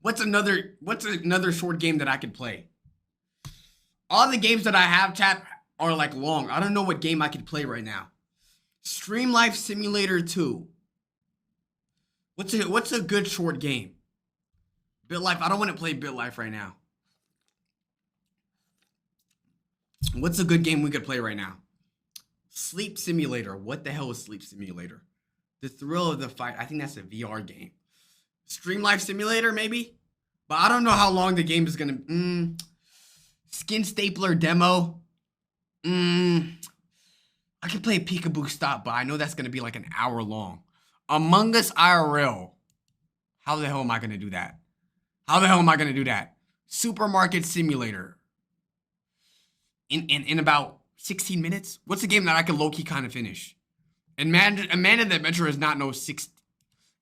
What's another short game that I could play? All the games that I have, chat, are like long. I don't know what game I could play right now. Stream Life Simulator 2. What's a good short game? BitLife. I don't want to play BitLife right now. What's a good game we could play right now? Sleep Simulator. What the hell is Sleep Simulator? The Thrill of the Fight. I think that's a VR game. Stream Life Simulator, maybe? But I don't know how long the game is gonna... Skin Stapler Demo. I could play Peekaboo Stop, but I know that's gonna be like an hour long. Among Us IRL. How the hell am I gonna do that? How the hell am I gonna do that? Supermarket Simulator. In about 16 minutes? What's a game that I could low-key kind of finish? And Amanda the Adventurer is not no 6...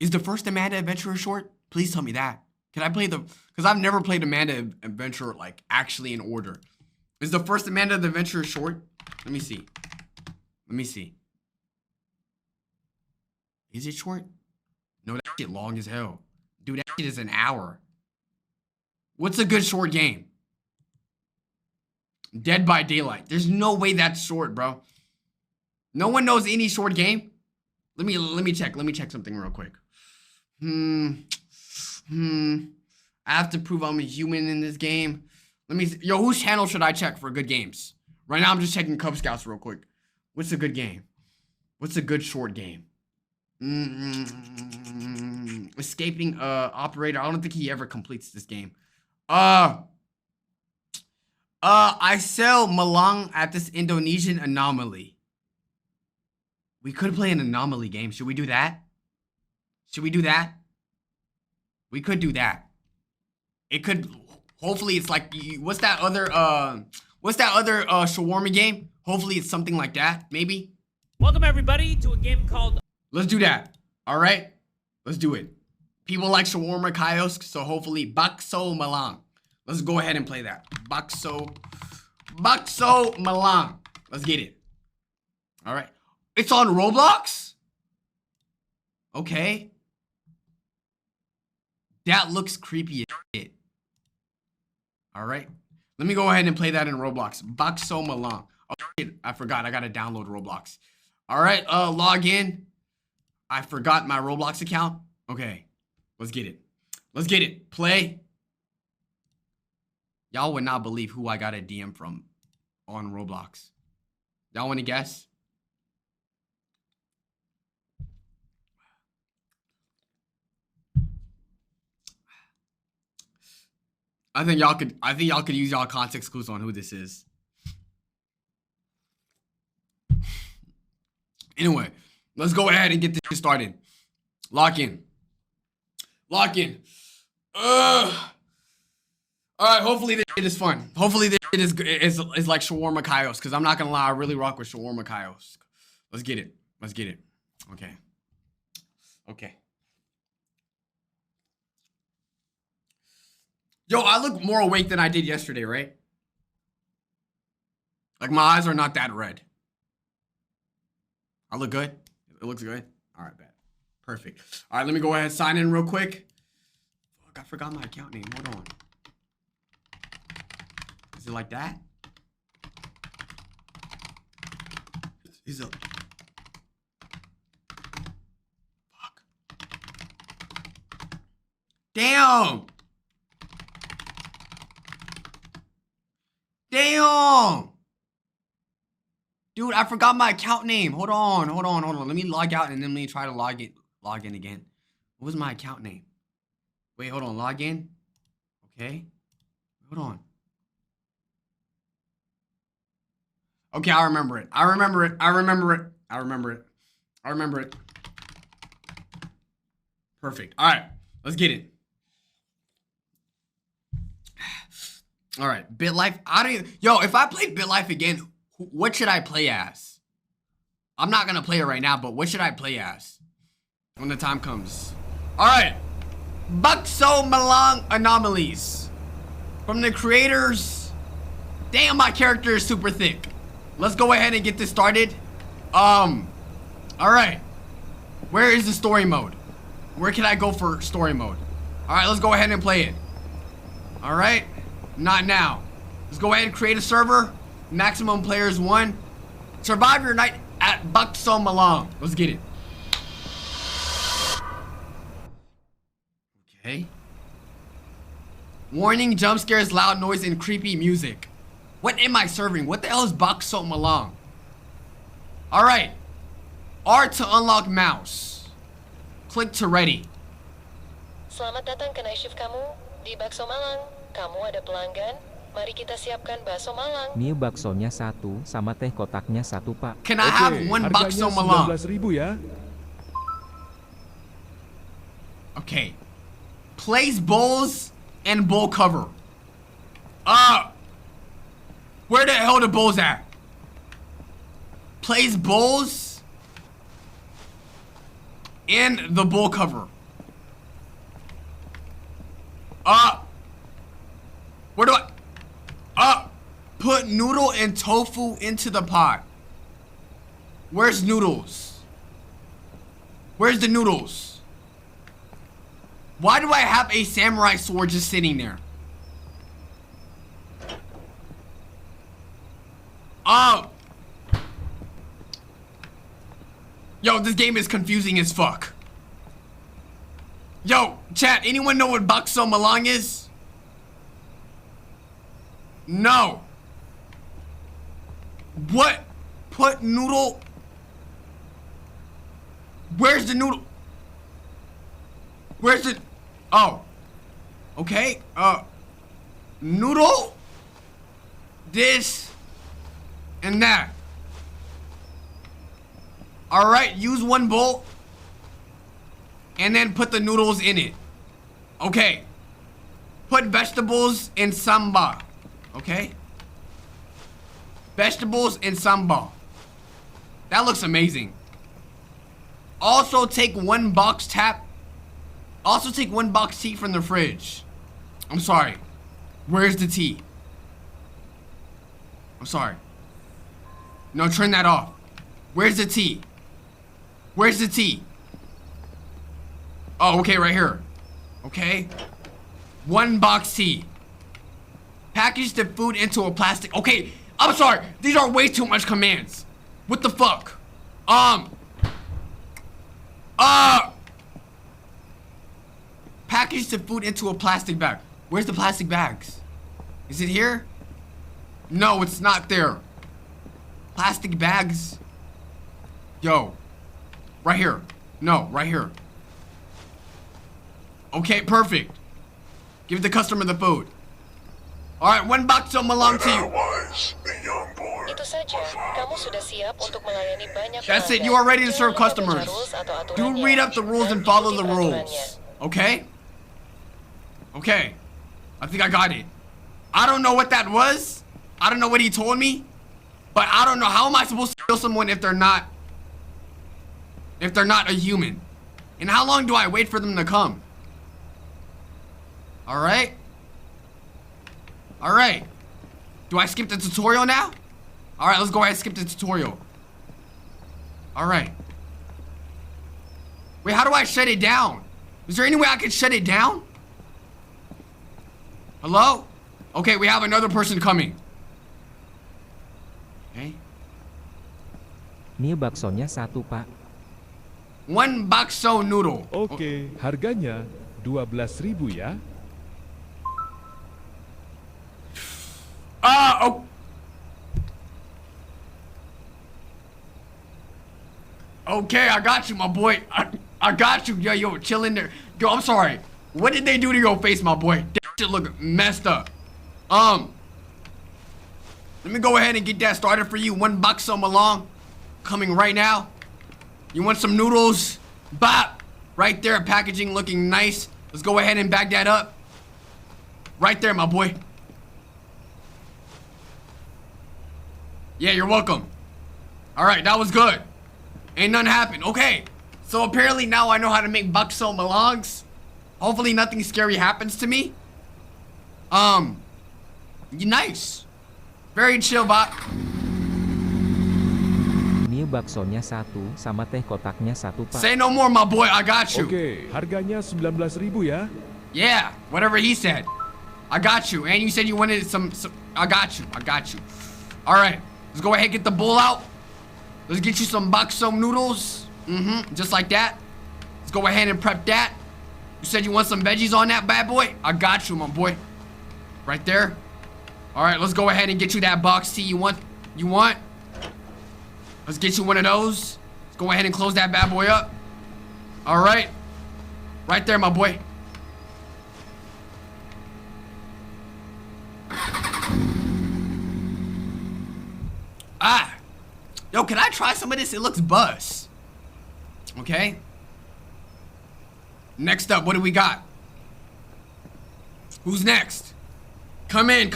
Is the first Amanda Adventurer short? Please tell me that. Can I play the... Because I've never played Amanda Adventurer, like, actually in order. Is the first Amanda the Adventurer short? Let me see. Let me see. Is it short? No, that shit long as hell. Dude, that shit is an hour. What's a good short game? Dead by Daylight. There's no way that's short, bro. No one knows any short game? Let me check. Let me check something real quick. I have to prove I'm a human in this game. Let me see. Yo, whose channel should I check for good games? Right now I'm just checking Cub Scouts real quick. What's a good game? What's a good short game? Escaping Operator. I don't think he ever completes this game. I sell Malang at this Indonesian Anomaly. We could play an Anomaly game. Should we do that? Should we do that? We could do that. It could, hopefully it's like, what's that other shawarma game? Hopefully it's something like that, maybe. Welcome everybody to a game called... Let's do that. All right, let's do it. People like shawarma kiosk, so hopefully Bakso Malang. Let's go ahead and play that. Bakso Malang. Let's get it. All right. It's on Roblox? Okay. That looks creepy as shit. All right. Let me go ahead and play that in Roblox. Bakso Malang. Oh shit, I forgot. I gotta download Roblox. All right, log in. I forgot my Roblox account. Okay, let's get it. Let's get it. Play. Y'all would not believe who I got a DM from on Roblox. Y'all want to guess? I think y'all could use y'all context clues on who this is. Anyway, let's go ahead and get this started. Lock in. Lock in. All right, hopefully this shit is fun. Hopefully this shit is like shawarma kiosk, because I'm not gonna lie, I really rock with shawarma kiosk. Let's get it. Let's get it. Okay. Okay. Yo, I look more awake than I did yesterday, right? Like, my eyes are not that red. I look good? It looks good? All right, bet. Perfect. All right, let me go ahead and sign in real quick. Fuck, I forgot my account name. Hold on. Is it like that? Is it... Fuck. Damn! Damn! Dude, I forgot my account name. Hold on. Let me log out and then let me try to log in again. What was my account name? Wait, hold on. Log in. Okay. Hold on. Okay, I remember it. Perfect. All right. Let's get it. All right, BitLife. Yo, if I play BitLife again, what should I play as? I'm not gonna play it right now, but what should I play as when the time comes? Alright. Bakso Malang Anomalies. From the creators. Damn, my character is super thick. Let's go ahead and get this started. Alright. Where is the story mode? Where can I go for story mode? Alright, let's go ahead and play it. Alright. Not now. Let's go ahead and create a server. Maximum players 1. Survive your night at Bakso Malang. Let's get it. Okay. Warning, jump scares, loud noise, and creepy music. What am I serving? What the hell is Bakso Malang? Alright. R to unlock mouse. Click to ready. Selamat datang ke night shift kamu di Bakso Malang. Kamu ada pelanggan? Mari kita siapkan bakso Malang. Mie baksonya 1 sama teh kotaknya 1, Pak. Can I have one Bakso Malang? 19.000 ya. Okay. Place bowls and bowl cover. Where the hell the bowls at? Place bowls and the bowl cover. Where do I? Put noodle and tofu into the pot. Where's noodles? Where's the noodles? Why do I have a samurai sword just sitting there? Yo, this game is confusing as fuck. Yo, chat, anyone know what Bakso Malang is? No. What? Put noodle. Where's the noodle? Where's the? Oh. Okay. Noodle. This. And that. Alright, use one bowl. And then put the noodles in it. Okay. Put vegetables in samba. Okay. Vegetables and sambal. That looks amazing. Also take one box tap. Also take one box tea from the fridge. I'm sorry. Where's the tea? I'm sorry. No, turn that off. Where's the tea? Where's the tea? Oh, okay, right here. Okay. One box tea. Package the food into a plastic. Okay, I'm sorry. These are way too much commands. What the fuck? Package the food into a plastic bag. Where's the plastic bags? Is it here? No, it's not there. Plastic bags. Yo. Right here. No, right here. Okay, perfect. Give the customer the food. Alright, one Bakso Malang to you. Itu saja. Kamu sudah siap untuk melayani banyak That's it, you are ready to serve customers. Do read up the rules and follow the rules. Okay? Okay. I think I got it. I don't know what that was. I don't know what he told me. But I don't know, how am I supposed to kill someone if they're not a human? And how long do I wait for them to come? Alright. Alright. Do I skip the tutorial now? Alright, let's go ahead and skip the tutorial. Alright. Wait, how do I shut it down? Is there any way I can shut it down? Hello? Okay, we have another person coming. Okay. Mie baksonya 1, Pak. One bakso noodle. Oke, harganya 12.000 ya. Oh. Okay, I got you, my boy. I got you. Yo, chill in there. Yo, I'm sorry. What did they do to your face, my boy? That shit look messed up. Let me go ahead and get that started for you. One Bakso Malang coming right now. You want some noodles? Bop! Right there, packaging looking nice. Let's go ahead and bag that up. Right there, my boy. Yeah, you're welcome. Alright, that was good. Ain't nothing happened. Okay. So apparently now I know how to make Bakso Malangs. Hopefully nothing scary happens to me. Nice. Very chill vibe. Mie baksonya 1 sama teh kotaknya 1, Pak. Say no more, my boy. I got you. Oke, harganya 19.000 ya. Yeah, whatever he said. I got you. And you said you wanted some I got you. I got you. All right. Let's go ahead and get the bowl out. Let's get you some bakso noodles. Just like that. Let's go ahead and prep that. You said you want some veggies on that bad boy? I got you, my boy. Right there. All right, let's go ahead and get you that box tea you want. Let's get you one of those. Let's go ahead and close that bad boy up. All right. Right there, my boy. Yo, can I try some of this? It looks buzz. Okay. Next up, what do we got? Who's next? Come in.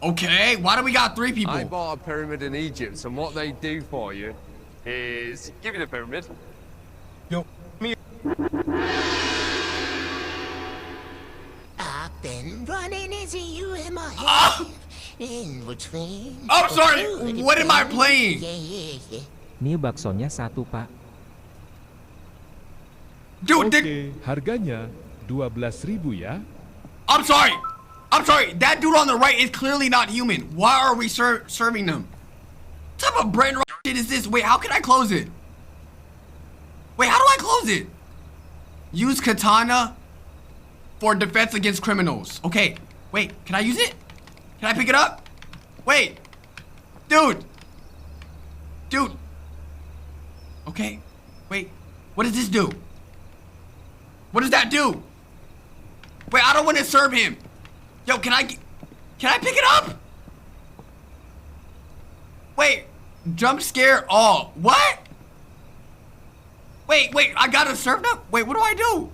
Okay, why do we got 3 people? I bought a pyramid in Egypt, and what they do for you is give you the pyramid. Yo, me. I've been running into you in my head. In between. Oh, sorry. What am I playing? Mie baksonya 1, Pak. Dude, Oke, harganya 12.000 ya. I'm sorry. That dude on the right is clearly not human. Why are we serving them? What type of brain rot shit is this? Wait, how can I close it? Wait, how do I close it? Use katana for defense against criminals. Okay, wait, can I use it? Can I pick it up? Wait. Dude. Okay, wait. What does this do? What does that do? Wait, I don't want to serve him. Yo, can I pick it up? Wait, jump scare all. What? Wait, I gotta serve them? Wait, what do I do?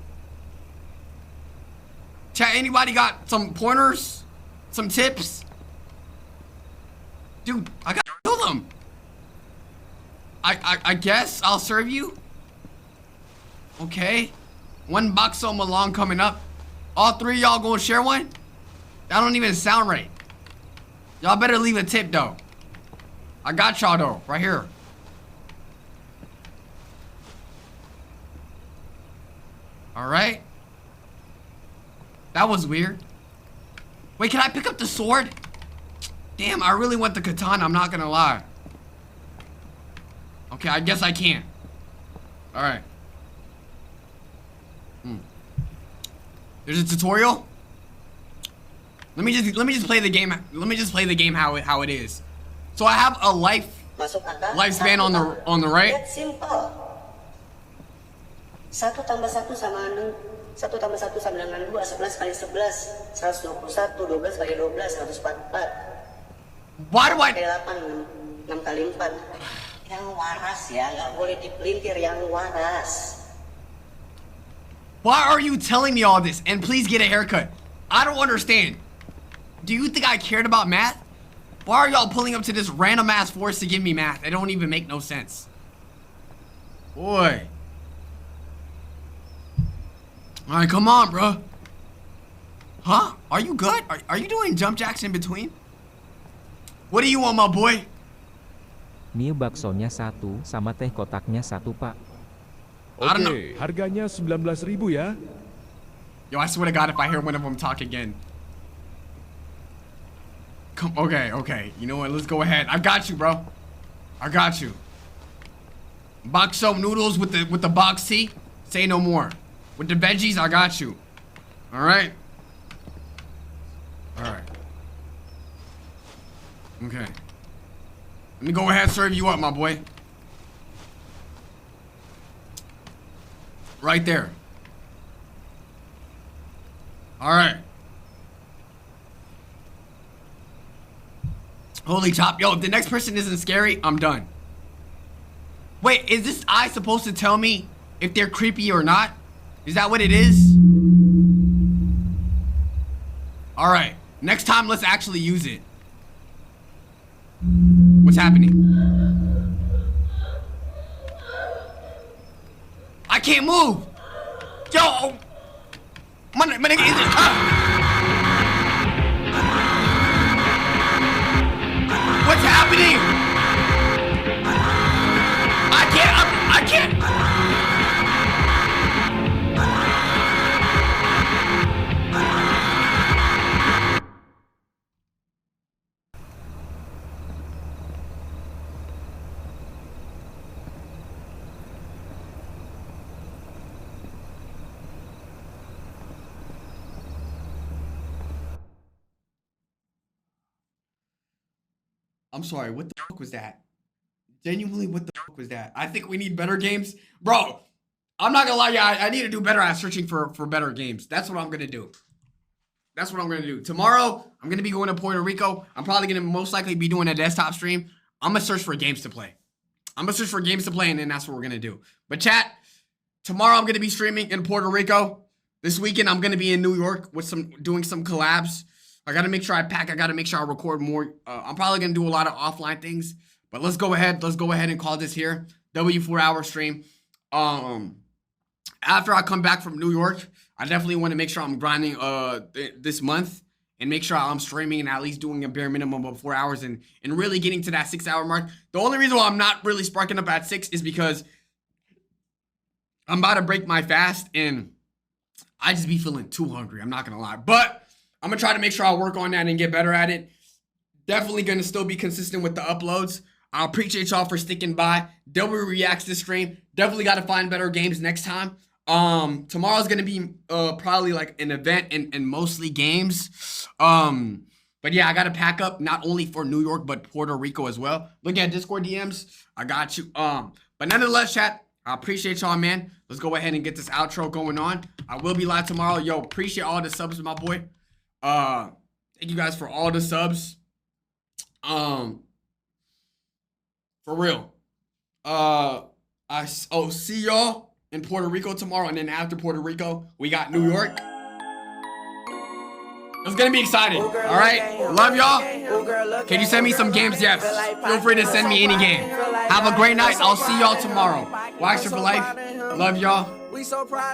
Chat, anybody got some pointers? Some tips? Dude, I gotta kill them. I guess I'll serve you. Okay. 1 Bakso Malang coming up. All 3 y'all gonna share one? That don't even sound right. Y'all better leave a tip though. I got y'all though, right here. All right. That was weird. Wait, can I pick up the sword? Damn, I really want the katana, I'm not gonna lie. Okay, I guess I can't. All right. There's a tutorial. Let me just play the game. Let me just play the game how it is. So I have a lifespan on the right. That's simple. 1 tambah 1 sama 1 tambah 1 sama dengan 2, 11 kali 11, 121, 12 kali 12, 144. Why do I? 8, 6 kali 4. Yang waras ya, nggak boleh dipelintir, yang waras. Why are you telling me all this? And please get a haircut. I don't understand. Do you think I cared about math? Why are y'all pulling up to this random ass forest to give me math? It don't even make no sense. Boy. Alright, come on, bro. Huh? Are you good? Are you doing jump jacks in between? What do you want, my boy? Mie baksonya 1 sama teh kotaknya 1, Pak. Oke, harganya 19.000 ya. Yo, I swear to God, if I hear one of them talk again. Okay. You know what? Let's go ahead. I got you, bro. I got you. Bakso noodles with the box tea. Say no more. With the veggies, I got you. All right. Okay. Let me go ahead and serve you up, my boy. Right there. All right. Holy chop. Yo, if the next person isn't scary, I'm done. Wait, is this eye supposed to tell me if they're creepy or not? Is that what it is? All right. Next time, let's actually use it. What's happening? can't move. Yo, my nigga is it? What's happening? I can't. I'm sorry, what the fuck was that? Genuinely, what the fuck was that? I think we need better games. Bro, I'm not gonna lie, yeah, I need to do better at searching for better games. That's what I'm gonna do. That's what I'm gonna do. Tomorrow, I'm gonna be going to Puerto Rico. I'm probably gonna most likely be doing a desktop stream. I'm gonna search for games to play. And then that's what we're gonna do. But chat, tomorrow I'm gonna be streaming in Puerto Rico. This weekend, I'm gonna be in New York with doing some collabs. I gotta make sure I pack. I gotta make sure I record more. I'm probably gonna do a lot of offline things, but let's go ahead and call this here W4-hour stream. After I come back from New York, I definitely want to make sure I'm grinding this month and make sure I'm streaming and at least doing a bare minimum of 4 hours and really getting to that 6 hour mark. The only reason why I'm not really sparking up at 6 is because I'm about to break my fast and I just be feeling too hungry. I'm not gonna lie, but I'm gonna try to make sure I work on that and get better at it. Definitely gonna still be consistent with the uploads. I appreciate y'all for sticking by. W reacts this stream. Definitely gotta find better games next time. Tomorrow's gonna be probably like an event and mostly games. But yeah, I gotta pack up not only for New York but Puerto Rico as well. Look at Discord DMs. I got you. But nonetheless, chat, I appreciate y'all, man. Let's go ahead and get this outro going on. I will be live tomorrow. Yo, appreciate all the subs, my boy. Thank you guys for all the subs. For real. I'll see y'all in Puerto Rico tomorrow, and then after Puerto Rico, we got New York. It's gonna be exciting. All right, love y'all. Can you send me some games? Yes. Feel free to send me any game. Have a great night. I'll see y'all tomorrow. YXL for life. Love y'all.